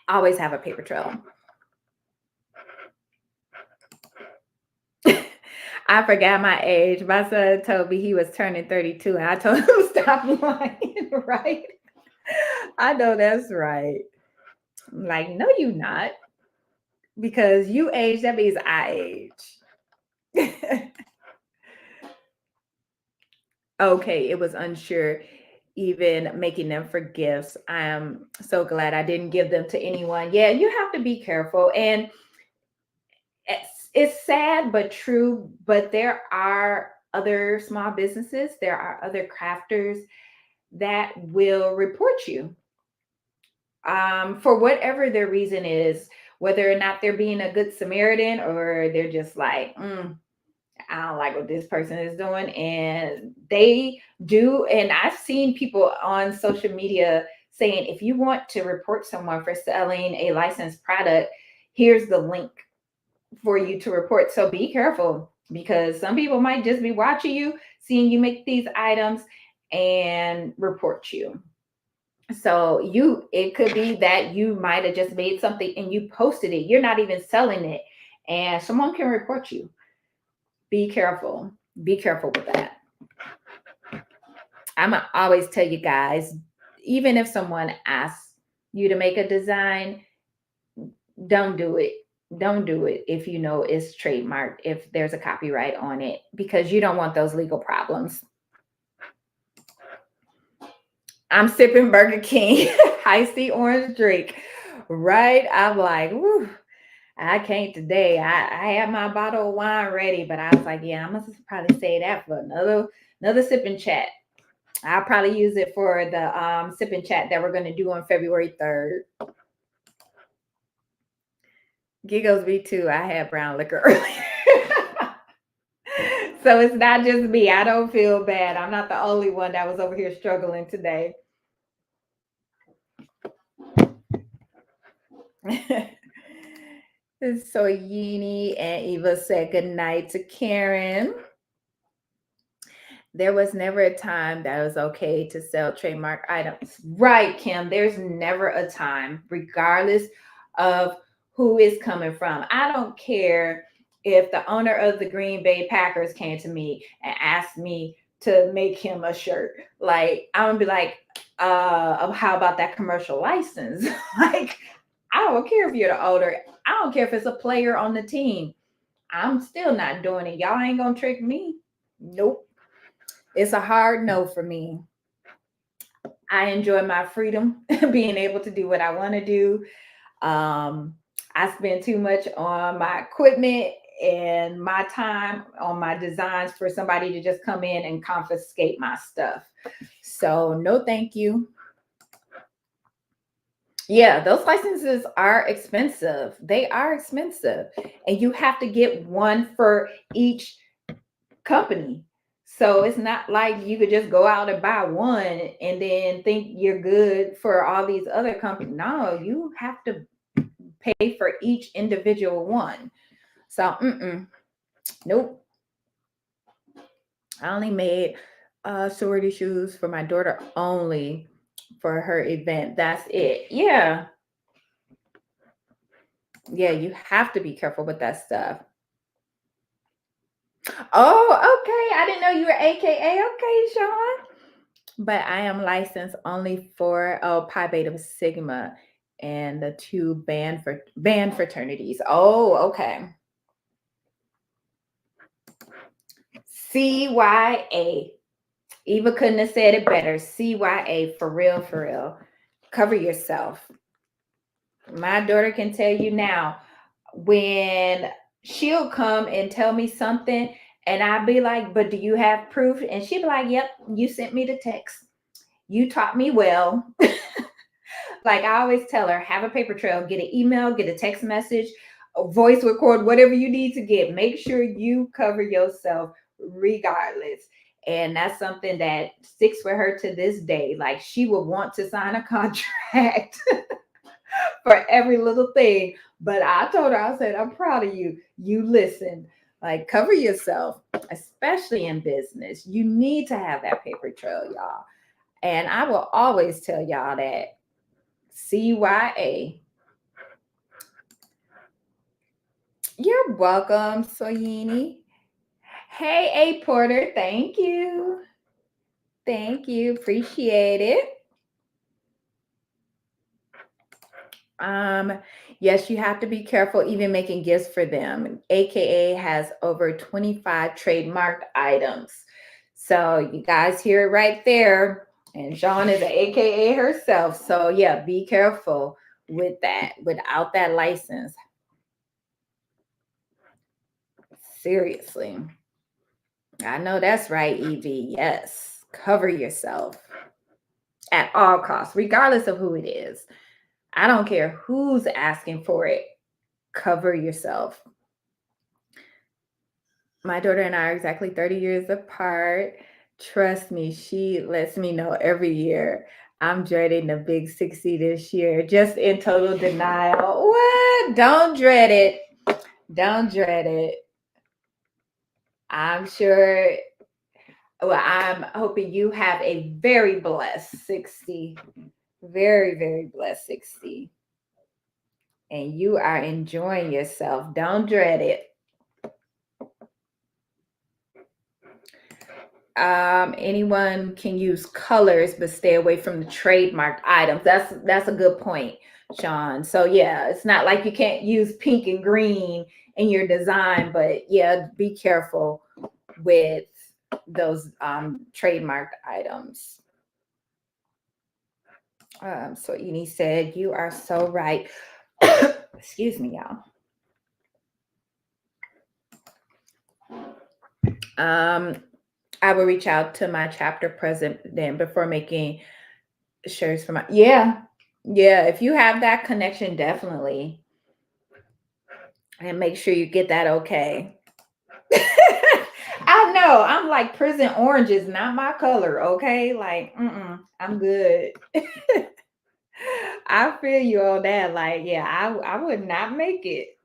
Always have a paper trail. I forgot my age. My son told me he was turning 32, and I told him stop lying, right? I know that's right. I'm like, no, you not. Because you age, that means I age. Okay, it was unsure even making them for gifts. I am so glad I didn't give them to anyone. Yeah, you have to be careful. And it's sad but true, but there are other small businesses, there are other crafters that will report you for whatever their reason is, whether or not they're being a good Samaritan or they're just like, I don't like what this person is doing. And they do. And I've seen people on social media saying, if you want to report someone for selling a licensed product, here's the link for you to report. So be careful because some people might just be watching you, seeing you make these items and report you. So it could be that you might have just made something and you posted it. You're not even selling it, and someone can report you. Be careful. Be careful with that. I'm gonna always tell you guys, even if someone asks you to make a design, don't do it. Don't do it if you know it's trademarked, if there's a copyright on it, because you don't want those legal problems. I'm sipping Burger King icy orange drink, right? I'm like, whew, I can't today. I had my bottle of wine ready, but I was like, yeah, I must probably say that for another sip and chat. I'll probably use it for the sip and chat that we're going to do on February 3rd. Giggles me too. I had brown liquor earlier. So it's not just me. I don't feel bad. I'm not the only one that was over here struggling today. So Yini and Eva said goodnight to Karen. There was never a time that it was okay to sell trademark items. Right, Kim. There's never a time, regardless of who is coming from. I don't care if the owner of the Green Bay Packers came to me and asked me to make him a shirt. Like, I'm gonna be like, how about that commercial license? Like, I don't care if you're the owner. I don't care if it's a player on the team. I'm still not doing it. Y'all ain't gonna trick me. Nope. It's a hard no for me. I enjoy my freedom, being able to do what I want to do. I spend too much on my equipment and my time on my designs for somebody to just come in and confiscate my stuff. So, no, thank you. Yeah, those licenses are expensive. They are expensive. And you have to get one for each company. So it's not like you could just go out and buy one and then think you're good for all these other companies. No, you have to pay for each individual one. So, nope. I only made sorority shoes for my daughter only for her event. That's it. Yeah. Yeah, you have to be careful with that stuff. Oh, okay. I didn't know you were AKA. Okay, Sean. But I am licensed only for Pi Beta Sigma and the two band fraternities. Oh, okay. CYA. Eva couldn't have said it better. CYA, for real, for real. Cover yourself. My daughter can tell you now, when she'll come and tell me something, and I'll be like, but do you have proof? And she'll be like, yep, you sent me the text. You taught me well. Like I always tell her, have a paper trail, get an email, get a text message, a voice record, whatever you need to get. Make sure you cover yourself regardless. And that's something that sticks with her to this day. Like she would want to sign a contract for every little thing. But I told her, I said, I'm proud of you. You listen, like cover yourself, especially in business. You need to have that paper trail, y'all. And I will always tell y'all that CYA. You're welcome, Soyini. Hey, A Porter, thank you. Thank you. Appreciate it. Yes, you have to be careful even making gifts for them. AKA has over 25 trademarked items. So you guys hear it right there. And Sean is an AKA herself. So yeah, be careful with that without that license. Seriously. I know that's right, Evie. Yes. Cover yourself at all costs, regardless of who it is. I don't care who's asking for it. Cover yourself. My daughter and I are exactly 30 years apart. Trust me, she lets me know every year. I'm dreading the big 60 this year, just in total denial. What? Don't dread it. Don't dread it. I'm sure. Well, I'm hoping you have a very blessed 60. Very, very blessed 60. And you are enjoying yourself. Don't dread it. Anyone can use colors, but stay away from the trademarked items. That's a good point. Sean. So yeah, it's not like you can't use pink and green in your design, but yeah, be careful with those trademarked items. So Eni said, you are so right. Excuse me, y'all. I will reach out to my chapter president before making shirts for my, yeah. If you have that connection, definitely. And make sure you get that okay. I know. I'm like, prison orange is not my color, okay? Like, I'm good. I feel you on that. Like, yeah, I would not make it.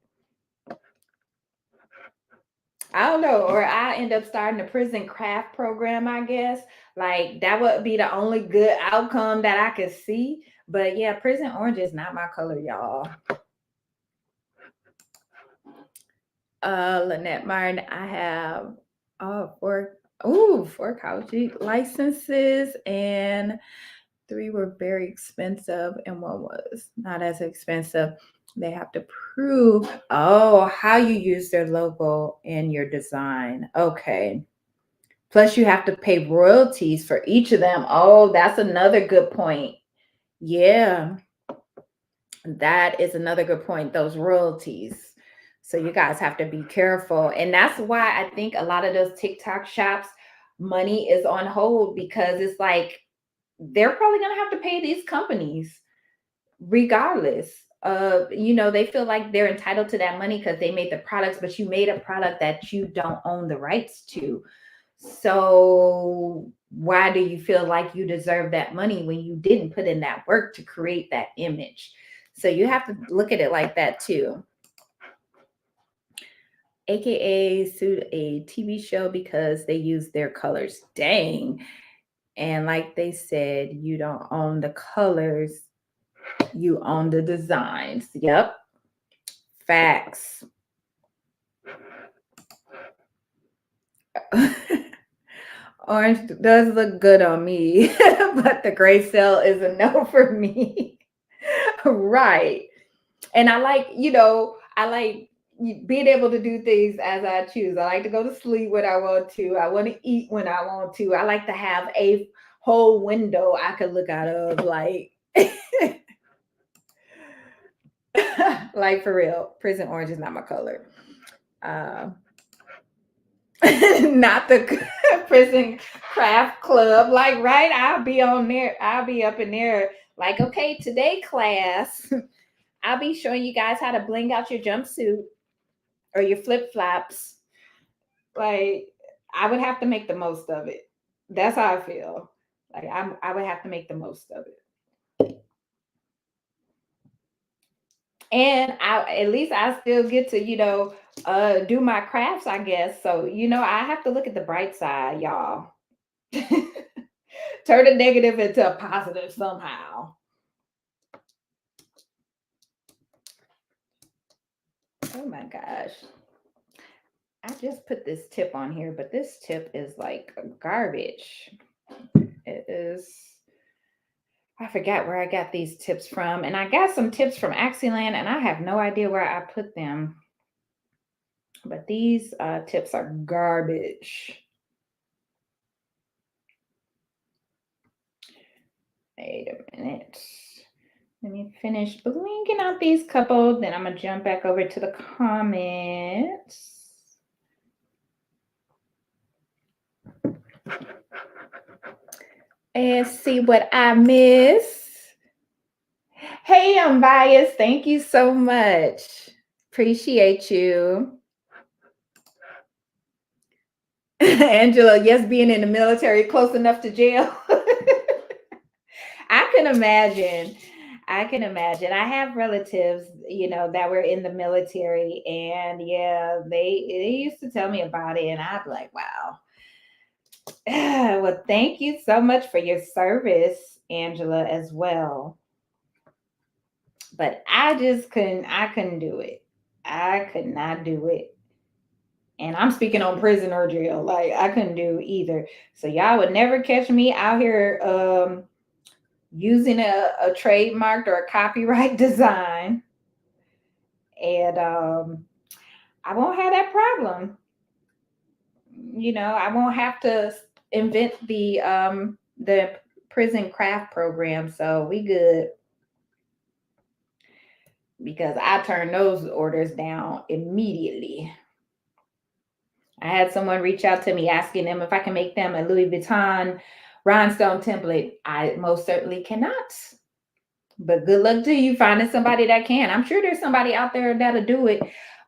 I don't know, or I end up starting a prison craft program, I guess. Like that would be the only good outcome that I could see. But yeah, prison orange is not my color, y'all. Lynette Martin, I have four couch licenses, and 3 were very expensive and one was not as expensive. They have to prove how you use their logo in your design. Okay. Plus you have to pay royalties for each of them. Oh, that's another good point. Yeah. That is another good point. Those royalties. So you guys have to be careful. And that's why I think a lot of those TikTok shops, money is on hold, because it's like they're probably going to have to pay these companies regardless of, they feel like they're entitled to that money because they made the products, but you made a product that you don't own the rights to. So why do you feel like you deserve that money when you didn't put in that work to create that image? So you have to look at it like that too. AKA sued a TV show because they use their colors. Dang. And like they said, you don't own the colors, you own the designs. Yep. Facts. Orange does look good on me, but the gray cell is a no for me. Right. And I like, being able to do things as I choose. I like to go to sleep when I want to. I want to eat when I want to. I like to have a whole window I could look out of, like, like for real. Prison orange is not my color. Not the prison craft club. Like, right? I'll be on there. I'll be up in there. Like, okay, today class, I'll be showing you guys how to bling out your jumpsuit or your flip flops. Like, I would have to make the most of it. That's how I feel. Like, I would have to make the most of it. And at least I still get to, do my crafts, I guess. So, I have to look at the bright side, y'all. Turn a negative into a positive somehow. Oh my gosh. I just put this tip on here, but this tip is like garbage. It is. I forgot where I got these tips from. And I got some tips from Axiland, and I have no idea where I put them. But these tips are garbage. Wait a minute. Let me finish blinking out these couple. Then I'm going to jump back over to the comments. And see what I miss. Hey, I'm biased. Thank you so much. Appreciate you. Angela, yes, being in the military close enough to jail. I can imagine. I can imagine. I have relatives, that were in the military, and yeah, they used to tell me about it, and I'd be like, wow. Well, thank you so much for your service, Angela, as well. But I couldn't do it. I could not do it. And I'm speaking on prison or jail. Like, I couldn't do either. So y'all would never catch me out here using a trademarked or a copyright design, and I won't have that problem. I won't have to invent the prison craft program, so we good, because I turn those orders down immediately. I had someone reach out to me asking them if I can make them a Louis Vuitton rhinestone template. I most certainly cannot. But good luck to you finding somebody that can. I'm sure there's somebody out there that'll do it.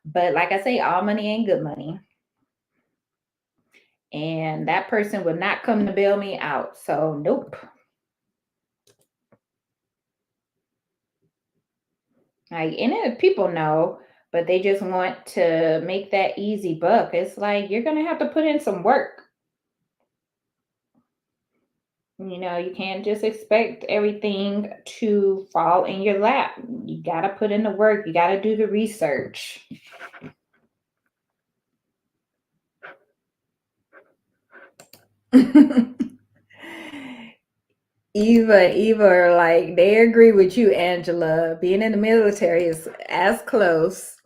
But like I say, all money ain't good money. And that person would not come to bail me out. So nope. Like, and if people know, but they just want to make that easy buck. It's like you're gonna have to put in some work. You can't just expect everything to fall in your lap. You got to put in the work. You got to do the research. Eva, like they agree with you, Angela. Being in the military is as close.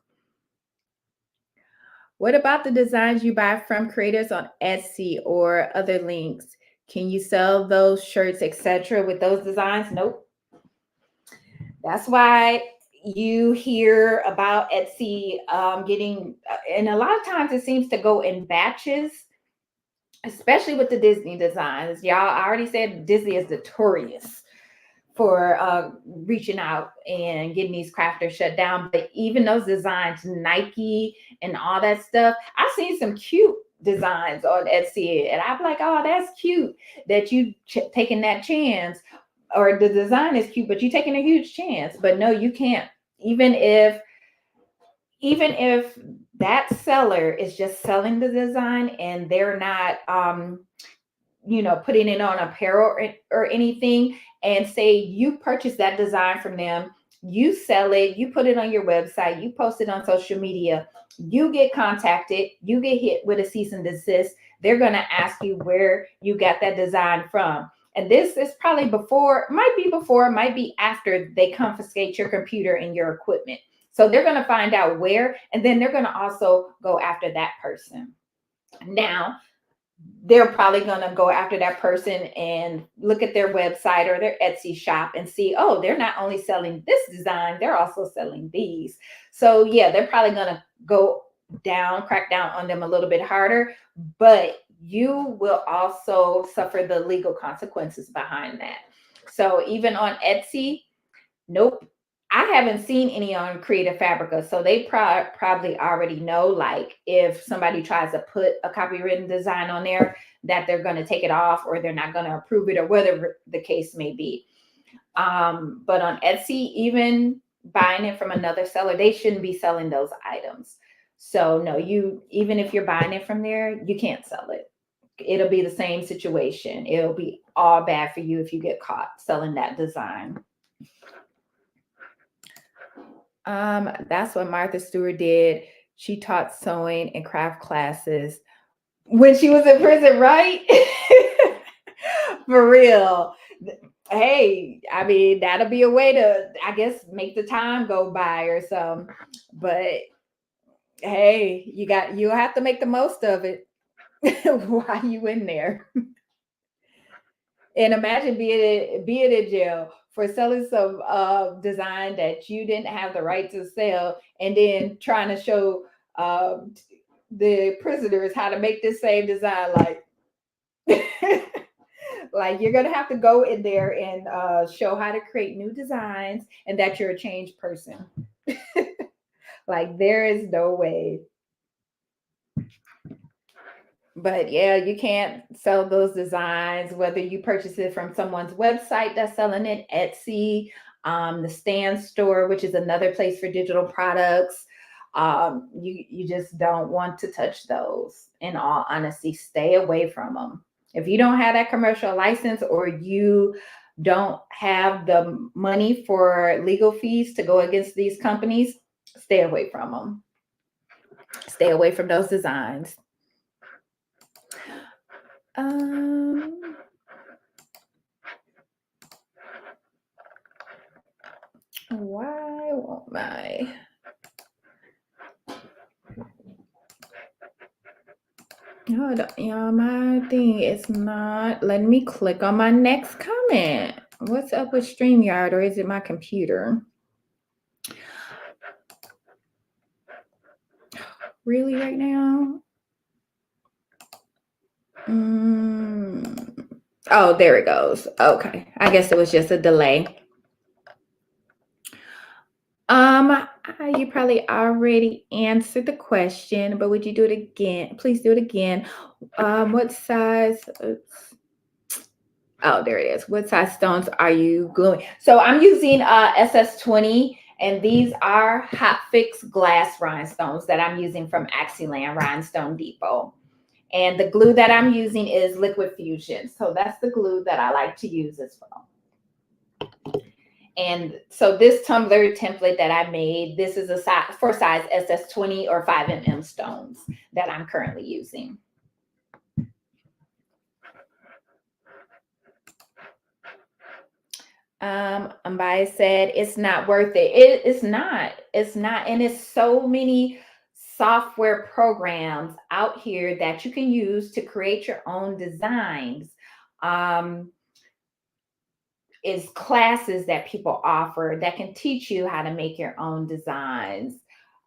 What about the designs you buy from creators on Etsy or other links? Can you sell those shirts, etc., with those designs? Nope. That's why you hear about Etsy getting, and a lot of times it seems to go in batches, especially with the Disney designs. Y'all, I already said Disney is notorious for reaching out and getting these crafters shut down. But even those designs, Nike and all that stuff, I've seen some cute designs on Etsy, and I'm like, oh, that's cute that you taking that chance, or the design is cute, but you're taking a huge chance. But no, you can't. Even if that seller is just selling the design and they're not putting it on apparel or anything, and say you purchase that design from them, you sell it, you put it on your website, you post it on social media, you get contacted, you get hit with a cease and desist. They're going to ask you where you got that design from. And this is probably before, might be after they confiscate your computer and your equipment. So they're going to find out where, and then they're going to also go after that person. Now, they're probably going to go after that person and look at their website or their Etsy shop and see, oh, they're not only selling this design, they're also selling these. So yeah, they're probably going to crack down on them a little bit harder, but you will also suffer the legal consequences behind that. So even on Etsy, nope. I haven't seen any on Creative Fabrica, so they probably already know, like, if somebody tries to put a copywritten design on there, that they're going to take it off or they're not going to approve it or whatever the case may be. But on Etsy, even buying it from another seller, they shouldn't be selling those items. So no, even if you're buying it from there, you can't sell it. It'll be the same situation. It'll be all bad for you if you get caught selling that design. That's what Martha Stewart did. She taught sewing and craft classes when she was in prison, right? For real. Hey, I mean, that'll be a way to, I guess, make the time go by or something. But hey, you'll have to make the most of it while you in there. And imagine being in jail for selling some design that you didn't have the right to sell, and then trying to show the prisoners how to make this same design. Like, like you're gonna have to go in there and show how to create new designs and that you're a changed person. Like, there is no way. But yeah, you can't sell those designs, whether you purchase it from someone's website that's selling it, Etsy, the Stand Store, which is another place for digital products. You just don't want to touch those. In all honesty, stay away from them. If you don't have that commercial license, or you don't have the money for legal fees to go against these companies, stay away from them. Stay away from those designs. Why won't my... Hold on, y'all, my thing is not letting me click on my next comment. What's up with StreamYard, or is it my computer? Really right now? Oh, there it goes. Okay, I guess it was just a delay. You probably already answered the question, but would you do it again? Please do it again. What size? Oops. Oh, there it is. What size stones are you gluing? So I'm using SS20, and these are hot fix glass rhinestones that I'm using from Axiland Rhinestone Depot. And the glue that I'm using is Liquid Fusion. So that's the glue that I like to use as well. And so this tumbler template that I made, this is a size for size SS20 or 5mm stones that I'm currently using. Ambai said it's not worth it. It's not. And it's so many software programs out here that you can use to create your own designs. Is classes that people offer that can teach you how to make your own designs.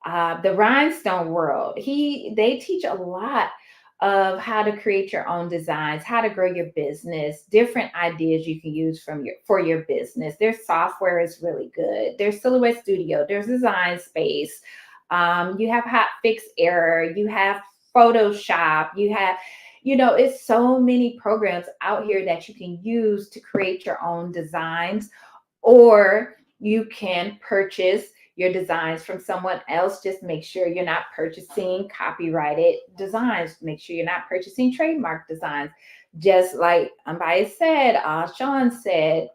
The Rhinestone world, they teach a lot of how to create your own designs, how to grow your business, different ideas you can use for your business. Their software is really good. There's Silhouette Studio, there's Design Space. You have Hot Fix Error, you have Photoshop, you have, it's so many programs out here that you can use to create your own designs, or you can purchase your designs from someone else. Just make sure you're not purchasing copyrighted designs. Make sure you're not purchasing trademark designs. Just like Ambai said, Sean said,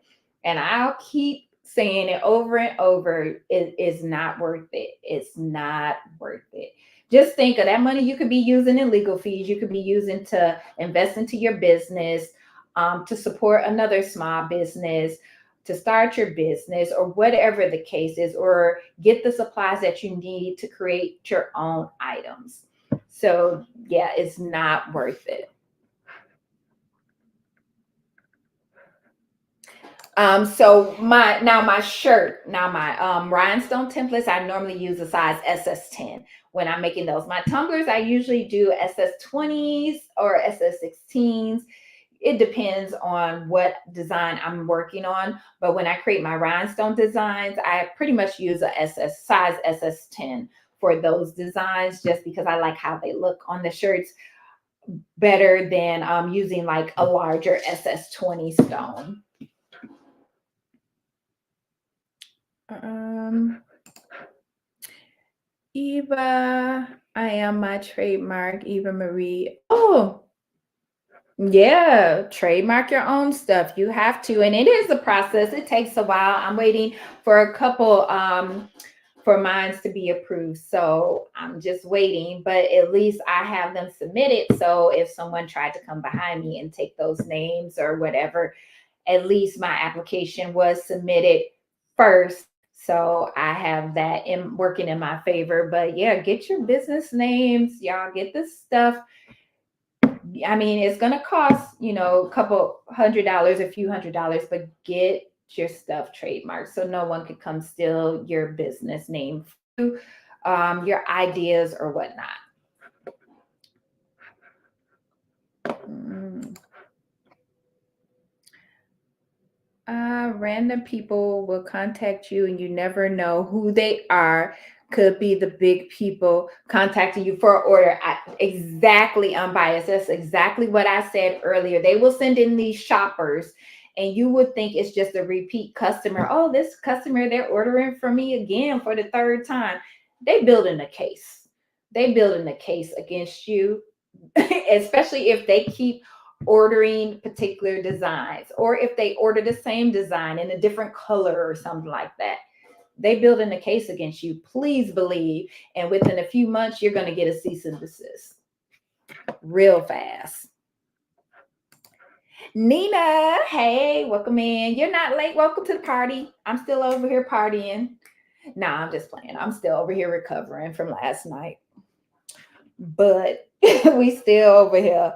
and I'll keep saying it over and over, it is not worth it. It's not worth it. Just think of that money you could be using in legal fees. You could be using to invest into your business, to support another small business, to start your business, or whatever the case is, or get the supplies that you need to create your own items. So yeah, it's not worth it. So my rhinestone templates, I normally use a size SS10 when I'm making those. My tumblers, I usually do SS20s or SS16s. It depends on what design I'm working on. But when I create my rhinestone designs, I pretty much use a size SS10 for those designs, just because I like how they look on the shirts better than using like a larger SS20 stone. Eva, I am my trademark, Eva Marie. Oh, yeah, trademark your own stuff. You have to, and it is a process. It takes a while. I'm waiting for a couple for mines to be approved. So I'm just waiting, but at least I have them submitted. So if someone tried to come behind me and take those names or whatever, at least my application was submitted first. So I have that working in my favor. But yeah, get your business names, y'all. Get this stuff. I mean, it's gonna cost, a couple $100, a few $100, but get your stuff trademarked so no one could come steal your business name, your ideas or whatnot. Random people will contact you and you never know who they are. Could be the big people contacting you for an order. Exactly, unbiased. That's exactly what I said earlier. They will send in these shoppers and you would think it's just a repeat customer. Oh, this customer, they're ordering from me again for the third time. They building a case. They building a case against you, especially if they keep ordering particular designs, or if they order the same design in a different color or something like that. They building a case against you. Please believe, and within a few months, you're going to get a cease and desist real fast. Nina, hey, welcome in. You're not late. Welcome to the party. I'm still over here partying. Nah, I'm just playing. I'm still over here recovering from last night. But we still over here.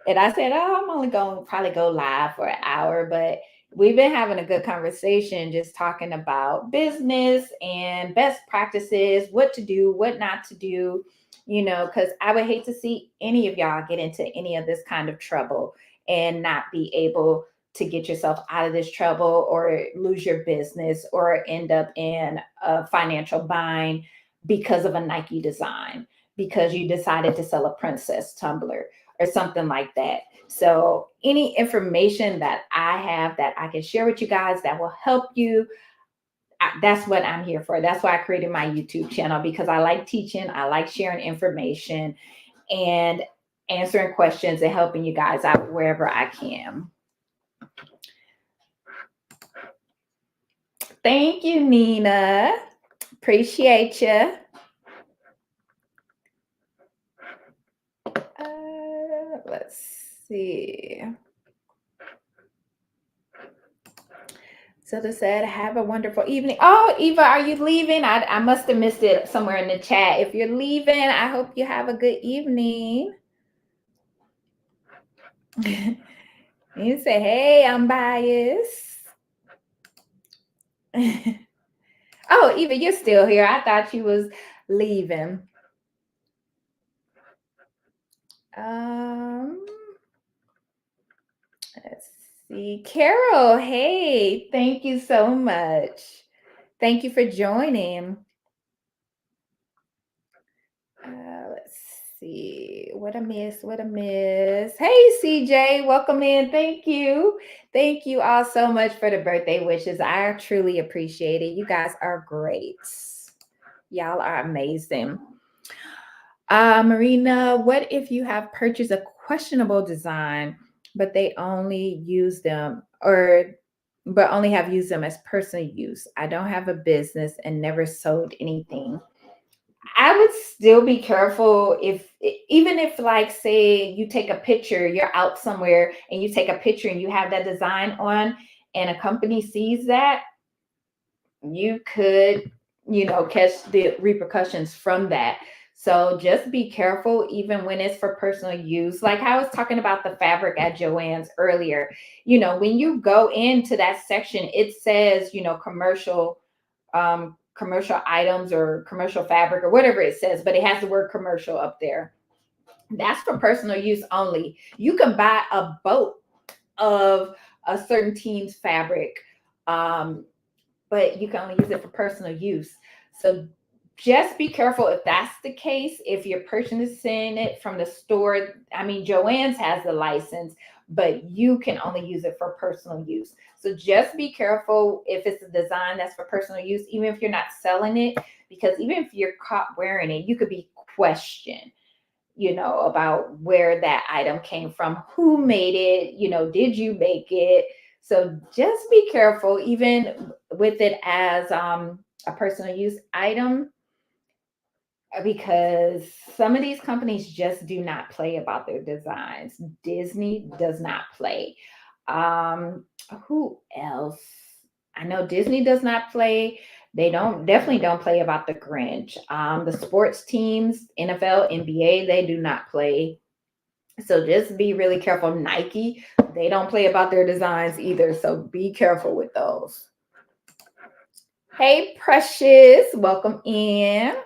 And I said, oh, I'm only going to probably go live for an hour, but we've been having a good conversation just talking about business and best practices, what to do, what not to do, because I would hate to see any of y'all get into any of this kind of trouble and not be able to get yourself out of this trouble or lose your business or end up in a financial bind because of a Nike design, because you decided to sell a princess tumbler or something like that. So, any information that I have that I can share with you guys that will help you, that's what I'm here for. That's why I created my YouTube channel, because I like teaching, I like sharing information and answering questions and helping you guys out wherever I can. Thank you, Nina. Appreciate you. Let's see. So they said, have a wonderful evening. Oh, Eva, are you leaving? I must have missed it somewhere in the chat. If you're leaving, I hope you have a good evening. You say, hey, I'm biased. Oh, Eva, you're still here. I thought you was leaving. Let's see. Carol, hey, thank you so much. Thank you for joining. Let's see. What a miss. Hey, CJ, welcome in. Thank you. Thank you all so much for the birthday wishes. I truly appreciate it. You guys are great. Y'all are amazing. Marina, what if you have purchased a questionable design, but they only use them but only have used them as personal use? I don't have a business and never sold anything. I would still be careful even if, like, say you take a picture, you're out somewhere and you take a picture and you have that design on and a company sees that, you could, catch the repercussions from that. So just be careful, even when it's for personal use. Like I was talking about the fabric at Joann's earlier. When you go into that section, it says, commercial items or commercial fabric or whatever it says, but it has the word commercial up there. That's for personal use only. You can buy a boat of a certain team's fabric, but you can only use it for personal use. So just be careful if that's the case. If you're purchasing it from the store, I mean, Joann's has the license, but you can only use it for personal use. So just be careful if it's a design that's for personal use, even if you're not selling it, because even if you're caught wearing it, you could be questioned, about where that item came from, who made it, did you make it? So just be careful, even with it as a personal use item, because some of these companies just do not play about their designs. Disney does not play. Who else? I know Disney does not play. They definitely don't play about the Grinch. The sports teams, NFL, NBA, they do not play. So just be really careful. Nike, they don't play about their designs either. So be careful with those. Hey, Precious, welcome in.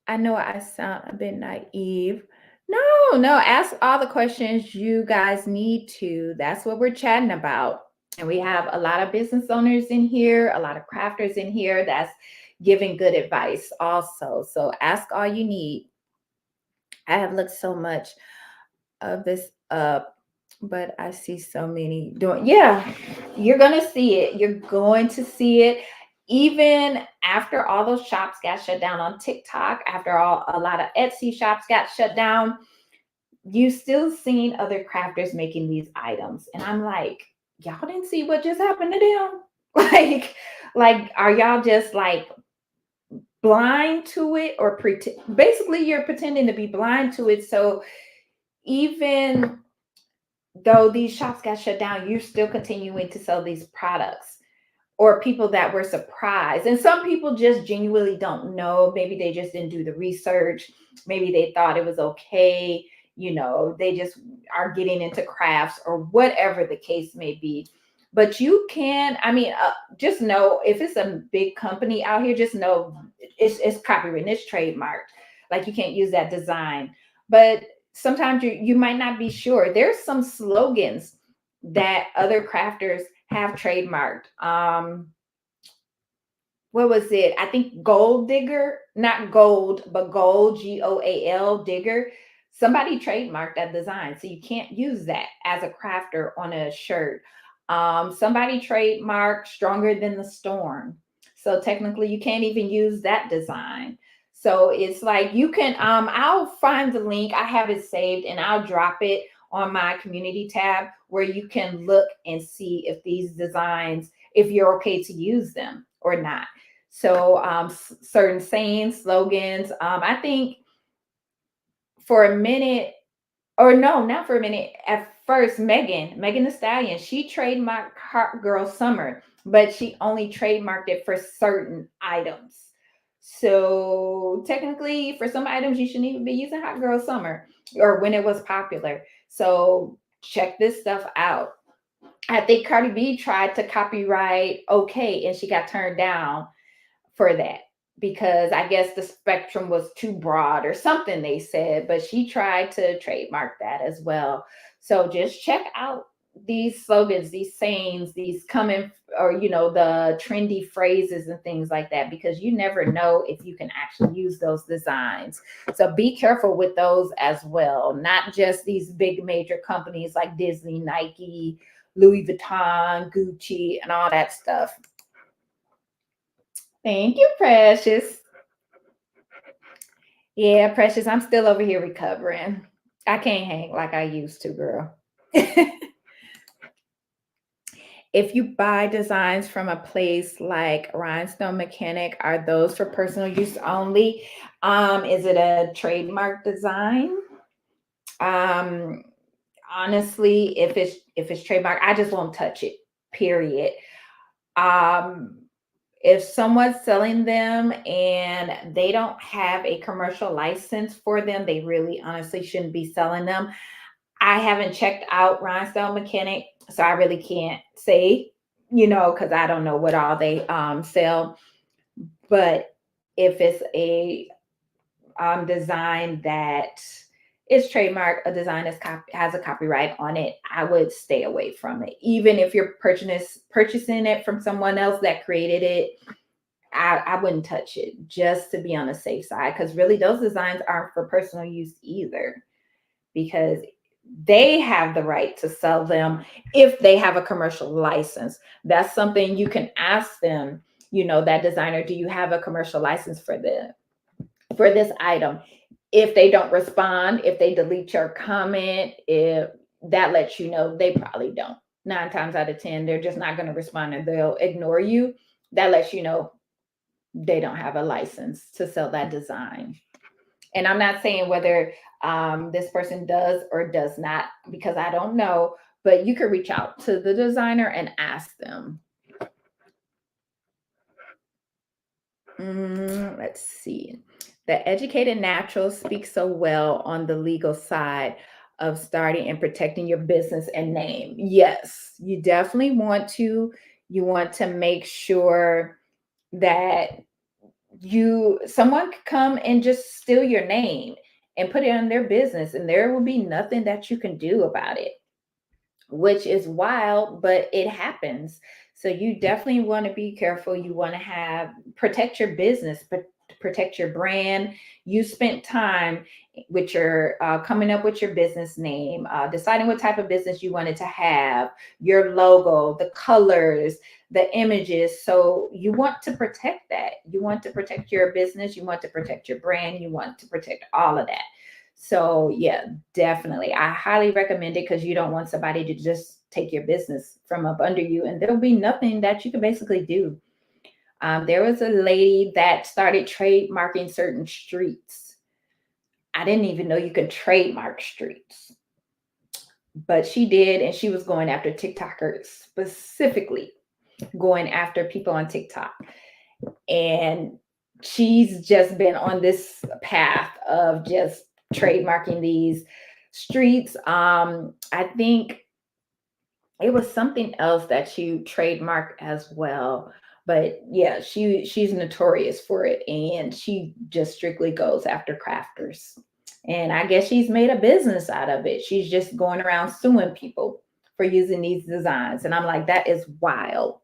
I know I sound a bit naive. No, ask all the questions you guys need to. That's what we're chatting about. And we have a lot of business owners in here, a lot of crafters in here that's giving good advice also. So ask all you need. I have looked so much of this up, but I see so many doing. Yeah, you're going to see it. You're going to see it. Even after all those shops got shut down on TikTok, after a lot of Etsy shops got shut down, you still seen other crafters making these items. And I'm like, y'all didn't see what just happened to them? Like, are y'all just like blind to it, or basically you're pretending to be blind to it. So even though these shops got shut down, you're still continuing to sell these products, or people that were surprised. And some people just genuinely don't know. Maybe they just didn't do the research. Maybe they thought it was okay. They just are getting into crafts or whatever the case may be. But you can, just know if it's a big company out here, just know it's copywritten, it's trademarked. Like, you can't use that design. But sometimes you might not be sure. There's some slogans that other crafters have trademarked. What was it? I think Gold Digger, not gold, but gold, GOAL digger. Somebody trademarked that design. So you can't use that as a crafter on a shirt. Somebody trademarked Stronger Than the Storm. So technically you can't even use that design. So it's like you can, I'll find the link. I have it saved and I'll drop it on my community tab where you can look and see if these designs, if you're okay to use them or not. So certain sayings, slogans, I think for a minute, or no, not for a minute. At first, Megan Thee Stallion, she trademarked Hot Girl Summer, but she only trademarked it for certain items. So technically, for some items, you shouldn't even be using Hot Girl Summer or when it was popular. So check this stuff out. I think Cardi B tried to copyright Okay, and she got turned down for that because I guess the spectrum was too broad or something they said, but she tried to trademark that as well. So just check out these slogans, these sayings, these coming, or the trendy phrases and things like that, because you never know if you can actually use those designs. So be careful with those as well, not just these big major companies like Disney, Nike, Louis Vuitton, Gucci, and all that stuff. Thank you, Precious. Yeah, Precious, I'm still over here recovering. I can't hang like I used to, girl. If you buy designs from a place like Rhinestone Mechanic, are those for personal use only? Is it a trademark design? Um, Honestly, if it's trademark, I just won't touch it. Period. Um, if someone's selling them and they don't have a commercial license for them, they really honestly shouldn't be selling them. I haven't checked out Rhinestone Mechanic, so I really can't say, because I don't know what all they sell. But if it's a design that is trademark, a design has a copyright on it, I would stay away from it. Even if you're purchasing it from someone else that created it, I wouldn't touch it, just to be on the safe side, because really those designs aren't for personal use either, because they have the right to sell them if they have a commercial license. That's something you can ask them, that designer, do you have a commercial license for this item? If they don't respond, if they delete your comment, if that lets you know they probably don't. 9 times out of 10, they're just not going to respond and they'll ignore you. That lets you know they don't have a license to sell that design. And I'm not saying whether this person does or does not, because I don't know, but you could reach out to the designer and ask them. Let's see. The educated natural speaks so well on the legal side of starting and protecting your business and name. Yes, you definitely want to. You want to make sure that someone could come and just steal your name and put it on their business, and there will be nothing that you can do about it, which is wild, but it happens. So you definitely want to be careful. You want to protect your business, but protect your brand. You spent time with your coming up with your business name, deciding what type of business you wanted to have, your logo, the colors, the images. So you want to protect that. You want to protect your business. You want to protect your brand. You want to protect all of that. So yeah, definitely. I highly recommend it, because you don't want somebody to just take your business from up under you, and there'll be nothing that you can basically do. There was a lady that started trademarking certain streets. I didn't even know you could trademark streets, but she did, and she was going after TikTokers, specifically going after people on TikTok. And she's just been on this path of just trademarking these streets. I think it was something else that she trademarked as well. But yeah, she's notorious for it, and she just strictly goes after crafters. And I guess she's made a business out of it. She's just going around suing people for using these designs. And I'm like, that is wild.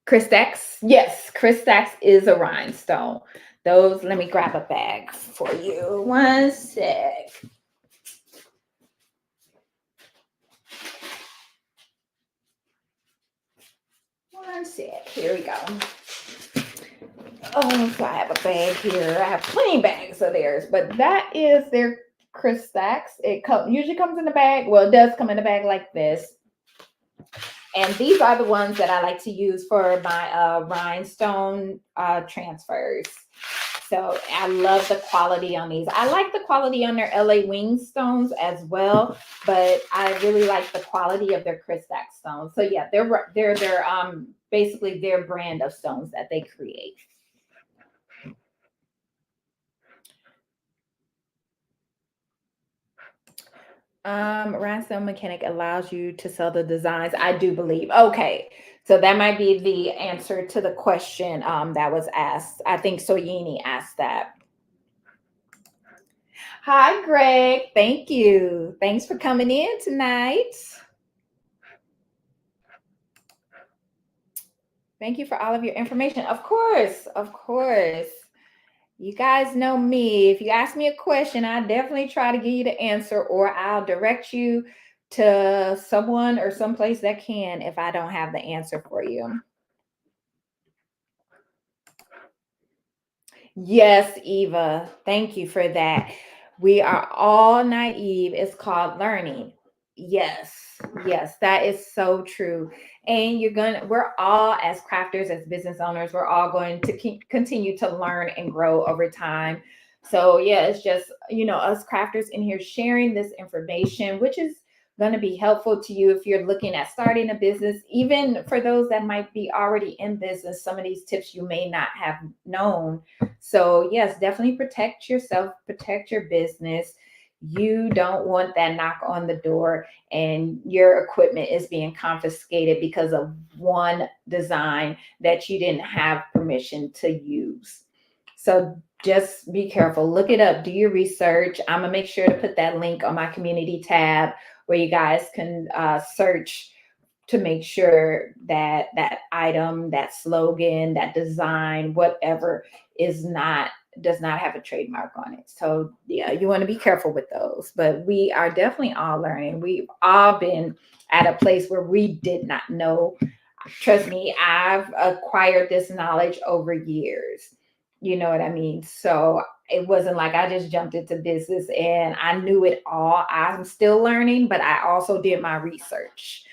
Kristax, yes, Kristax is a rhinestone. Those, let me grab a bag for you. One sec. One sec. Here we go. Oh, so I have a bag here. I have plenty of bags of theirs, but that is their Kristax. It usually comes in a bag. Well, it does come in a bag like this. And these are the ones that I like to use for my rhinestone transfers. So I love the quality on these. I like the quality on their LA Wing stones as well, but I really like the quality of their Kristax stones. So yeah, they're basically their brand of stones that they create. Rhinestone Mechanic allows you to sell the designs. I do believe. Okay. So that might be the answer to the question that was asked. I think Soyini asked that. Hi, Greg. Thank you. Thanks for coming in tonight. Thank you for all of your information. Of course. Of course. You guys know me. If you ask me a question, I definitely try to give you the answer, or I'll direct you to someone or someplace that can if I don't have the answer for you. Yes, Eva. Thank you for that. We are all naive. It's called learning. Yes, yes, that is so true. And we're all, as crafters, as business owners, we're all going to continue to learn and grow over time. So, yeah, it's just, us crafters in here sharing this information, which is going to be helpful to you if you're looking at starting a business. Even for those that might be already in business, some of these tips you may not have known. So, yes, definitely protect yourself, protect your business. You don't want that knock on the door and your equipment is being confiscated because of one design that you didn't have permission to use. So just be careful. Look it up. Do your research. I'm going to make sure to put that link on my community tab where you guys can search to make sure that that item, that slogan, that design, whatever does not have a trademark on it. So yeah, you want to be careful with those. But we are definitely all learning. We've all been at a place where we did not know. Trust me, I've acquired this knowledge over years. You know what I mean? So it wasn't like I just jumped into business and I knew it all. I'm still learning, but I also did my research.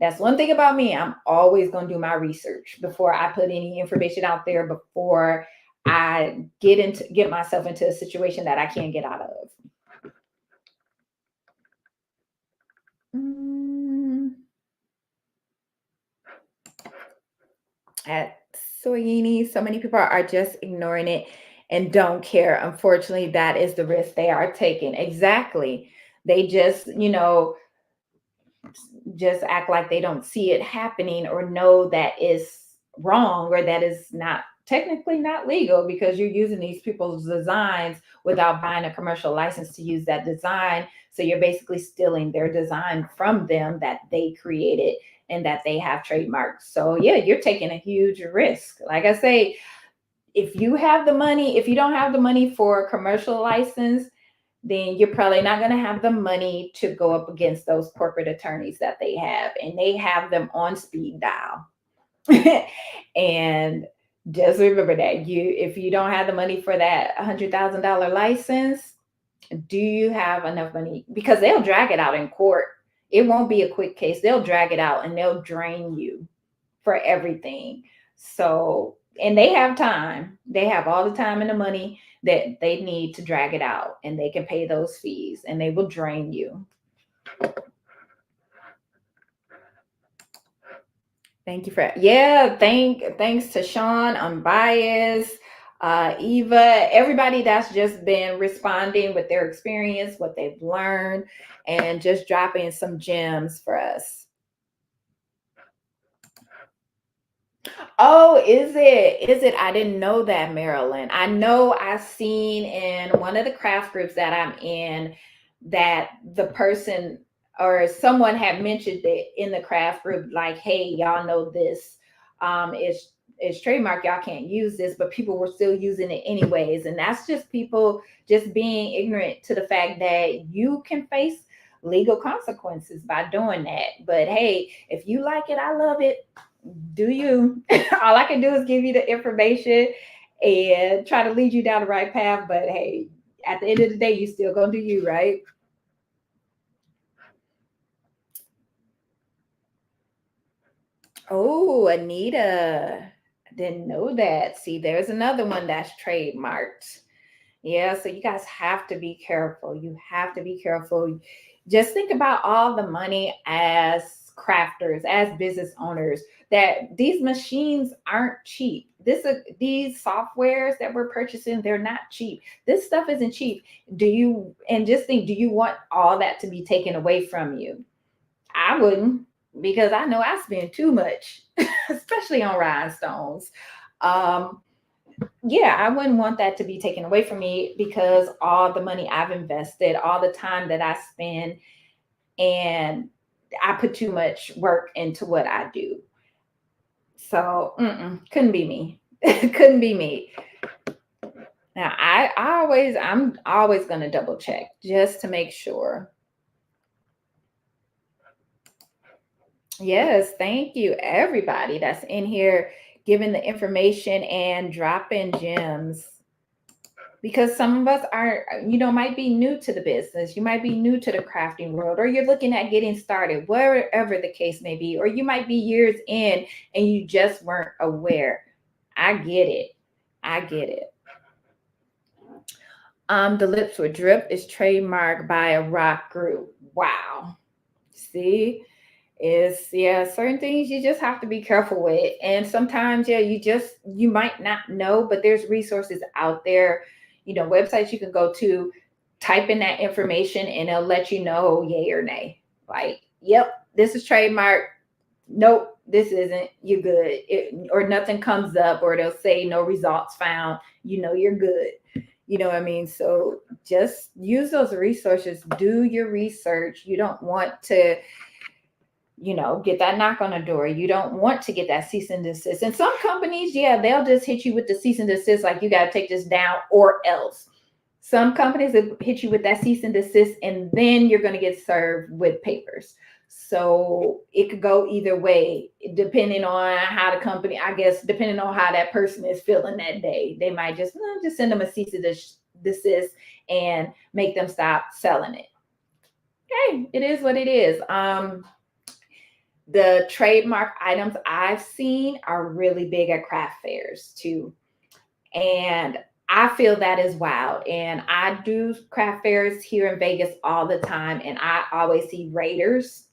That's one thing about me. I'm always going to do my research before I put any information out there, before I get myself into a situation that I can't get out of. At Soyini, so many people are just ignoring it and don't care. Unfortunately, that is the risk they are taking. Exactly. They just act like they don't see it happening or know that is wrong or that is not technically not legal, because you're using these people's designs without buying a commercial license to use that design. So you're basically stealing their design from them that they created and that they have trademarked. So yeah, you're taking a huge risk. Like I say, if you don't have the money for a commercial license, then you're probably not going to have the money to go up against those corporate attorneys that they have, and they have them on speed dial. And just remember that if you don't have the money for that $100,000 license, do you have enough money? Because they'll drag it out in court. It won't be a quick case. They'll drag it out and they'll drain you for everything. So, and they have time. They have all the time and the money that they need to drag it out, and they can pay those fees, and they will drain you. Thank you for thanks to Sean, Unbiased, Eva, everybody that's just been responding with their experience, what they've learned, and just dropping some gems for us. Oh, is it? Is it? I didn't know that, Marilyn. I know I've seen in one of the craft groups that I'm in that the person or someone had mentioned it in the craft group, like, hey, y'all know this is trademark, y'all can't use this, but people were still using it anyways. And that's just people just being ignorant to the fact that you can face legal consequences by doing that. But hey, if you like it, I love it, do you. All I can do is give you the information and try to lead you down the right path. But hey, at the end of the day, you still gonna do you, right? Oh, Anita. I didn't know that. See, there's another one that's trademarked. Yeah, so you guys have to be careful. You have to be careful. Just think about all the money as crafters, as business owners, that these machines aren't cheap. These softwares that we're purchasing, they're not cheap. This stuff isn't cheap. And just think, do you want all that to be taken away from you? I wouldn't, because I know I spend too much, especially on rhinestones. Um, yeah, I wouldn't want that to be taken away from me, because all the money I've invested, all the time that I spend, and I put too much work into what I do. So couldn't be me. Couldn't be me. Now I'm always gonna double check just to make sure. Yes, thank you, everybody that's in here giving the information and dropping gems. Because some of us are, might be new to the business, you might be new to the crafting world, or you're looking at getting started, wherever the case may be, or you might be years in and you just weren't aware. I get it. I get it. The Lips With Drip is trademarked by a rock group. Wow. See? Certain things you just have to be careful with. And sometimes, you might not know, but there's resources out there, websites you can go to, type in that information, and it'll let you know yay or nay. Like, yep, this is trademark. Nope, this isn't. You're good. Or nothing comes up, or they'll say no results found. You're good. You know what I mean? So just use those resources. Do your research. You don't want to get that knock on the door. You don't want to get that cease and desist. And some companies, they'll just hit you with the cease and desist, like, you got to take this down or else. Some companies will hit you with that cease and desist, and then you're going to get served with papers. So it could go either way, depending on how the company, I guess, depending on how that person is feeling that day. They might just send them a cease and desist and make them stop selling it. Okay, it is what it is. The trademark items I've seen are really big at craft fairs too. And I feel that is wild. And I do craft fairs here in Vegas all the time. And I always see Raiders,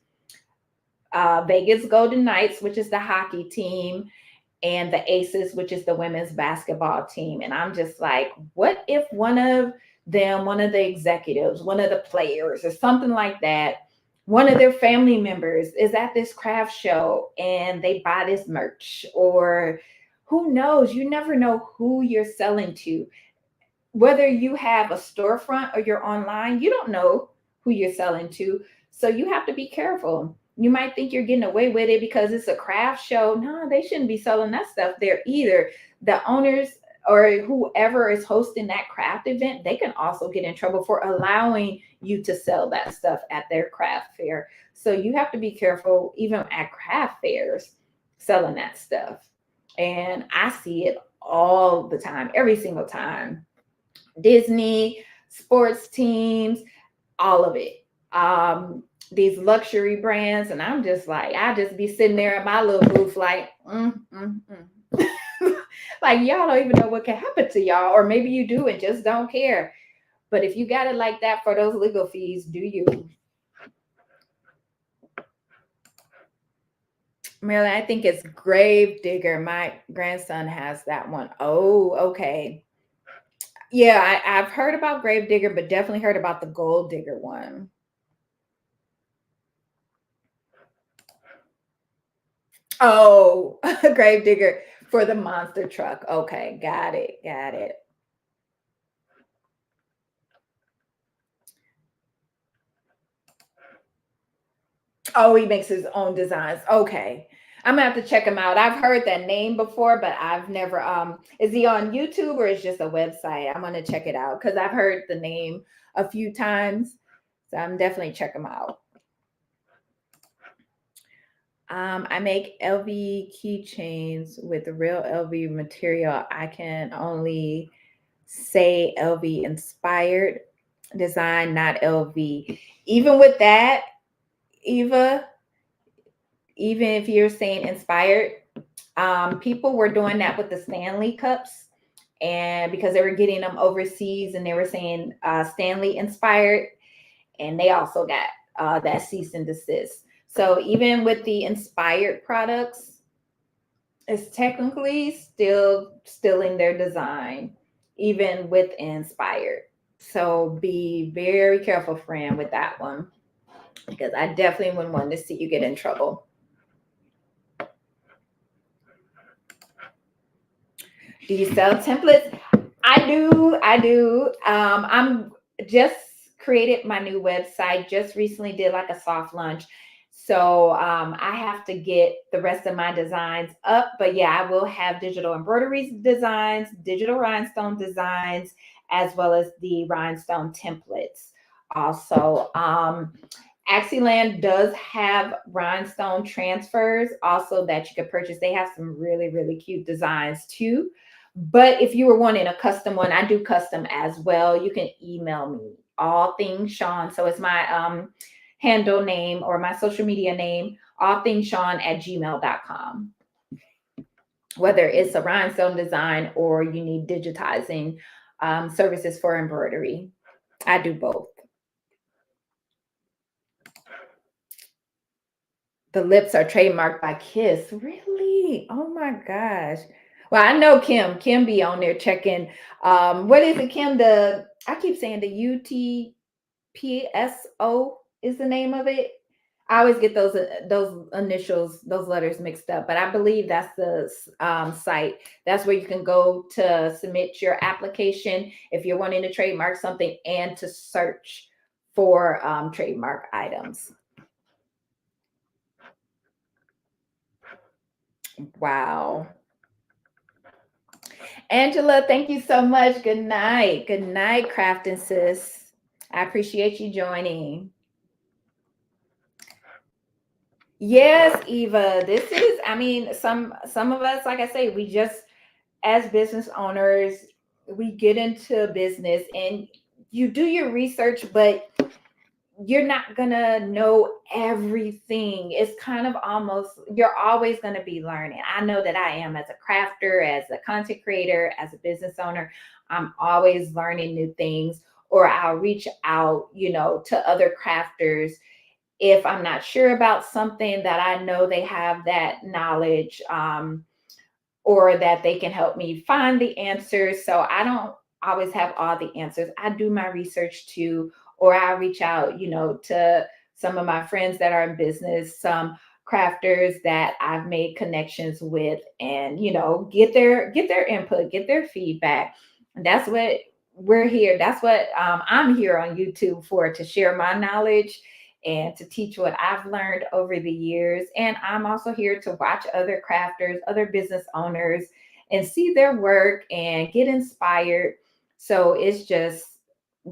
Vegas Golden Knights, which is the hockey team, and the Aces, which is the women's basketball team. And I'm just like, what if one of the executives, one of the players, or something like that, one of their family members is at this craft show and they buy this merch? Or who knows? You never know who you're selling to. Whether you have a storefront or you're online, you don't know who you're selling to. So you have to be careful. You might think you're getting away with it because it's a craft show. No, they shouldn't be selling that stuff there either. The owners or whoever is hosting that craft event, they can also get in trouble for allowing you to sell that stuff at their craft fair. So you have to be careful, even at craft fairs, selling that stuff. And I see it all the time, every single time. Disney, sports teams, all of it. these luxury brands, and I'm just like, I just be sitting there at my little booth, like, like y'all don't even know what can happen to y'all, or maybe you do and just don't care. But if you got it like that for those legal fees, do you? Marilyn, I think it's Grave Digger. My grandson has that one. Oh, okay. Yeah, I've heard about Grave Digger, but definitely heard about the Gold Digger one. Oh, Grave Digger for the monster truck. Okay, got it. Got it. Oh, he makes his own designs. Okay. I'm gonna have to check him out. I've heard that name before, but I've never is he on YouTube or is just a website? I'm gonna check it out because I've heard the name a few times. So I'm definitely check him out. I make LV keychains with real LV material. I can only say LV inspired design, not LV. Even with that, Eva, even if you're saying inspired, people were doing that with the Stanley cups, and because they were getting them overseas, and they were saying Stanley inspired, and they also got that cease and desist. So even with the inspired products, it's technically still stealing their design, even with inspired. So be very careful, friend, with that one, because I definitely wouldn't want to see you get in trouble. Do you sell templates? I do. I do. I'm just created my new website. Just recently did like a soft launch. So I have to get the rest of my designs up. But yeah, I will have digital embroidery designs, digital rhinestone designs, as well as the rhinestone templates. Also, Axiland does have rhinestone transfers also that you can purchase. They have some really, really cute designs too. But if you were wanting a custom one, I do custom as well. You can email me all things Sean. So it's my handle name or my social media name, all things Sean at gmail.com. Whether it's a rhinestone design or you need digitizing services for embroidery, I do both. The lips are trademarked by Kiss. Really? Oh my gosh. Well, I know Kim. Kim be on there checking. What is it, Kim? The I keep saying the UTPSO is the name of it. I always get those initials, those letters mixed up, but I believe that's the site. That's where you can go to submit your application if you're wanting to trademark something and to search for trademark items. Wow. Angela, thank you so much. Good night. Good night, crafting sis. I appreciate you joining. Yes, Eva. This is, I mean, some of us, like I say, we just as business owners, we get into business and you do your research, but you're not gonna know everything. It's kind of almost you're always gonna be learning. I know that I am as a crafter, as a content creator, as a business owner. I'm always learning new things, or I'll reach out, to other crafters if I'm not sure about something that I know they have that knowledge, or that they can help me find the answers. So I don't always have all the answers. I do my research too, or I reach out, to some of my friends that are in business, some crafters that I've made connections with, and get their input, get their feedback. And that's what we're here. That's what I'm here on YouTube for, to share my knowledge and to teach what I've learned over the years. And I'm also here to watch other crafters, other business owners, and see their work and get inspired. So it's just,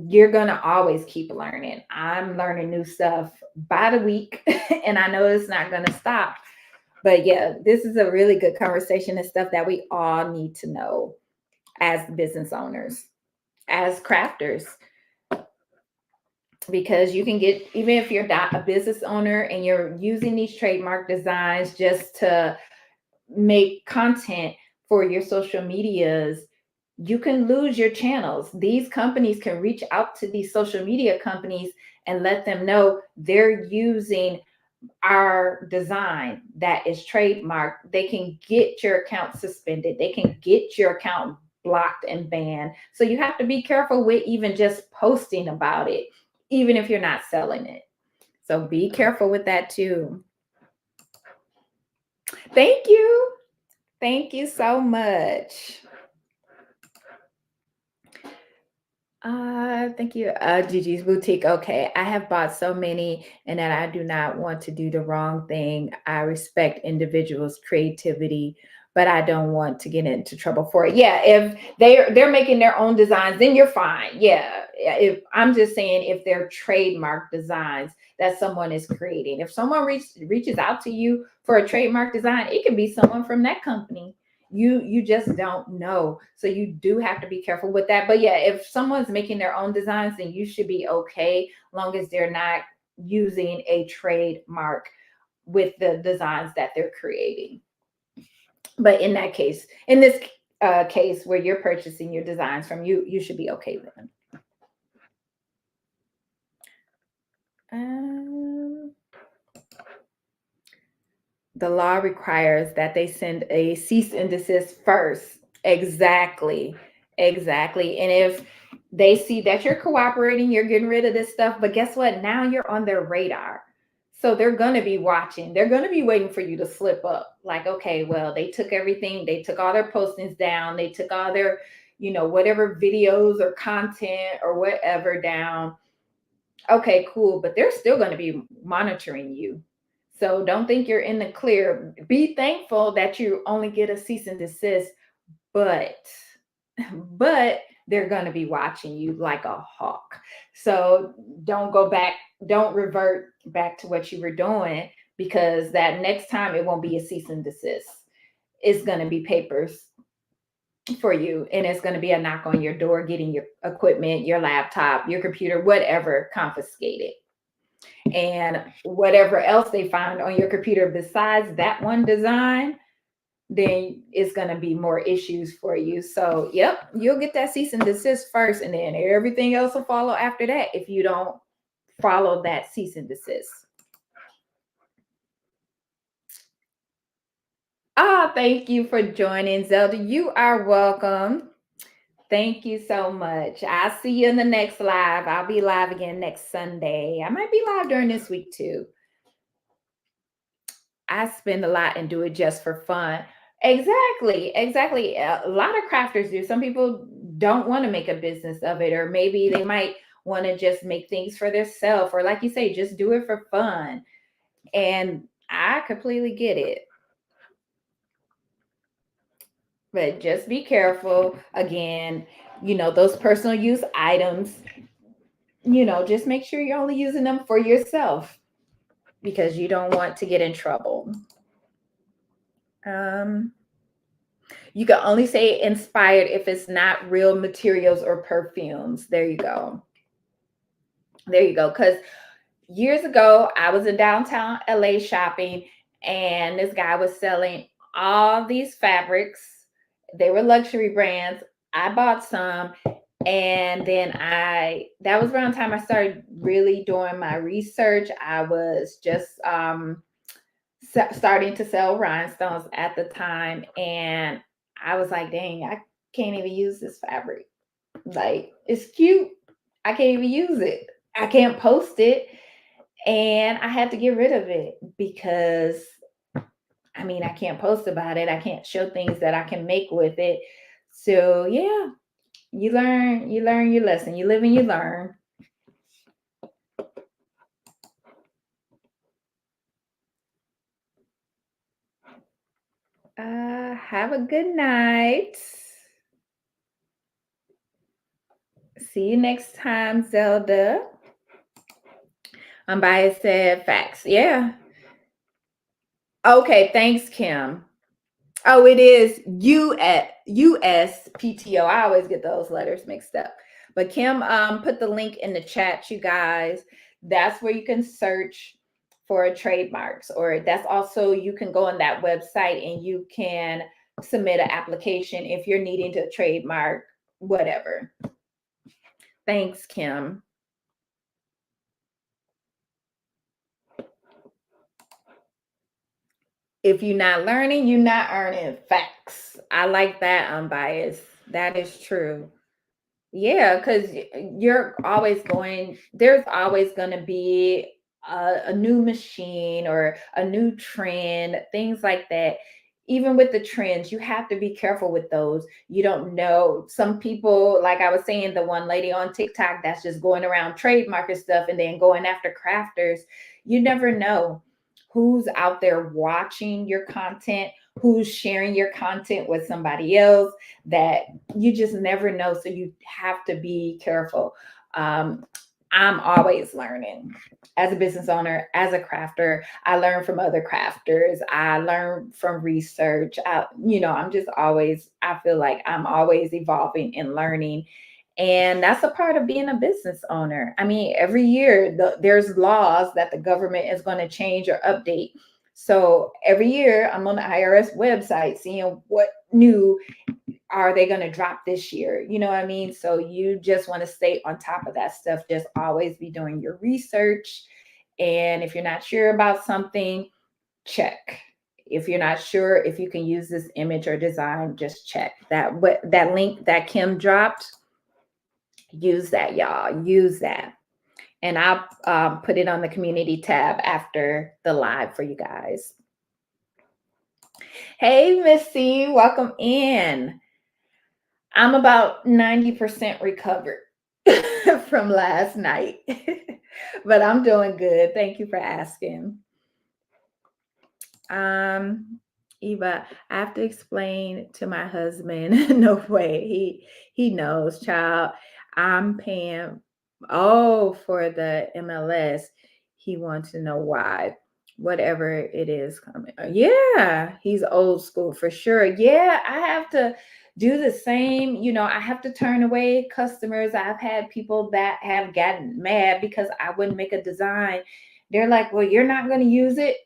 you're going to always keep learning. I'm learning new stuff by the week, and I know it's not going to stop. But yeah, this is a really good conversation and stuff that we all need to know as business owners, as crafters. because you can get, even if you're not a business owner and you're using these trademark designs just to make content for your social medias, you can lose your channels. These companies can reach out to these social media companies and let them know they're using our design that is trademarked. They can get your account suspended, they can get your account blocked and banned. So you have to be careful with even just posting about it, even if you're not selling it. So be careful with that too. Thank you. Thank you so much. Thank you. Gigi's Boutique. Okay. I have bought so many and that I do not want to do the wrong thing. I respect individuals' creativity, but I don't want to get into trouble for it. Yeah, if they're making their own designs, then you're fine. Yeah. If I'm just saying if they're trademark designs that someone is creating. If someone reaches out to you for a trademark design, it could be someone from that company. You just don't know, so you do have to be careful with that. But yeah, if someone's making their own designs, then you should be okay, long as they're not using a trademark with the designs that they're creating. But in that case, in this case where you're purchasing your designs from, you should be okay then. The law requires that they send a cease and desist first. Exactly. Exactly. And if they see that you're cooperating, you're getting rid of this stuff, but guess what? Now you're on their radar. So they're going to be watching. They're going to be waiting for you to slip up. Like, okay, well, they took everything. They took all their postings down. They took all their, whatever videos or content or whatever down. Okay, cool. But they're still going to be monitoring you. So don't think you're in the clear. Be thankful that you only get a cease and desist, but but they're going to be watching you like a hawk. So don't go back, don't revert back to what you were doing, because that next time it won't be a cease and desist. It's going to be papers for you, and it's going to be a knock on your door getting your equipment, your laptop, your computer, whatever, confiscated. And whatever else they find on your computer besides that one design, then it's going to be more issues for you. So, yep, you'll get that cease and desist first, and then everything else will follow after that if you don't follow that cease and desist. Thank you for joining, Zelda. You are welcome. Thank you so much. I'll see you in the next live. I'll be live again next Sunday. I might be live during this week too. I spend a lot and do it just for fun. Exactly, exactly. A lot of crafters do. Some people don't want to make a business of it, or maybe they might want to just make things for themselves, or like you say, just do it for fun. And I completely get it. But just be careful. Again, those personal use items, just make sure you're only using them for yourself, because you don't want to get in trouble. You can only say inspired if it's not real materials or perfumes. There you go. There you go. Because years ago, I was in downtown LA shopping, and this guy was selling all these fabrics. They were luxury brands. I bought some. And then that was around the time I started really doing my research. I was just starting to sell rhinestones at the time. And I was like, dang, I can't even use this fabric. Like, it's cute. I can't even use it. I can't post it. And I had to get rid of it because, I can't post about it. I can't show things that I can make with it. So, yeah, you learn your lesson. You live and you learn. Have a good night. See you next time, Zelda. Unbiased said facts. Yeah. Okay. Thanks, Kim. Oh, it is USPTO. I always get those letters mixed up. But Kim put the link in the chat, you guys. That's where you can search for trademarks, or that's also, you can go on that website and you can submit an application if you're needing to trademark whatever. Thanks, Kim. If you're not learning, you're not earning. Facts. I like that, unbiased. That is true. Yeah, because there's always going to be a new machine or a new trend, things like that. Even with the trends, you have to be careful with those. You don't know. Some people, like I was saying, the one lady on TikTok that's just going around trademarking stuff and then going after crafters. You never know who's out there watching your content, who's sharing your content with somebody else, that you just never know. So you have to be careful. I'm always learning as a business owner, as a crafter. I learn from other crafters. I learn from research. I'm just always, I feel like I'm always evolving and learning. And that's a part of being a business owner. I mean, every year there's laws that the government is going to change or update. So every year I'm on the IRS website seeing what new are they going to drop this year? You know what I mean? So you just want to stay on top of that stuff. Just always be doing your research. And if you're not sure about something, check. If you're not sure if you can use this image or design, just check that link that Kim dropped. Use that, y'all. Use that. And I'll put it on the community tab after the live for you guys. Hey, Missy, welcome in. I'm about 90% recovered from last night, but I'm doing good. Thank you for asking. Eva, I have to explain to my husband. No way. He knows, child. I'm paying for the MLS. He wants to know why. Whatever it is coming. Yeah, he's old school for sure. Yeah, I have to do the same. I have to turn away customers. I've had people that have gotten mad because I wouldn't make a design. They're like, well, you're not going to use it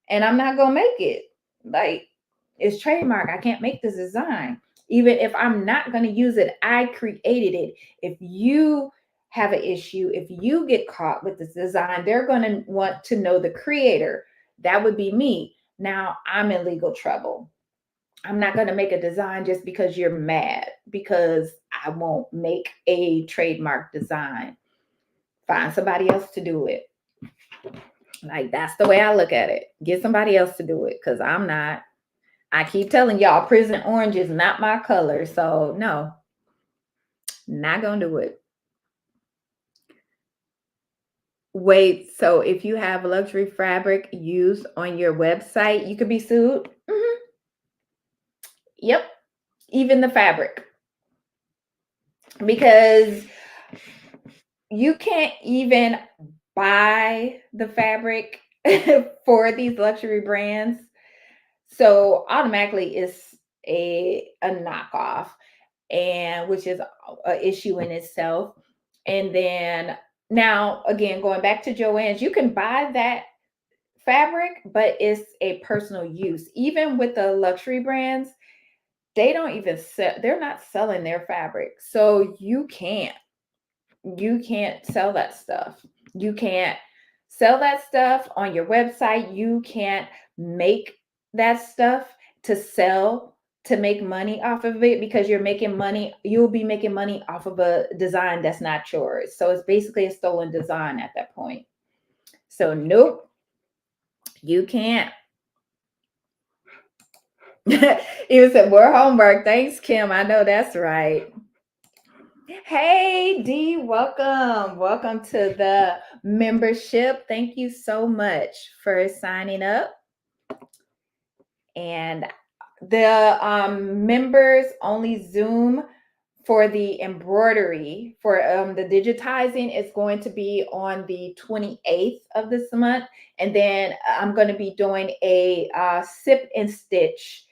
and I'm not going to make it. Like, it's trademark. I can't make this design. Even if I'm not going to use it, I created it. If you have an issue, if you get caught with this design, they're going to want to know the creator. That would be me. Now I'm in legal trouble. I'm not going to make a design just because you're mad, because I won't make a trademark design. Find somebody else to do it. Like, that's the way I look at it. Get somebody else to do it, because I'm not. I keep telling y'all, prison orange is not my color. So no, not going to do it. Wait, so if you have luxury fabric used on your website, you could be sued? Mm-hmm. Yep. Even the fabric. Because you can't even buy the fabric for these luxury brands. So automatically it's a knockoff, and which is an issue in itself. And then now, again, going back to Joann's, you can buy that fabric, but it's a personal use. Even with the luxury brands, they don't even sell, they're not selling their fabric. So you can't sell that stuff. You can't sell that stuff on your website. You can't make that stuff to sell, to make money off of it, because you'll be making money off of a design that's not yours. So it's basically a stolen design at that point. So nope, you can't. You said more homework. Thanks, Kim. I know that's right. Hey, D, welcome. Welcome to the membership. Thank you so much for signing up. And the members only Zoom for the embroidery, for the digitizing, is going to be on the 28th of this month. And then I'm going to be doing a sip and stitch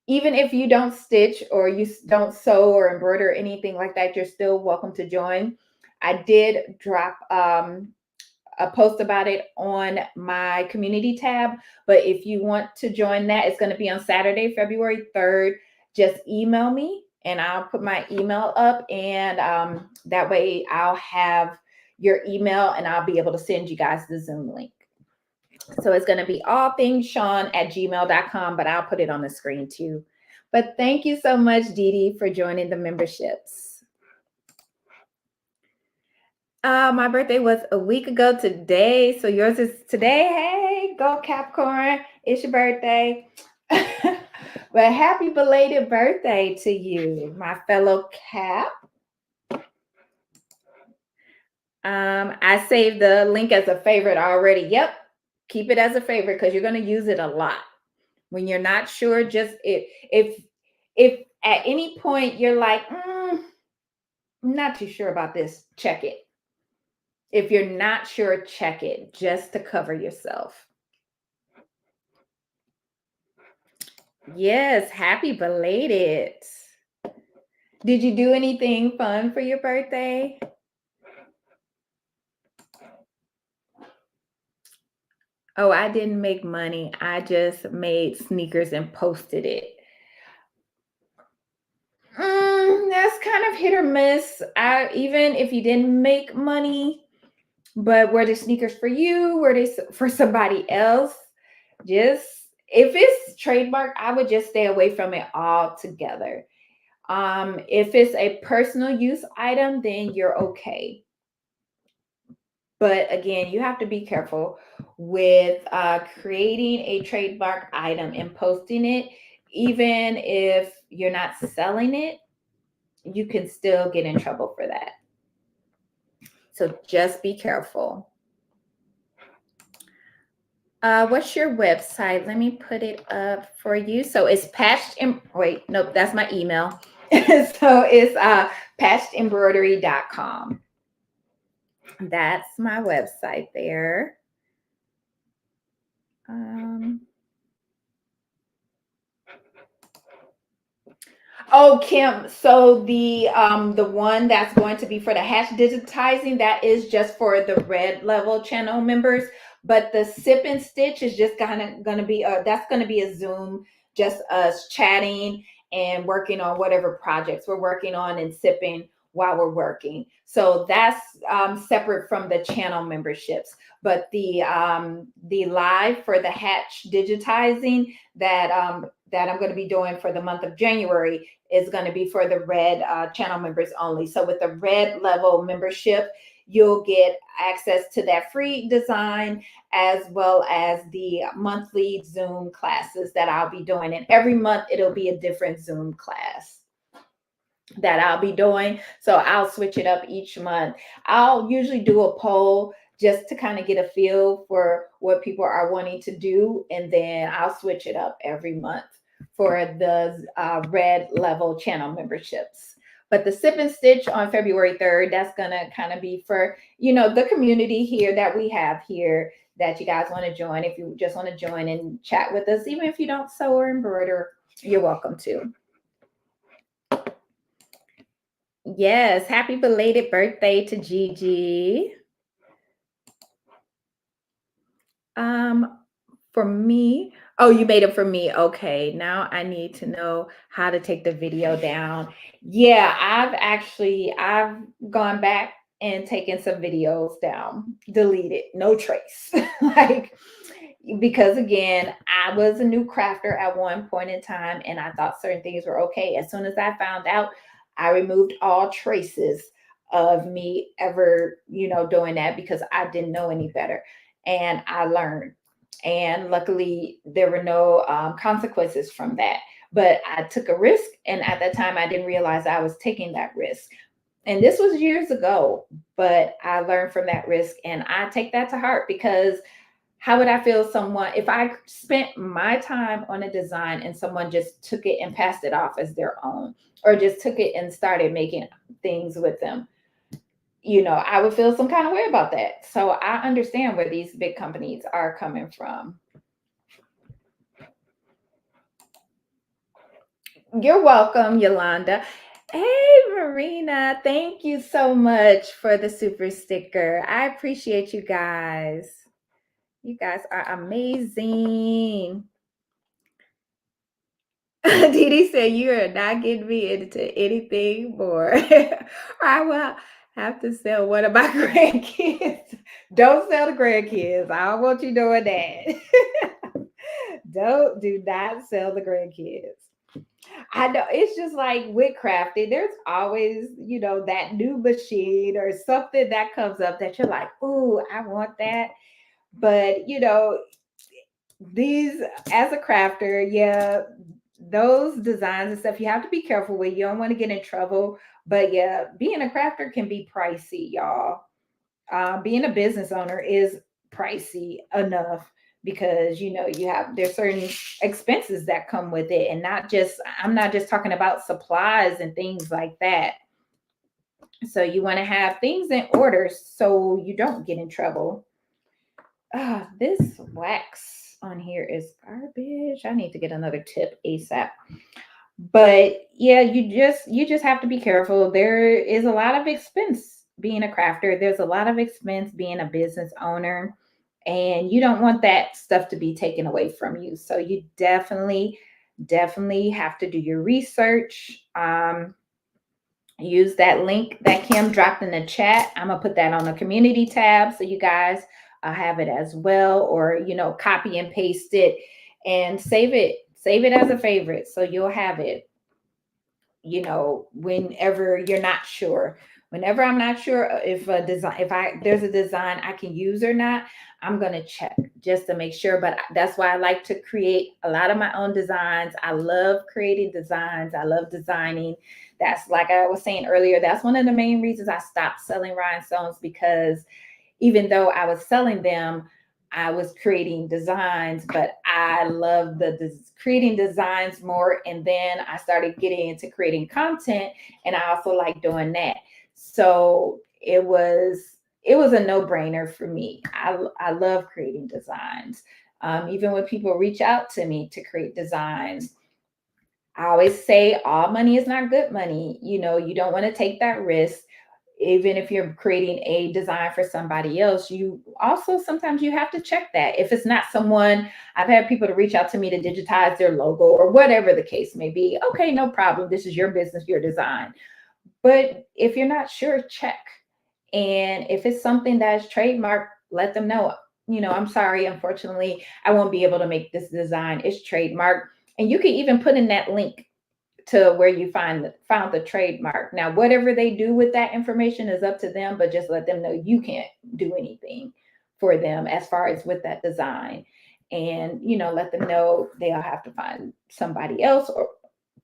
Even if you don't stitch or you don't sew or embroider or anything like that, you're still welcome to join. I did drop a post about it on my community tab, but if you want to join that, it's going to be on Saturday, February 3rd. Just email me and I'll put my email up, and that way I'll have your email and I'll be able to send you guys the Zoom link. So it's going to be allthingssean@gmail.com, but I'll put it on the screen too. But thank you so much, Dee Dee, for joining the memberships. My birthday was a week ago today, so yours is today. Hey, go Capricorn. It's your birthday. But happy belated birthday to you, my fellow Cap. I saved the link as a favorite already. Yep. Keep it as a favorite because you're going to use it a lot. When you're not sure, just if at any point you're like, I'm not too sure about this, check it. If you're not sure, check it just to cover yourself. Yes, happy belated. Did you do anything fun for your birthday? Oh, I didn't make money. I just made sneakers and posted it. That's kind of hit or miss. Even if you didn't make money, but were the sneakers for you? Were they for somebody else? Just if it's trademark, I would just stay away from it altogether. If it's a personal use item, then you're okay. But again, you have to be careful with creating a trademark item and posting it. Even if you're not selling it, you can still get in trouble for that. So just be careful. What's your website? Let me put it up for you. So it's wait, nope, that's my email. So it's patchedembroidery.com. That's my website there. Oh, Kim. So the one that's going to be for the hatch digitizing, that is just for the red level channel members. But the sip and stitch is just gonna be that's gonna be a Zoom, just us chatting and working on whatever projects we're working on and sipping while we're working. So that's separate from the channel memberships. But the live for the hatch digitizing that that I'm going to be doing for the month of January is going to be for the red channel members only. So with the red level membership, you'll get access to that free design as well as the monthly Zoom classes that I'll be doing. And every month it'll be a different Zoom class that I'll be doing. So I'll switch it up each month. I'll usually do a poll just to kind of get a feel for what people are wanting to do. And then I'll switch it up every month for the red level channel memberships. But the sip and stitch on February 3rd, that's going to kind of be for, the community here that we have here that you guys want to join. If you just want to join and chat with us, even if you don't sew or embroider, you're welcome to. Yes, happy belated birthday to Gigi. For me, oh, you made it for me. Okay, now I need to know how to take the video down. Yeah, I've gone back and taken some videos down, deleted, no trace. Because again, I was a new crafter at one point in time and I thought certain things were okay. As soon as I found out, I removed all traces of me ever, doing that because I didn't know any better. And I learned. And luckily, there were no consequences from that. But I took a risk. And at that time, I didn't realize I was taking that risk. And this was years ago, but I learned from that risk. And I take that to heart because how would I feel if I spent my time on a design and someone just took it and passed it off as their own, or just took it and started making things with them? I would feel some kind of way about that. So I understand where these big companies are coming from. You're welcome, Yolanda. Hey, Marina. Thank you so much for the super sticker. I appreciate you guys. You guys are amazing. Didi said you are not getting me into anything more. I will have to sell one of my grandkids. Don't sell the grandkids. I don't want you doing that. Do not sell the grandkids. I know it's just like with crafting, there's always, that new machine or something that comes up that you're like, ooh, I want that. But these as a crafter, yeah, those designs and stuff you have to be careful with. You don't want to get in trouble. But yeah, being a crafter can be pricey, y'all. Being a business owner is pricey enough because there's certain expenses that come with it, and I'm not just talking about supplies and things like that. So you want to have things in order so you don't get in trouble. This wax on here is garbage. I need to get another tip ASAP. But yeah, you just have to be careful. There is a lot of expense being a crafter. There's a lot of expense being a business owner, and you don't want that stuff to be taken away from you. So you definitely have to do your research. Use that link that Kim dropped in the chat. I'm gonna put that on the community tab so you guys have it as well, or copy and paste it and save it as a favorite so you'll have it whenever you're not sure. Whenever I'm not sure if a design, if I there's a design I can use or not, I'm gonna check just to make sure. But that's why I like to create a lot of my own designs. I love creating designs. I love designing. That's, like I was saying earlier, that's one of the main reasons I stopped selling rhinestones, because even though I was selling them, I was creating designs, but I love creating designs more. And then I started getting into creating content, and I also like doing that. So it was a no brainer for me. I love creating designs. Even when people reach out to me to create designs, I always say all money is not good money. You don't want to take that risk. Even if you're creating a design for somebody else, you also sometimes you have to check that. If it's not someone, I've had people to reach out to me to digitize their logo or whatever the case may be. Okay, no problem. This is your business, your design. But if you're not sure, check. And if it's something that is trademarked, let them know. I'm sorry, unfortunately, I won't be able to make this design. It's trademarked. And you can even put in that link to where you found the trademark. Now, whatever they do with that information is up to them, but just let them know you can't do anything for them as far as with that design. And let them know they'll have to find somebody else,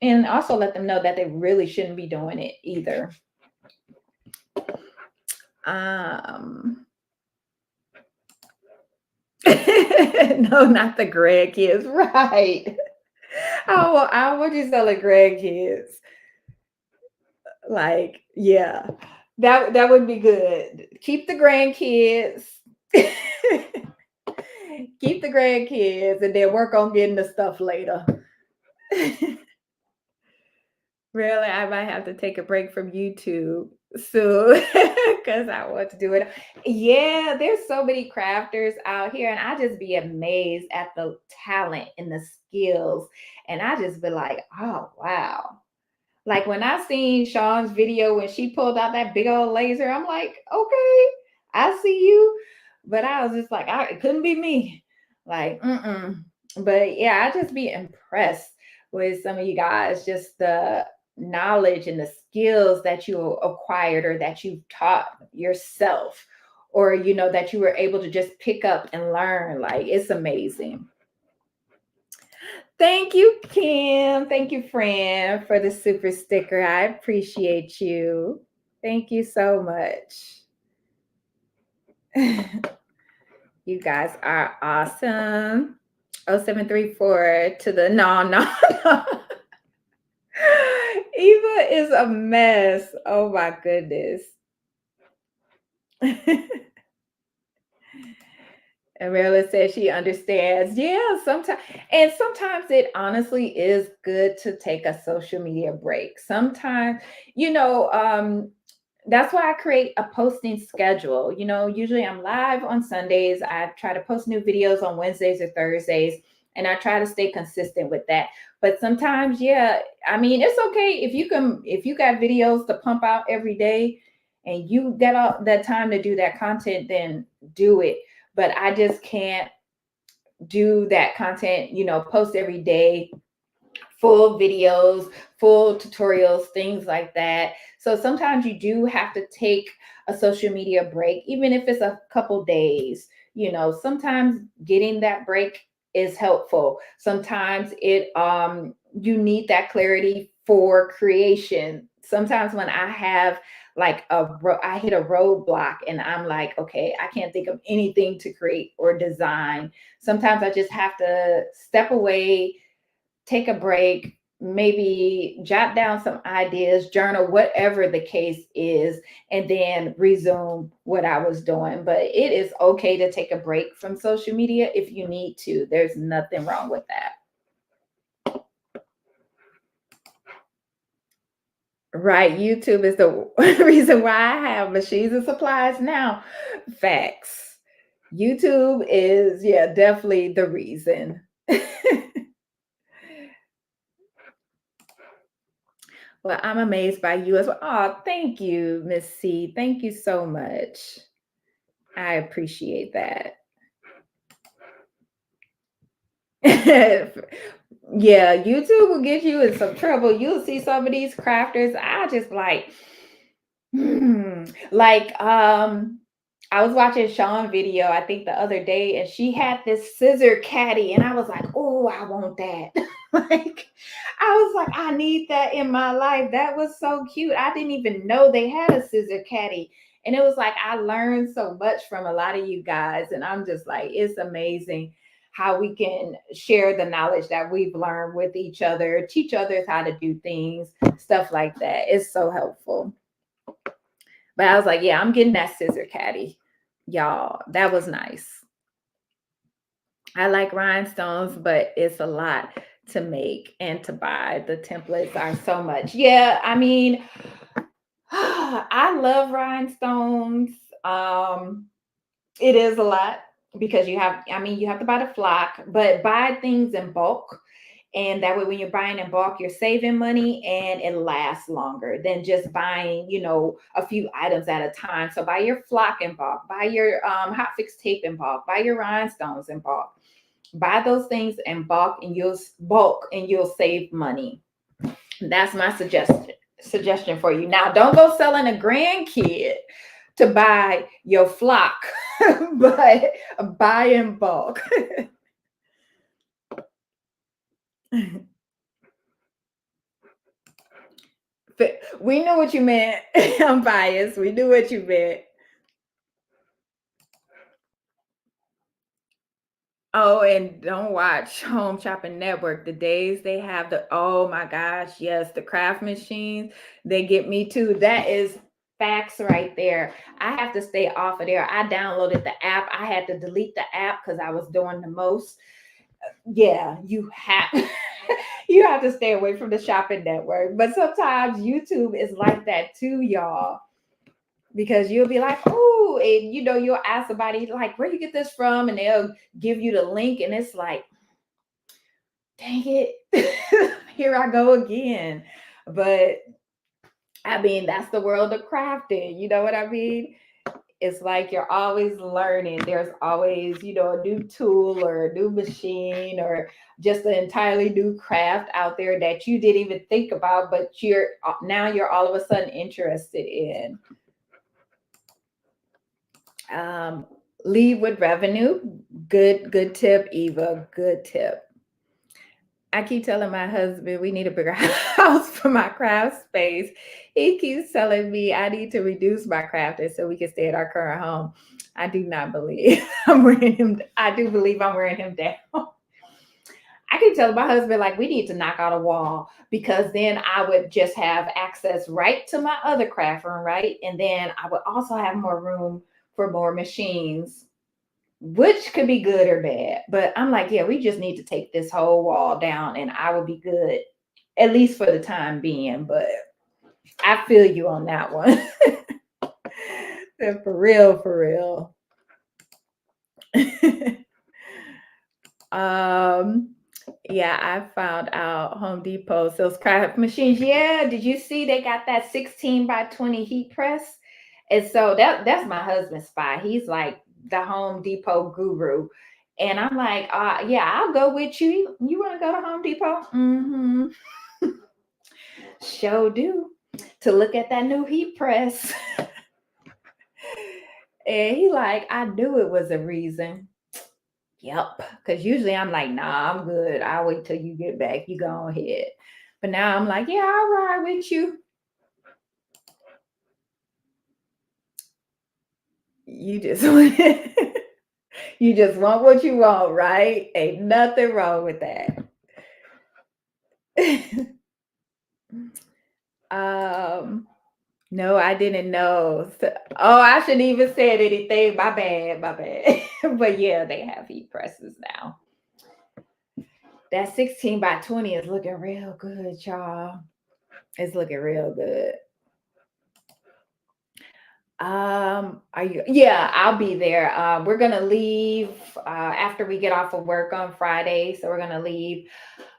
and also let them know that they really shouldn't be doing it either. No, not the grandkids, right? I want you selling grandkids. Like, yeah, that would be good. Keep the grandkids. Keep the grandkids, and then work on getting the stuff later. Really, I might have to take a break from YouTube soon because I want to do it. Yeah, there's so many crafters out here, and I just be amazed at the talent and the skills. And I just be like, oh, wow. Like when I seen Sean's video when she pulled out that big old laser, I'm like, okay, I see you. But I was just like, it couldn't be me. Like, mm-mm. But yeah, I just be impressed with some of you guys, just the knowledge and the skills that you acquired or that you taught yourself, or that you were able to just pick up and learn. Like, it's amazing. Thank you, Kim. Thank you, Fran, for the super sticker. I appreciate you. Thank you so much. You guys are awesome. 0734 to the no. Eva is a mess. Oh my goodness. Amelia says she understands. Yeah, sometimes it honestly is good to take a social media break. Sometimes, you know, that's why I create a posting schedule. Usually I'm live on Sundays. I try to post new videos on Wednesdays or Thursdays, and I try to stay consistent with that. But sometimes, yeah, I mean, it's okay if you got videos to pump out every day and you get all that time to do that content, then do it. But I just can't do that content, post every day, full videos, full tutorials, things like that. So sometimes you do have to take a social media break, even if it's a couple days. Sometimes getting that break is helpful. Sometimes you need that clarity for creation. Sometimes when I have like I hit a roadblock and I'm like, okay, I can't think of anything to create or design. Sometimes I just have to step away, take a break, maybe jot down some ideas, journal, whatever the case is, and then resume what I was doing. But it is okay to take a break from social media if you need to. There's nothing wrong with that. Right. YouTube is the reason why I have machines and supplies now. Facts. YouTube is, yeah, definitely the reason. Well, I'm amazed by you as well. Oh, thank you, Miss C. Thank you so much. I appreciate that. Yeah, YouTube will get you in some trouble. You'll see some of these crafters. I just like, like I was watching Sean video, I think the other day, and she had this scissor caddy, and I was like, oh, I want that. Like, I was like, I need that in my life. That was so cute. I didn't even know they had a scissor caddy. And it was like, I learned so much from a lot of you guys. And I'm just like, it's amazing how we can share the knowledge that we've learned with each other, teach others how to do things, stuff like that. It's so helpful. But I was like, yeah, I'm getting that scissor caddy. Y'all, that was nice. I like rhinestones, but it's a lot to make and to buy. The templates are so much. Yeah, I mean, I love rhinestones. It is a lot because you have to buy the flock, but buy things in bulk. And that way, when you're buying in bulk, you're saving money and it lasts longer than just buying, a few items at a time. So buy your flock in bulk, buy your hot fix tape in bulk, buy your rhinestones in bulk. Buy those things in bulk and you'll save money. That's my suggestion for you. Now, don't go selling a grandkid to buy your flock, but buy in bulk. We knew what you meant. I'm biased. We knew what you meant. Oh, and don't watch Home Shopping Network. The days they have oh my gosh, yes, the craft machines, they get me too. That is facts right there. I have to stay off of there. I downloaded the app. I had to delete the app because I was doing the most. Yeah, you have you have to stay away from the shopping network. But sometimes YouTube is like that too, y'all, because you'll be like, oh, and you'll ask somebody like, where you get this from, and they'll give you the link, and it's like, dang it, here I go again. But I mean, that's the world of crafting. You know what I mean? It's like you're always learning. There's always, a new tool or a new machine or just an entirely new craft out there that you didn't even think about, but you're all of a sudden interested in. Lead with revenue. Good tip, Eva. Good tip. I keep telling my husband we need a bigger house for my craft space. He keeps telling me I need to reduce my crafting so we can stay at our current home. I do not believe I'm wearing him. I do believe I'm wearing him down. I keep telling my husband, like, we need to knock out a wall because then I would just have access right to my other craft room, right? And then I would also have more room for more machines. which could be good or bad. But I'm like, yeah, we just need to take this whole wall down and I will be good, at least for the time being. But I feel you on that one. For real, for real. um, yeah, I found out Home Depot sells craft machines. Yeah, did you see they got that 16 by 20 heat press? And so that's my husband's spot. He's like the Home Depot guru. And I'm like, yeah, I'll go with you. You want to go to Home Depot? Mm-hmm. Sure do. To look at that new heat press. And he like, I knew it was a reason. Yep. Because usually I'm like, nah, I'm good. I'll wait till you get back. You go ahead. But now I'm like, yeah, I'll ride with you. You just you just want what you want, right? Ain't nothing wrong with that. um no, I didn't know. Oh, I shouldn't even said anything. My bad, my bad. But yeah, they have heat presses now. That 16 by 20 is looking real good, y'all. It's looking real good. Are you? Yeah, I'll be there. We're gonna leave after we get off of work on Friday, so we're gonna leave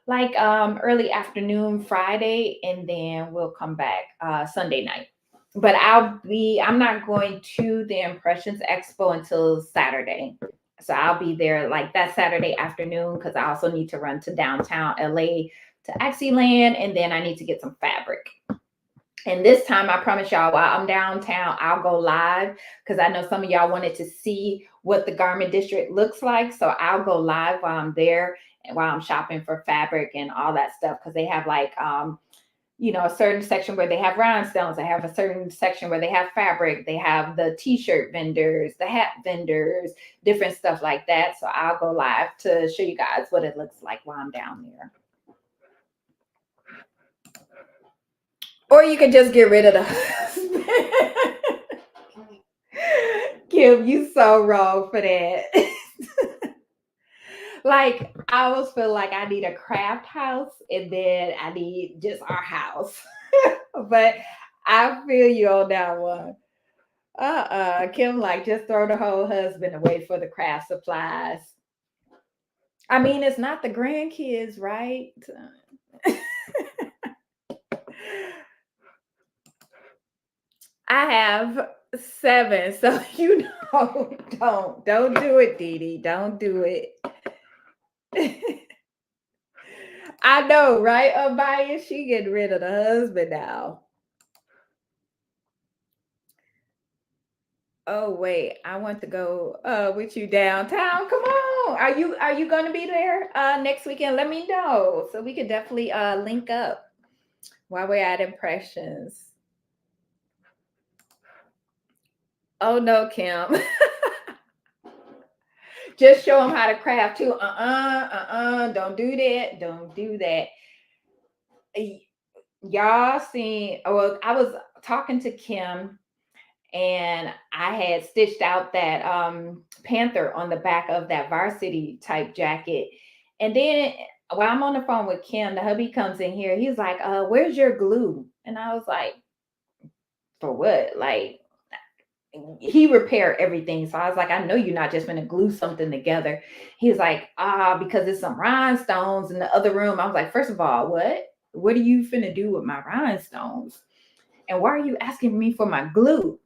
like early afternoon Friday, and then we'll come back Sunday night. But I'm not going to the Impressions Expo until Saturday. So I'll be there like that Saturday afternoon because I also need to run to downtown LA to Axiland, and then I need to get some fabric. And this time, I promise y'all, while I'm downtown, I'll go live because I know some of y'all wanted to see what the garment district looks like. So I'll go live while I'm there and while I'm shopping for fabric and all that stuff because they have like, a certain section where they have rhinestones. They have a certain section where they have fabric. They have the t-shirt vendors, the hat vendors, different stuff like that. So I'll go live to show you guys what it looks like while I'm down there. Or you can just get rid of the husband. Kim, you so wrong for that. Like, I always feel like I need a craft house and then I need just our house. But I feel you on that one. Kim, like, just throw the whole husband away for the craft supplies. I mean, it's not the grandkids, right? I have 7, so don't do it, Dee Dee. Don't do it. I know, right? Abaya, she getting rid of the husband now. Oh wait, I want to go with you downtown. Come on. Are you gonna be there next weekend? Let me know. So we could definitely link up while we're at Impressions. Oh no, Kim. Just show them how to craft too. Don't do that. Don't do that. Y'all seen, well, I was talking to Kim and I had stitched out that panther on the back of that varsity type jacket. And then while I'm on the phone with Kim, the hubby comes in here. He's like, where's your glue? And I was like, for what? Like, he repaired everything. So I was like, I know you're not just gonna glue something together. He's like, because it's some rhinestones in the other room. I was like, first of all, what? What are you finna do with my rhinestones? And why are you asking me for my glue?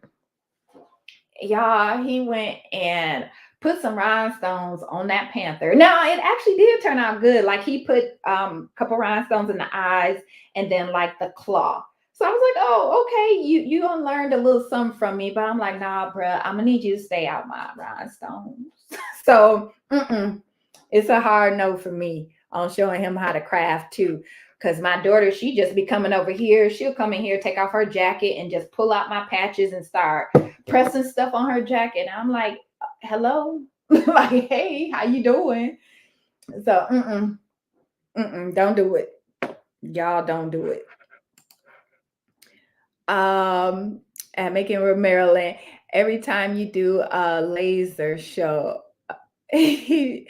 Y'all, he went and put some rhinestones on that panther. Now it actually did turn out good. Like he put a couple rhinestones in the eyes and then like the claw. So I was like, oh, okay, you gonna learn a little something from me, but I'm like, nah, bruh, I'm gonna need you to stay out my rhinestones. So it's a hard no for me on showing him how to craft too. Because my daughter, she just be coming over here. She'll come in here, take off her jacket, and just pull out my patches and start pressing stuff on her jacket. And I'm like, hello, like, hey, how you doing? So, don't do it, y'all. Don't do it. At Making with Maryland, every time you do a laser show, he,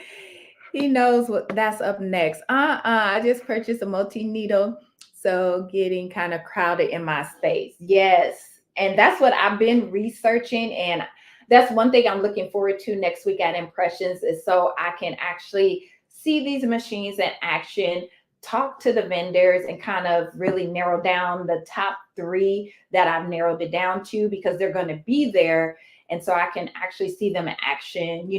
he knows what that's up next. I just purchased a multi-needle, so getting kind of crowded in my space. Yes. And that's what I've been researching. And that's one thing I'm looking forward to next week at Impressions is so I can actually see these machines in action, talk to the vendors, and kind of really narrow down the top three that I've narrowed it down to because they're going to be there. And so I can actually see them in action,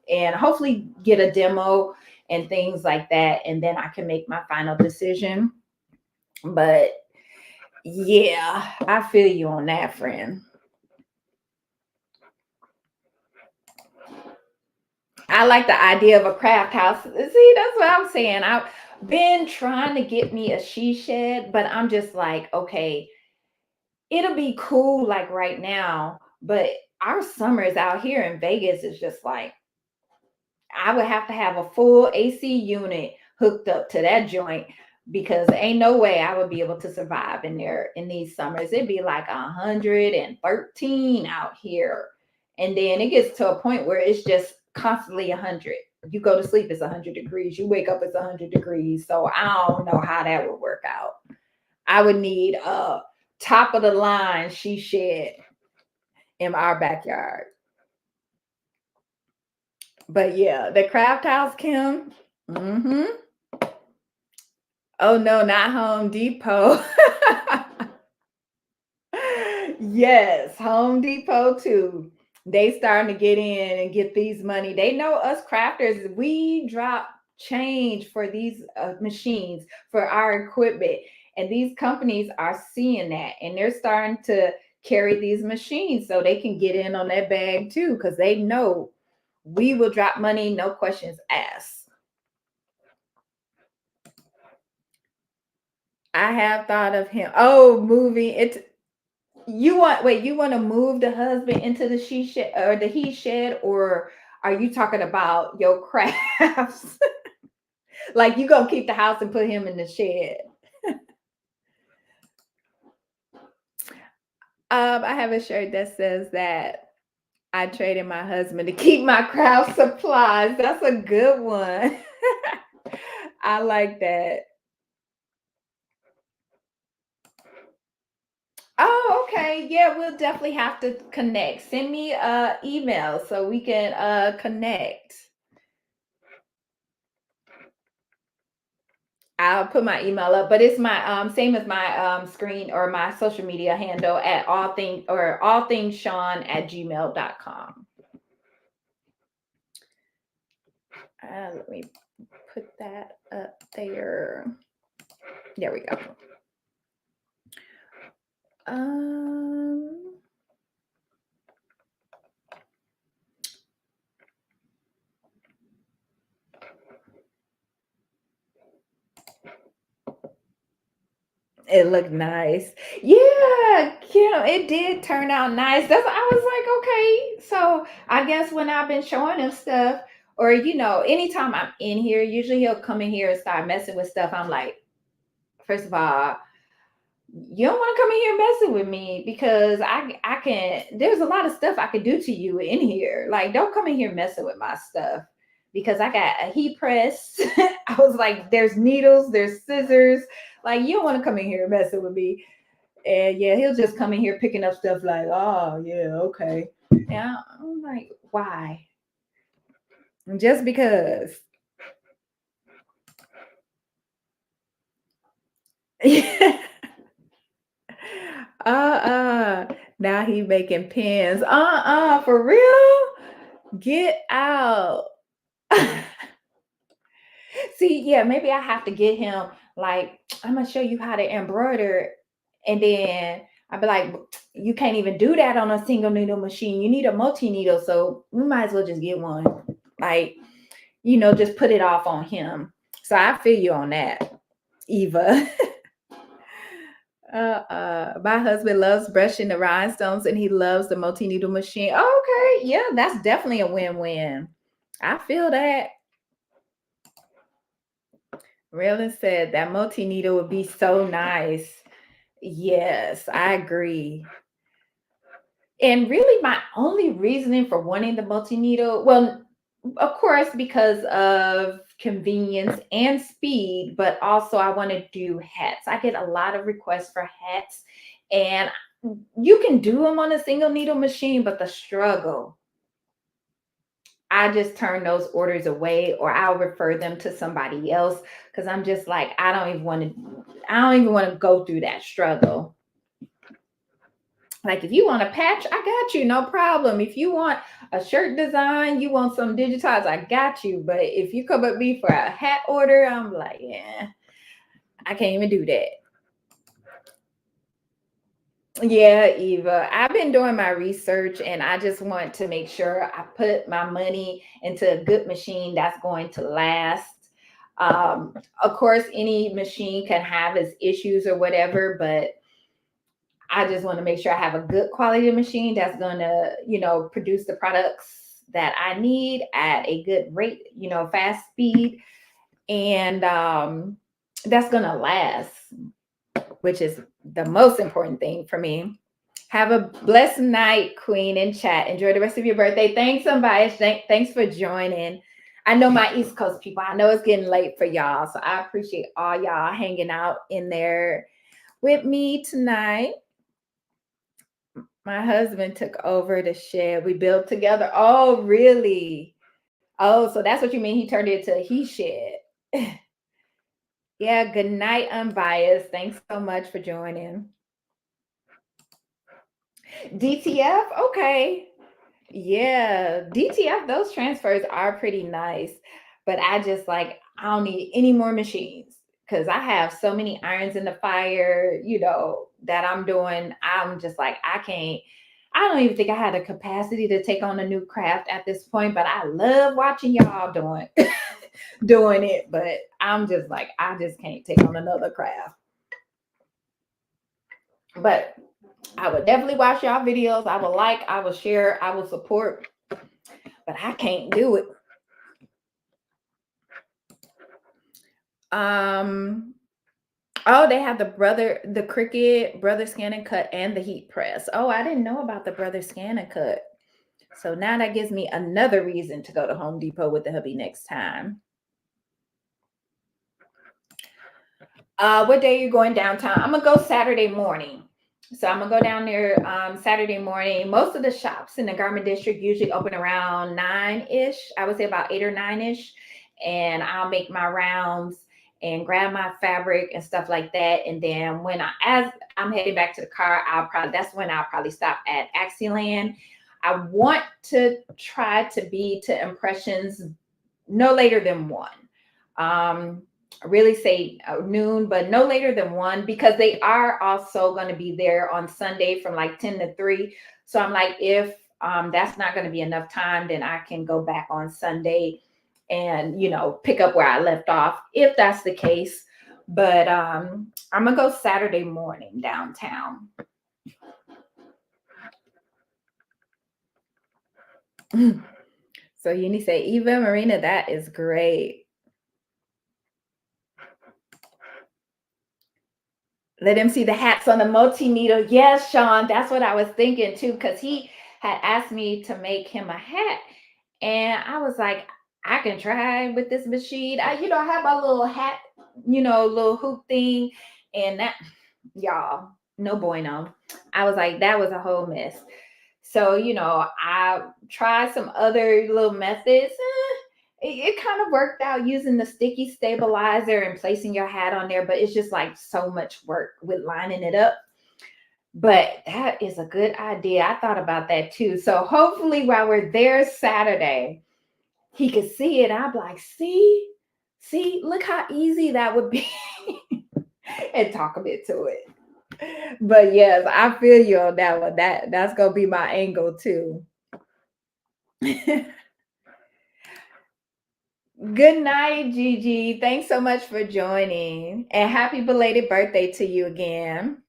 and hopefully get a demo and things like that. And then I can make my final decision. But yeah, I feel you on that, friend. I like the idea of a craft house. See, that's what I'm saying. I've been trying to get me a she shed, but I'm just like, okay, it'll be cool like right now, but our summers out here in Vegas is just like I would have to have a full AC unit hooked up to that joint because ain't no way I would be able to survive in there in these summers. It'd be like 113 out here. And then it gets to a point where it's just constantly 100. You go to sleep, it's 100 degrees. You wake up, it's 100 degrees. So I don't know how that would work out. I would need a top of the line she shed in our backyard. But yeah, the craft house, Kim. Mm-hmm. Oh no, not Home Depot. Yes, Home Depot too. They starting to get in and get these money. They know us crafters, we drop change for these machines, for our equipment. And these companies are seeing that and they're starting to carry these machines so they can get in on that bag too, because they know we will drop money, no questions asked. I have thought of him. Oh, moving it. You want to move the husband into the she shed or the he shed, or are you talking about your crafts? Like you gonna keep the house and put him in the shed? I have a shirt that says that I traded my husband to keep my craft supplies. That's a good one. I like that. Oh, okay. Yeah, we'll definitely have to connect. Send me a email so we can connect. I'll put my email up, but it's my same as my screen or my social media handle at all things Sean at gmail.com. Let me put that up there. There we go. Um It looked nice. Yeah, Kim, it did turn out nice. That's I was like, okay. So I guess when I've been showing him stuff, or anytime I'm in here, usually he'll come in here and start messing with stuff. I'm like, first of all, you don't want to come in here messing with me because I can there's a lot of stuff I can do to you in here. Like, don't come in here messing with my stuff because I got a heat press. I was like, there's needles, there's scissors. Like, you don't want to come in here messing with me. And yeah, he'll just come in here picking up stuff like, oh yeah, okay. And I'm like, why? Just because. Now he making pins. For real? Get out. See, yeah, maybe I have to get him like I'm gonna show you how to embroider, and then I'll be like, you can't even do that on a single needle machine. You need a multi needle, so we might as well just get one. Like, just put it off on him. So I feel you on that, Eva. My husband loves brushing the rhinestones and he loves the multi needle machine. Okay, yeah, that's definitely a win-win. I feel that. Raylan said that multi needle would be so nice. Yes, I agree. And really, my only reasoning for wanting the multi needle, well, of course, because of convenience and speed, but also I want to do hats. I get a lot of requests for hats, and you can do them on a single needle machine, but the struggle, I just turn those orders away, or I'll refer them to somebody else because I'm just like, I don't even want to go through that struggle. Like if you want a patch, I got you, no problem. If you want a shirt design, you want some digitized, I got you. But if you come with me for a hat order, I'm like, yeah, I can't even do that. Yeah, Eva, I've been doing my research and I just want to make sure I put my money into a good machine that's going to last. Of course, any machine can have its issues or whatever, but I just want to make sure I have a good quality machine that's going to, produce the products that I need at a good rate, fast speed, and that's going to last, which is the most important thing for me. Have a blessed night, Queen in chat. Enjoy the rest of your birthday. Thanks, somebody. Thanks for joining. I know my East Coast people, I know it's getting late for y'all. So I appreciate all y'all hanging out in there with me tonight. My husband took over the shed. We built together. Oh, really? Oh, so that's what you mean? He turned it into a he shed. Yeah, good night, unbiased. Thanks so much for joining. DTF? Okay. Yeah, DTF, those transfers are pretty nice. But I just like, I don't need any more machines because I have so many irons in the fire, that I'm doing. I'm just like, I don't even think I had the capacity to take on a new craft at this point, but I love watching y'all doing it. But I'm just like, I just can't take on another craft. But I would definitely watch y'all videos. I will like, I will share, I will support, but I can't do it. Oh, they have the Cricut brother scan and cut and the heat press. Oh, I didn't know about the brother scan and cut. So now that gives me another reason to go to Home Depot with the hubby next time. What day are you going downtown? I'm gonna go Saturday morning. So I'm gonna go down there Saturday morning. Most of the shops in the garment district usually open around 9-ish. I would say about 8 or 9-ish. And I'll make my rounds and grab my fabric and stuff like that. And then as I'm heading back to the car, that's when I'll probably stop at Axiland. I want to try to be to Impressions no later than 1. Really say noon, but no later than 1, because they are also going to be there on Sunday from like 10 to 3. So I'm like, if that's not going to be enough time, then I can go back on Sunday and pick up where I left off, if that's the case. But I'm gonna go Saturday morning downtown. So you need to say, Eva Marina, that is great. Let him see the hats on the multi-needle. Yes, Sean, that's what I was thinking too, because he had asked me to make him a hat. And I was like, I can try with this machine. I have my little hat, little hoop thing. And that, y'all, no bueno. I was like, that was a whole mess. So, I tried some other little methods. It kind of worked out using the sticky stabilizer and placing your hat on there, but it's just like so much work with lining it up. But that is a good idea. I thought about that too. So hopefully while we're there Saturday, he could see it. I'm like, see, look how easy that would be. And talk a bit to it. But yes, I feel you on that one. That's gonna be my angle too. Good night, Gigi. Thanks so much for joining. And happy belated birthday to you again.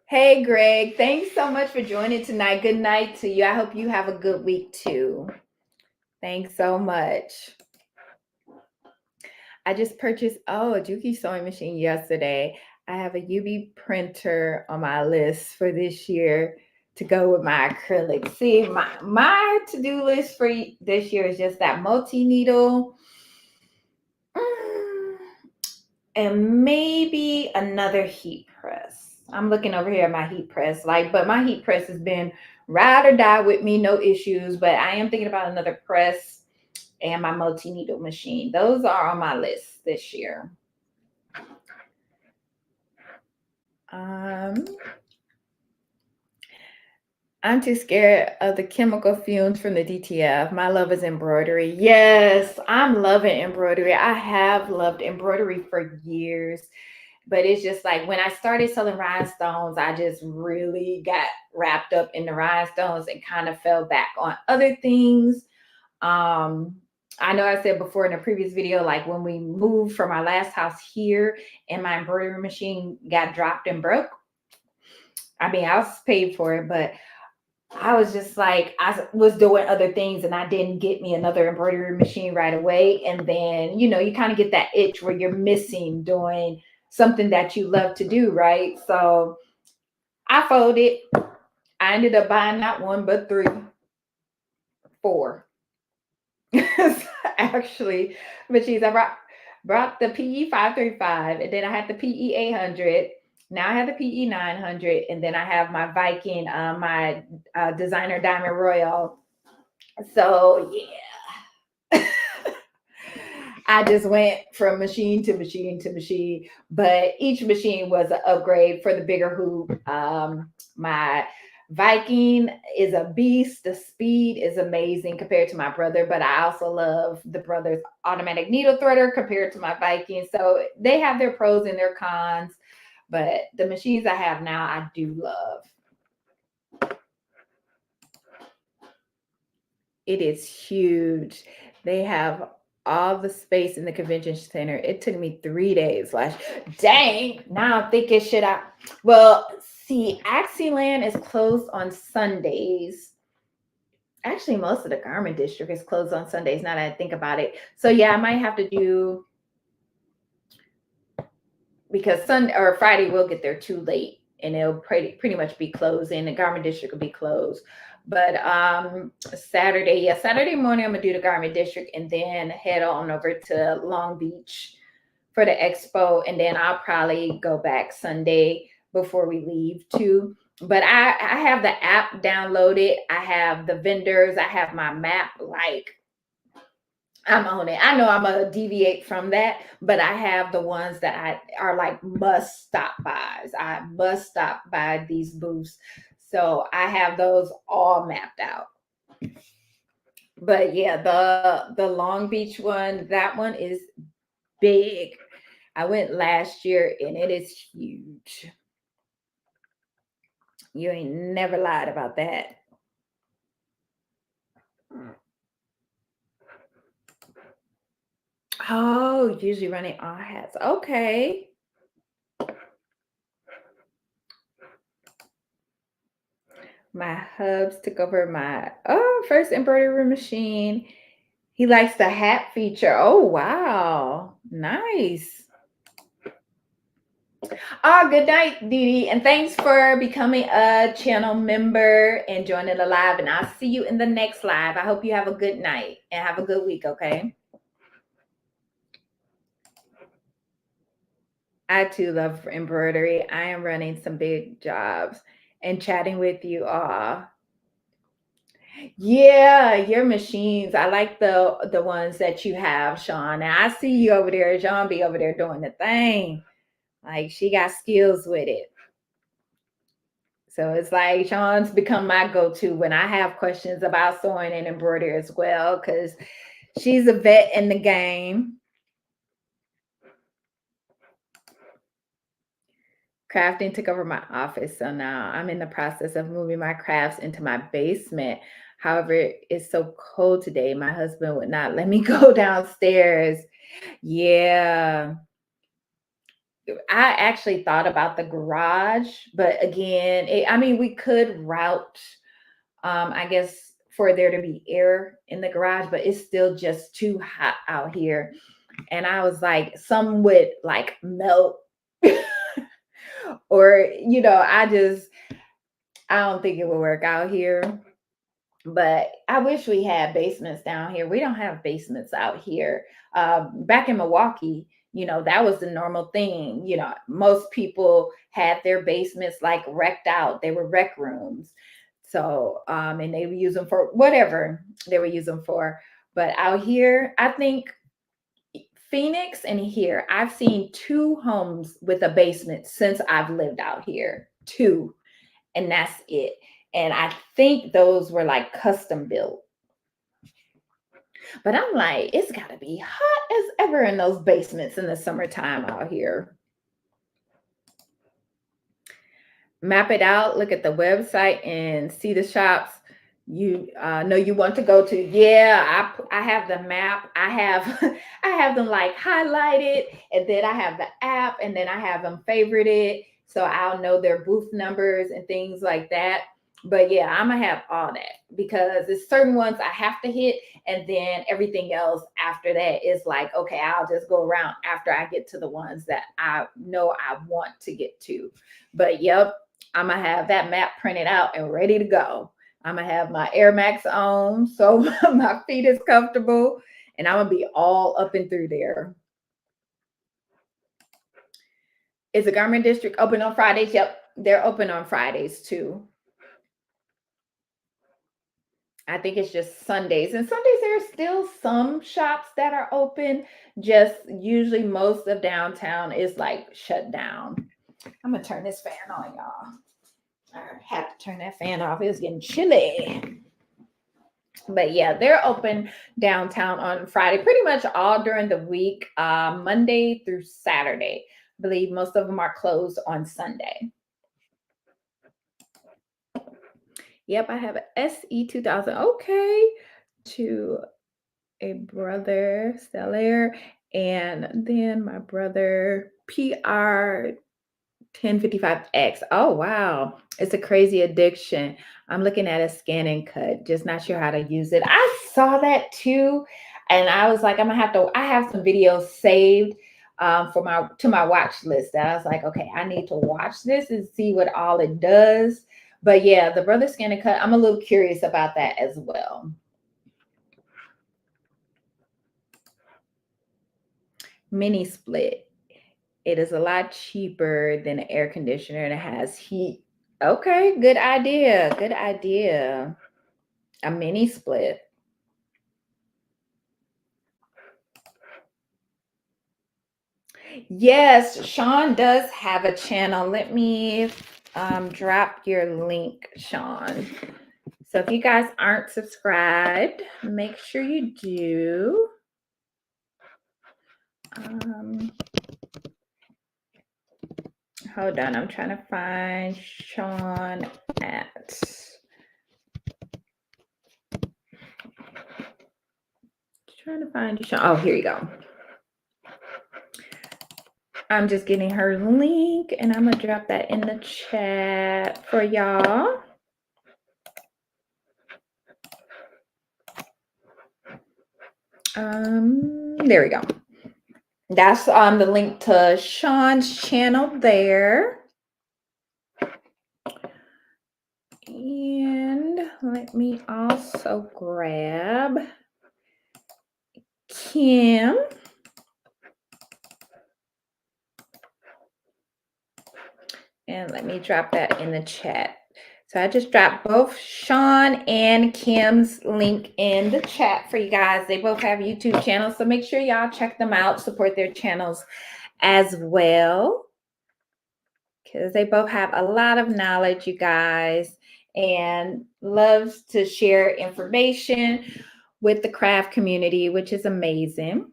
Hey, Greg. Thanks so much for joining tonight. Good night to you. I hope you have a good week too. Thanks so much. I just purchased a Juki sewing machine yesterday. I have a UV printer on my list for this year to go with my acrylic. See, my to-do list for this year is just that multi-needle. And maybe another heat press. I'm looking over here at my heat press, but my heat press has been ride or die with me, no issues. But I am thinking about another press and my multi-needle machine. Those are on my list this year. I'm too scared of the chemical fumes from the DTF. My love is embroidery. Yes, I'm loving embroidery. I have loved embroidery for years, but it's just like when I started selling rhinestones, I just really got wrapped up in the rhinestones and kind of fell back on other things. I know I said before in a previous video, like when we moved from our last house here and my embroidery machine got dropped and broke. I mean, I was paid for it, but I was just like, I was doing other things and I didn't get me another embroidery machine right away. And then, you kind of get that itch where you're missing doing something that you love to do, right? So I folded. I ended up buying not one, but four. Actually, machines. I brought the PE 535 and then I had the PE 800. Now I have the PE 900, and then I have my Viking, my designer Diamond Royal. So yeah, I just went from machine to machine to machine, but each machine was an upgrade for the bigger hoop. My Viking is a beast. The speed is amazing compared to my brother, but I also love the brother's automatic needle threader compared to my Viking. So they have their pros and their cons. But the machines I have now, I do love. It is huge. They have all the space in the convention center. It took me 3 days. Dang. Now I'm thinking, should I? Well, see, Axiland is closed on Sundays. Actually, most of the garment district is closed on Sundays, now that I think about it. So yeah, I might have to do, because Sunday or Friday we'll get there too late and it'll pretty much be closed and the garment district will be closed. But Saturday morning I'm gonna do the garment district and then head on over to Long Beach for the expo, and then I'll probably go back Sunday before we leave too. But I have the app downloaded. I have the vendors. I have my map. Like, I'm on it. I know I'm gonna deviate from that, but I have the ones that are like must stop buys. I must stop by these booths. So I have those all mapped out. But yeah, the Long Beach one, that one is big. I went last year and it is huge. You ain't never lied about that. Oh, usually running all hats. Okay. My hubs took over my first embroidery machine. He likes the hat feature. Oh, wow. Nice. Good night, Dee Dee. And thanks for becoming a channel member and joining the live. And I'll see you in the next live. I hope you have a good night and have a good week, okay? I too love embroidery. I am running some big jobs and chatting with you all. Yeah, your machines. I like the ones that you have, Sean. And I see you over there. Sean be over there doing the thing. Like, she got skills with it. So it's like Sean's become my go-to when I have questions about sewing and embroidery as well, because she's a vet in the game. Crafting took over my office, so now I'm in the process of moving my crafts into my basement. However, it's so cold today. My husband would not let me go downstairs. Yeah. I actually thought about the garage, but again, we could route, I guess, for there to be air in the garage, but it's still just too hot out here. And I was like, some would like melt or, I don't think it would work out here. But I wish we had basements down here. We don't have basements out here. Back in Milwaukee, that was the normal thing. Most people had their basements like wrecked out. They were rec rooms. So, and they would use them for whatever they would use them for. But out here, I think Phoenix and here, I've seen 2 homes with a basement since I've lived out here. 2, and that's it. And I think those were like custom built. But I'm like, it's got to be hot as ever in those basements in the summertime out here. Map it out, look at the website, and see the shops you know you want to go to. Yeah, I have the map. I have I have them like highlighted, and then I have the app, and then I have them favorited, so I'll know their booth numbers and things like that. But yeah, I'm gonna have all that because there's certain ones I have to hit, and then everything else after that is like, okay, I'll just go around after I get to the ones that I know I want to get to. But yep, I'm gonna have that map printed out and ready to go. I'm gonna have my Air Max on so my feet is comfortable, and I'm gonna be all up and through there. Is the Garment District open on Fridays? Yep, they're open on Fridays too. I think it's just Sundays. And Sundays, there's still some shops that are open. Just usually most of downtown is like shut down. I'm going to turn this fan on, y'all. I have to turn that fan off. It's getting chilly. But yeah, they're open downtown on Friday, pretty much all during the week, Monday through Saturday. I believe most of them are closed on Sunday. Yep, I have an SE2000. Okay. To a brother, Stellar, and then my brother, PR 1055X. Oh, wow. It's a crazy addiction. I'm looking at a scan and cut, just not sure how to use it. I saw that too. And I was like, I have some videos saved to my watch list that I was like, okay, I need to watch this and see what all it does. But yeah, the brother scan and cut, I'm a little curious about that as well. Mini split. It is a lot cheaper than an air conditioner and it has heat. Okay, good idea. Good idea. A mini split. Yes, Sean does have a channel. Let me drop your link, Sean. So if you guys aren't subscribed, make sure you do. Hold on, I'm trying to find Sean at. Trying to find you, Sean. Oh, here you go. I'm just getting her link, and I'm gonna drop that in the chat for y'all. There we go. That's the link to Sean's channel there. And let me also grab Kim. And let me drop that in the chat. So I just dropped both Sean and Kim's link in the chat for you guys. They both have YouTube channels, so make sure y'all check them out, support their channels as well, because they both have a lot of knowledge, you guys, and loves to share information with the craft community, which is amazing.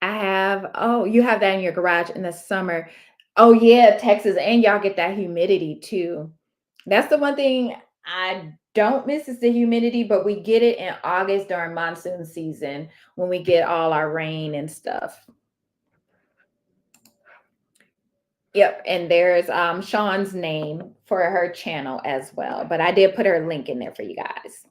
You have that in your garage in the summer. Oh yeah, Texas, and y'all get that humidity too. That's the one thing I don't miss is the humidity, but we get it in August during monsoon season when we get all our rain and stuff. Yep, and there's Sean's name for her channel as well, but I did put her link in there for you guys.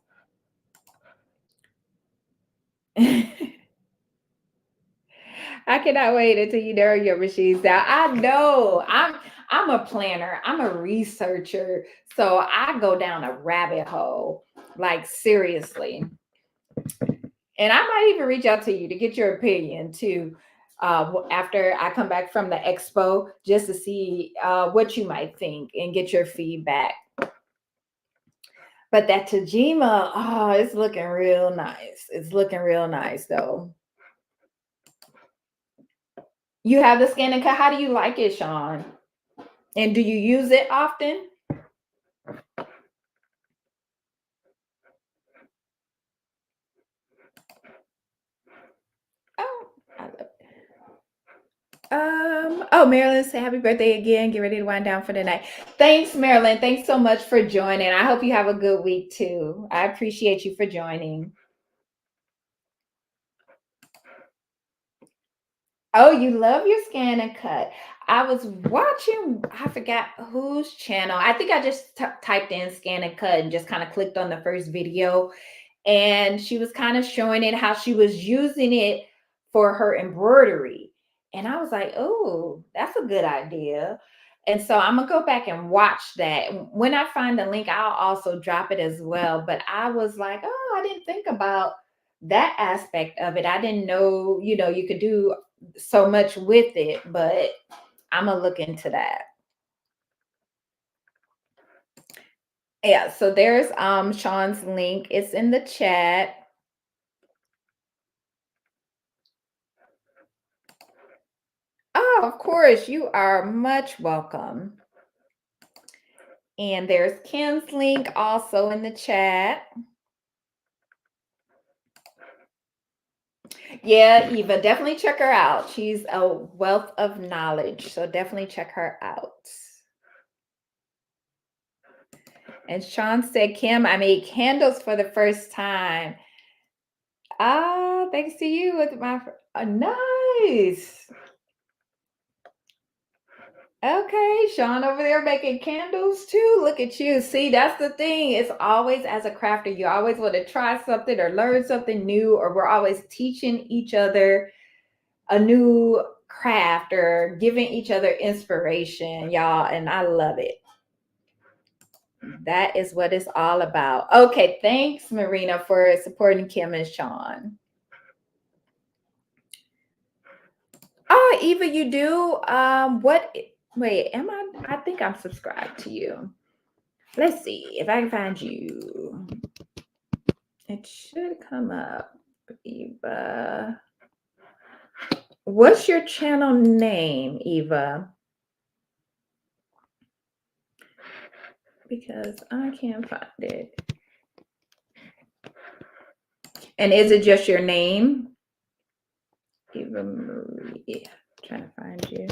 I cannot wait until you know your machines down. I know. I'm I'm a planner, I'm a researcher. So I go down a rabbit hole, like seriously. And I might even reach out to you to get your opinion too, after I come back from the expo, just to see what you might think and get your feedback. But that Tajima, oh, it's looking real nice. It's looking real nice though. You have the scan and cut. How do you like it, Sean? And do you use it often? Oh, I love it. Oh, Marilyn, say happy birthday again. Get ready to wind down for the night. Thanks, Marilyn. Thanks so much for joining. I hope you have a good week too. I appreciate you for joining. Oh, you love your scan and cut. I was watching, I forgot whose channel. I think I just typed in scan and cut and just kind of clicked on the first video. And she was kind of showing it how she was using it for her embroidery. And I was like, oh, that's a good idea. And so I'm gonna go back and watch that. When I find the link, I'll also drop it as well. But I was like, oh, I didn't think about that aspect of it. I didn't know, you could do so much with it, but I'm gonna look into that. Yeah, so there's Sean's link. It's in the chat. Oh, of course, you are much welcome. And there's Kim's link also in the chat. Yeah, Eva, definitely check her out. She's a wealth of knowledge, so definitely check her out. And Sean said, Kim, I made candles for the first time. Ah, thanks to you with my nice. Okay, Sean over there making candles too. Look at you. See, that's the thing. It's always as a crafter, you always want to try something or learn something new, or we're always teaching each other a new craft or giving each other inspiration, y'all. And I love it. That is what it's all about. Okay, thanks, Marina, for supporting Kim and Sean. Oh, Eva, you do? Wait, am I think I'm subscribed to you. Let's see if I can find you. It should come up, Eva. What's your channel name, Eva? Because I can't find it. And is it just your name? Eva Marie. Trying to find you.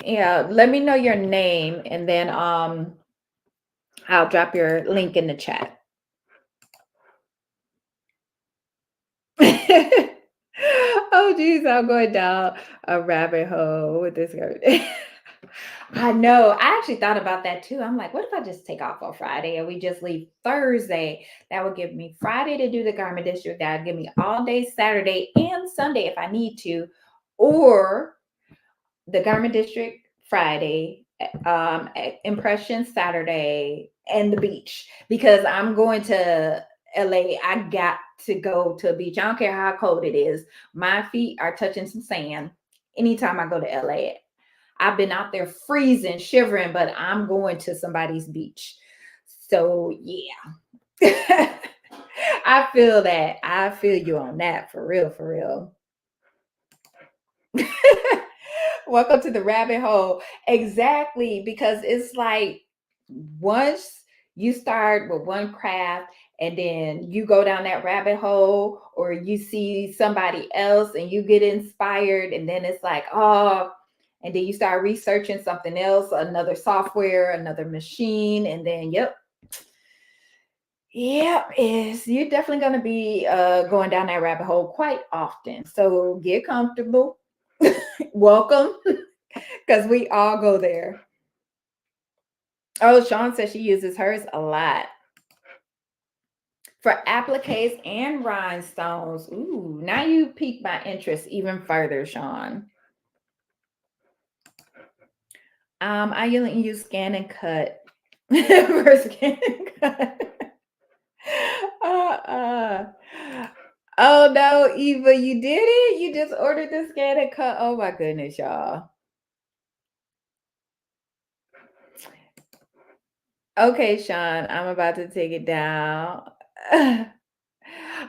Yeah, let me know your name and then I'll drop your link in the chat. Oh geez, I'm going down a rabbit hole with this guy. I know. I actually thought about that too. I'm like, what if I just take off on Friday and we just leave Thursday? That would give me Friday to do the garment district. That would give me all day Saturday and Sunday if I need to, or the garment district Friday, impression Saturday, and the beach, because I'm going to LA. I got to go to a beach. I don't care how cold it is. My feet are touching some sand anytime I go to LA. I've been out there freezing, shivering, but I'm going to somebody's beach. So yeah. I feel that. I feel you on that, for real, for real. Welcome to the rabbit hole. Exactly, because it's like once you start with one craft and then you go down that rabbit hole, or you see somebody else and you get inspired, and then it's like, oh, and then you start researching something else, another software, another machine, and then you're definitely going to be going down that rabbit hole quite often. So get comfortable. Welcome, because we all go there. Oh, Sean says she uses hers a lot for appliques and rhinestones. Ooh, now you piqued my interest even further, Sean. I usually use scan and cut for scan and cut. Uh-uh. Oh no, Eva, you did it. You just ordered the scan and cut. Oh my goodness, y'all. Okay, Sean, I'm about to take it down.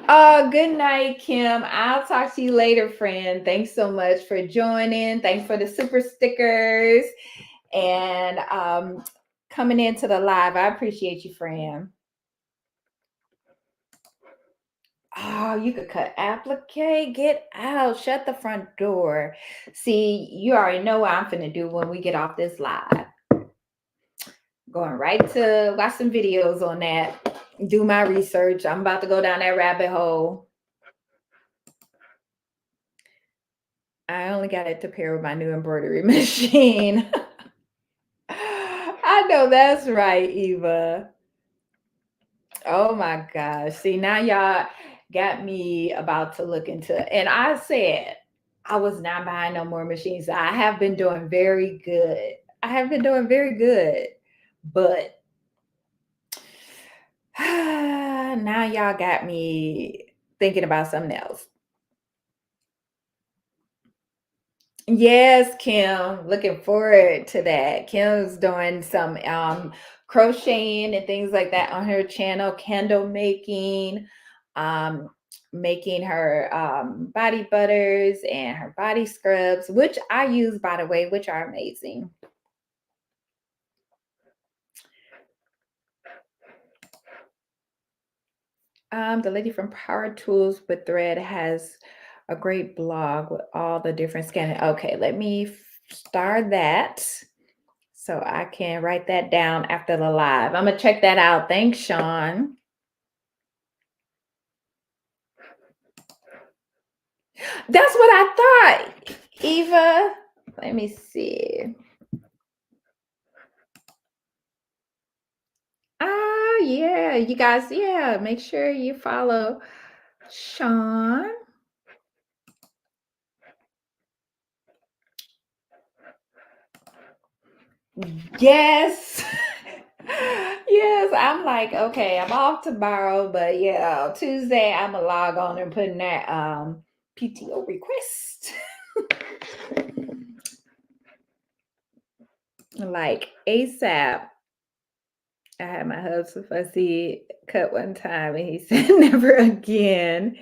Oh, good night, Kim. I'll talk to you later, friend. Thanks so much for joining. Thanks for the super stickers and coming into the live. I appreciate you, friend. Oh, you could cut applique. Get out. Shut the front door. See, you already know what I'm finna do when we get off this live. Going right to watch some videos on that. Do my research. I'm about to go down that rabbit hole. I only got it to pair with my new embroidery machine. I know that's right, Eva. Oh my gosh. See, now y'all got me about to look into, and I said I was not buying no more machines. I have been doing very good. I have been doing very good. But now y'all got me thinking about something else. Yes, Kim. Looking forward to that. Kim's doing some crocheting and things like that on her channel, candle making, um, making her body butters and her body scrubs, which I use, by the way, which are amazing. The lady from Power Tools with Thread has a great blog with all the different scanning. Okay, let me start that so I can write that down after the live. I'm gonna check that out. Thanks, Sean. That's what I thought, Eva. Let me see. Ah, yeah, you guys, yeah, make sure you follow Sean. Yes. Yes, I'm like, okay, I'm off tomorrow, but yeah, Tuesday I'm gonna log on and put in that PTO request. Like ASAP. I had my husband fussy cut one time and he said never again.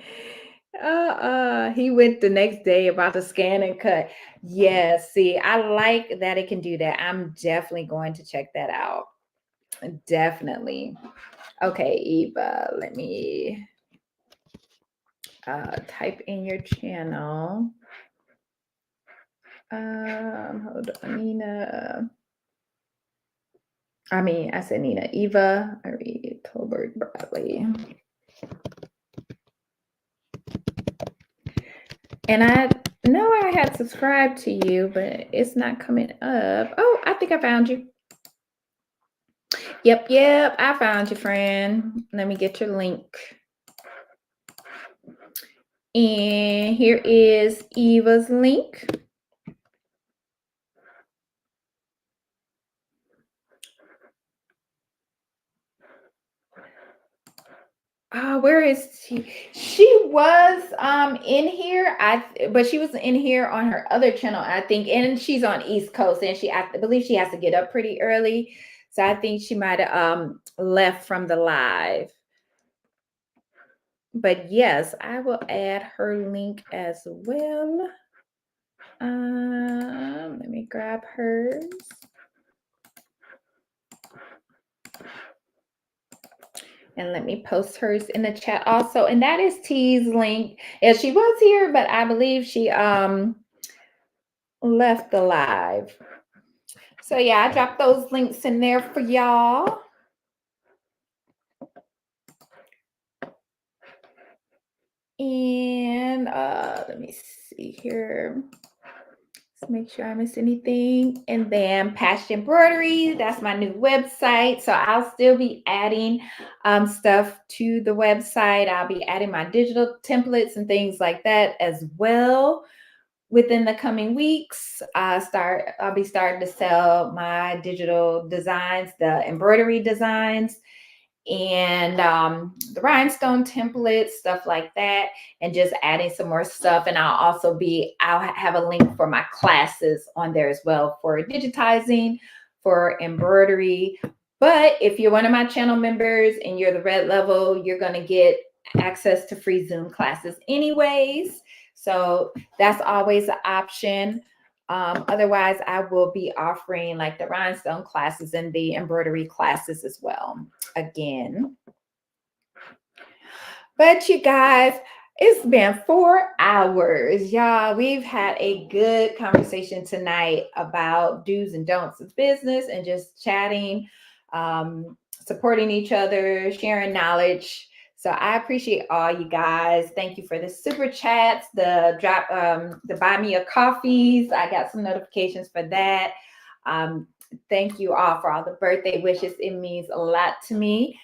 He went the next day about to scan and cut. Yeah, see, I like that it can do that. I'm definitely going to check that out. Definitely. Okay, Eva, let me type in your channel. Hold on, Nina. I said Nina. Eva, I read Tolbert Bradley. And I know I had subscribed to you, but it's not coming up. Oh, I think I found you. Yep, I found you, friend. Let me get your link. And here is Eva's link. Where is she? She was in here. But she was in here on her other channel, I think, and she's on East Coast, and I believe she has to get up pretty early. So I think she might have left from the live. But yes, I will add her link as well. Let me grab hers. And let me post hers in the chat also. And that is T's link. Yeah, she was here, but I believe she left the live. So yeah, I dropped those links in there for y'all. And let me see here. Let's make sure I miss anything. And then Passion Embroidery, that's my new website. So I'll still be adding stuff to the website. I'll be adding my digital templates and things like that as well. within the coming weeks, I'll be starting to sell my digital designs, the embroidery designs, and the rhinestone templates, stuff like that, and just adding some more stuff. And I'll have a link for my classes on there as well for digitizing, for embroidery. But if you're one of my channel members and you're the red level, you're going to get access to free Zoom classes anyways. So that's always an option. Otherwise, I will be offering like the rhinestone classes and the embroidery classes as well again. But you guys, it's been 4 hours, y'all. We've had a good conversation tonight about do's and don'ts of business and just chatting, supporting each other, sharing knowledge. So I appreciate all you guys. Thank you for the super chats, the buy me a coffees. I got some notifications for that. Thank you all for all the birthday wishes. It means a lot to me.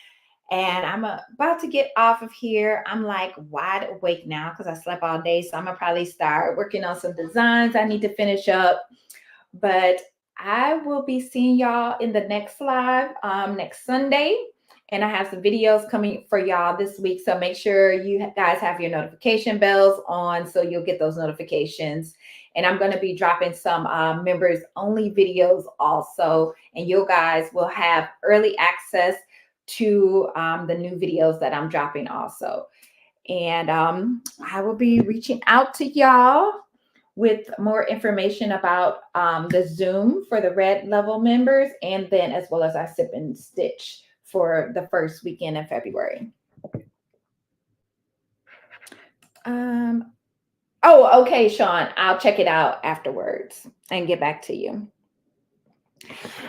And I'm about to get off of here. I'm like wide awake now because I slept all day. So I'm going to probably start working on some designs I need to finish up. But I will be seeing y'all in the next live next Sunday. And I have some videos coming for y'all this week. So make sure you guys have your notification bells on so you'll get those notifications. And I'm going to be dropping some members only videos also. And you guys will have early access to the new videos that I'm dropping also. And I will be reaching out to y'all with more information about the Zoom for the red level members, and then as well as our sip and stitch for the first weekend in February. Oh, okay, Sean, I'll check it out afterwards and get back to you.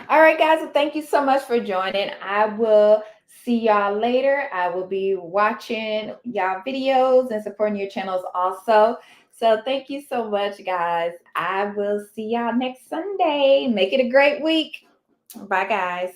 All right, guys, well, thank you so much for joining. I will see y'all later. I will be watching y'all videos and supporting your channels also. So thank you so much, guys. I will see y'all next Sunday. Make it a great week. Bye, guys.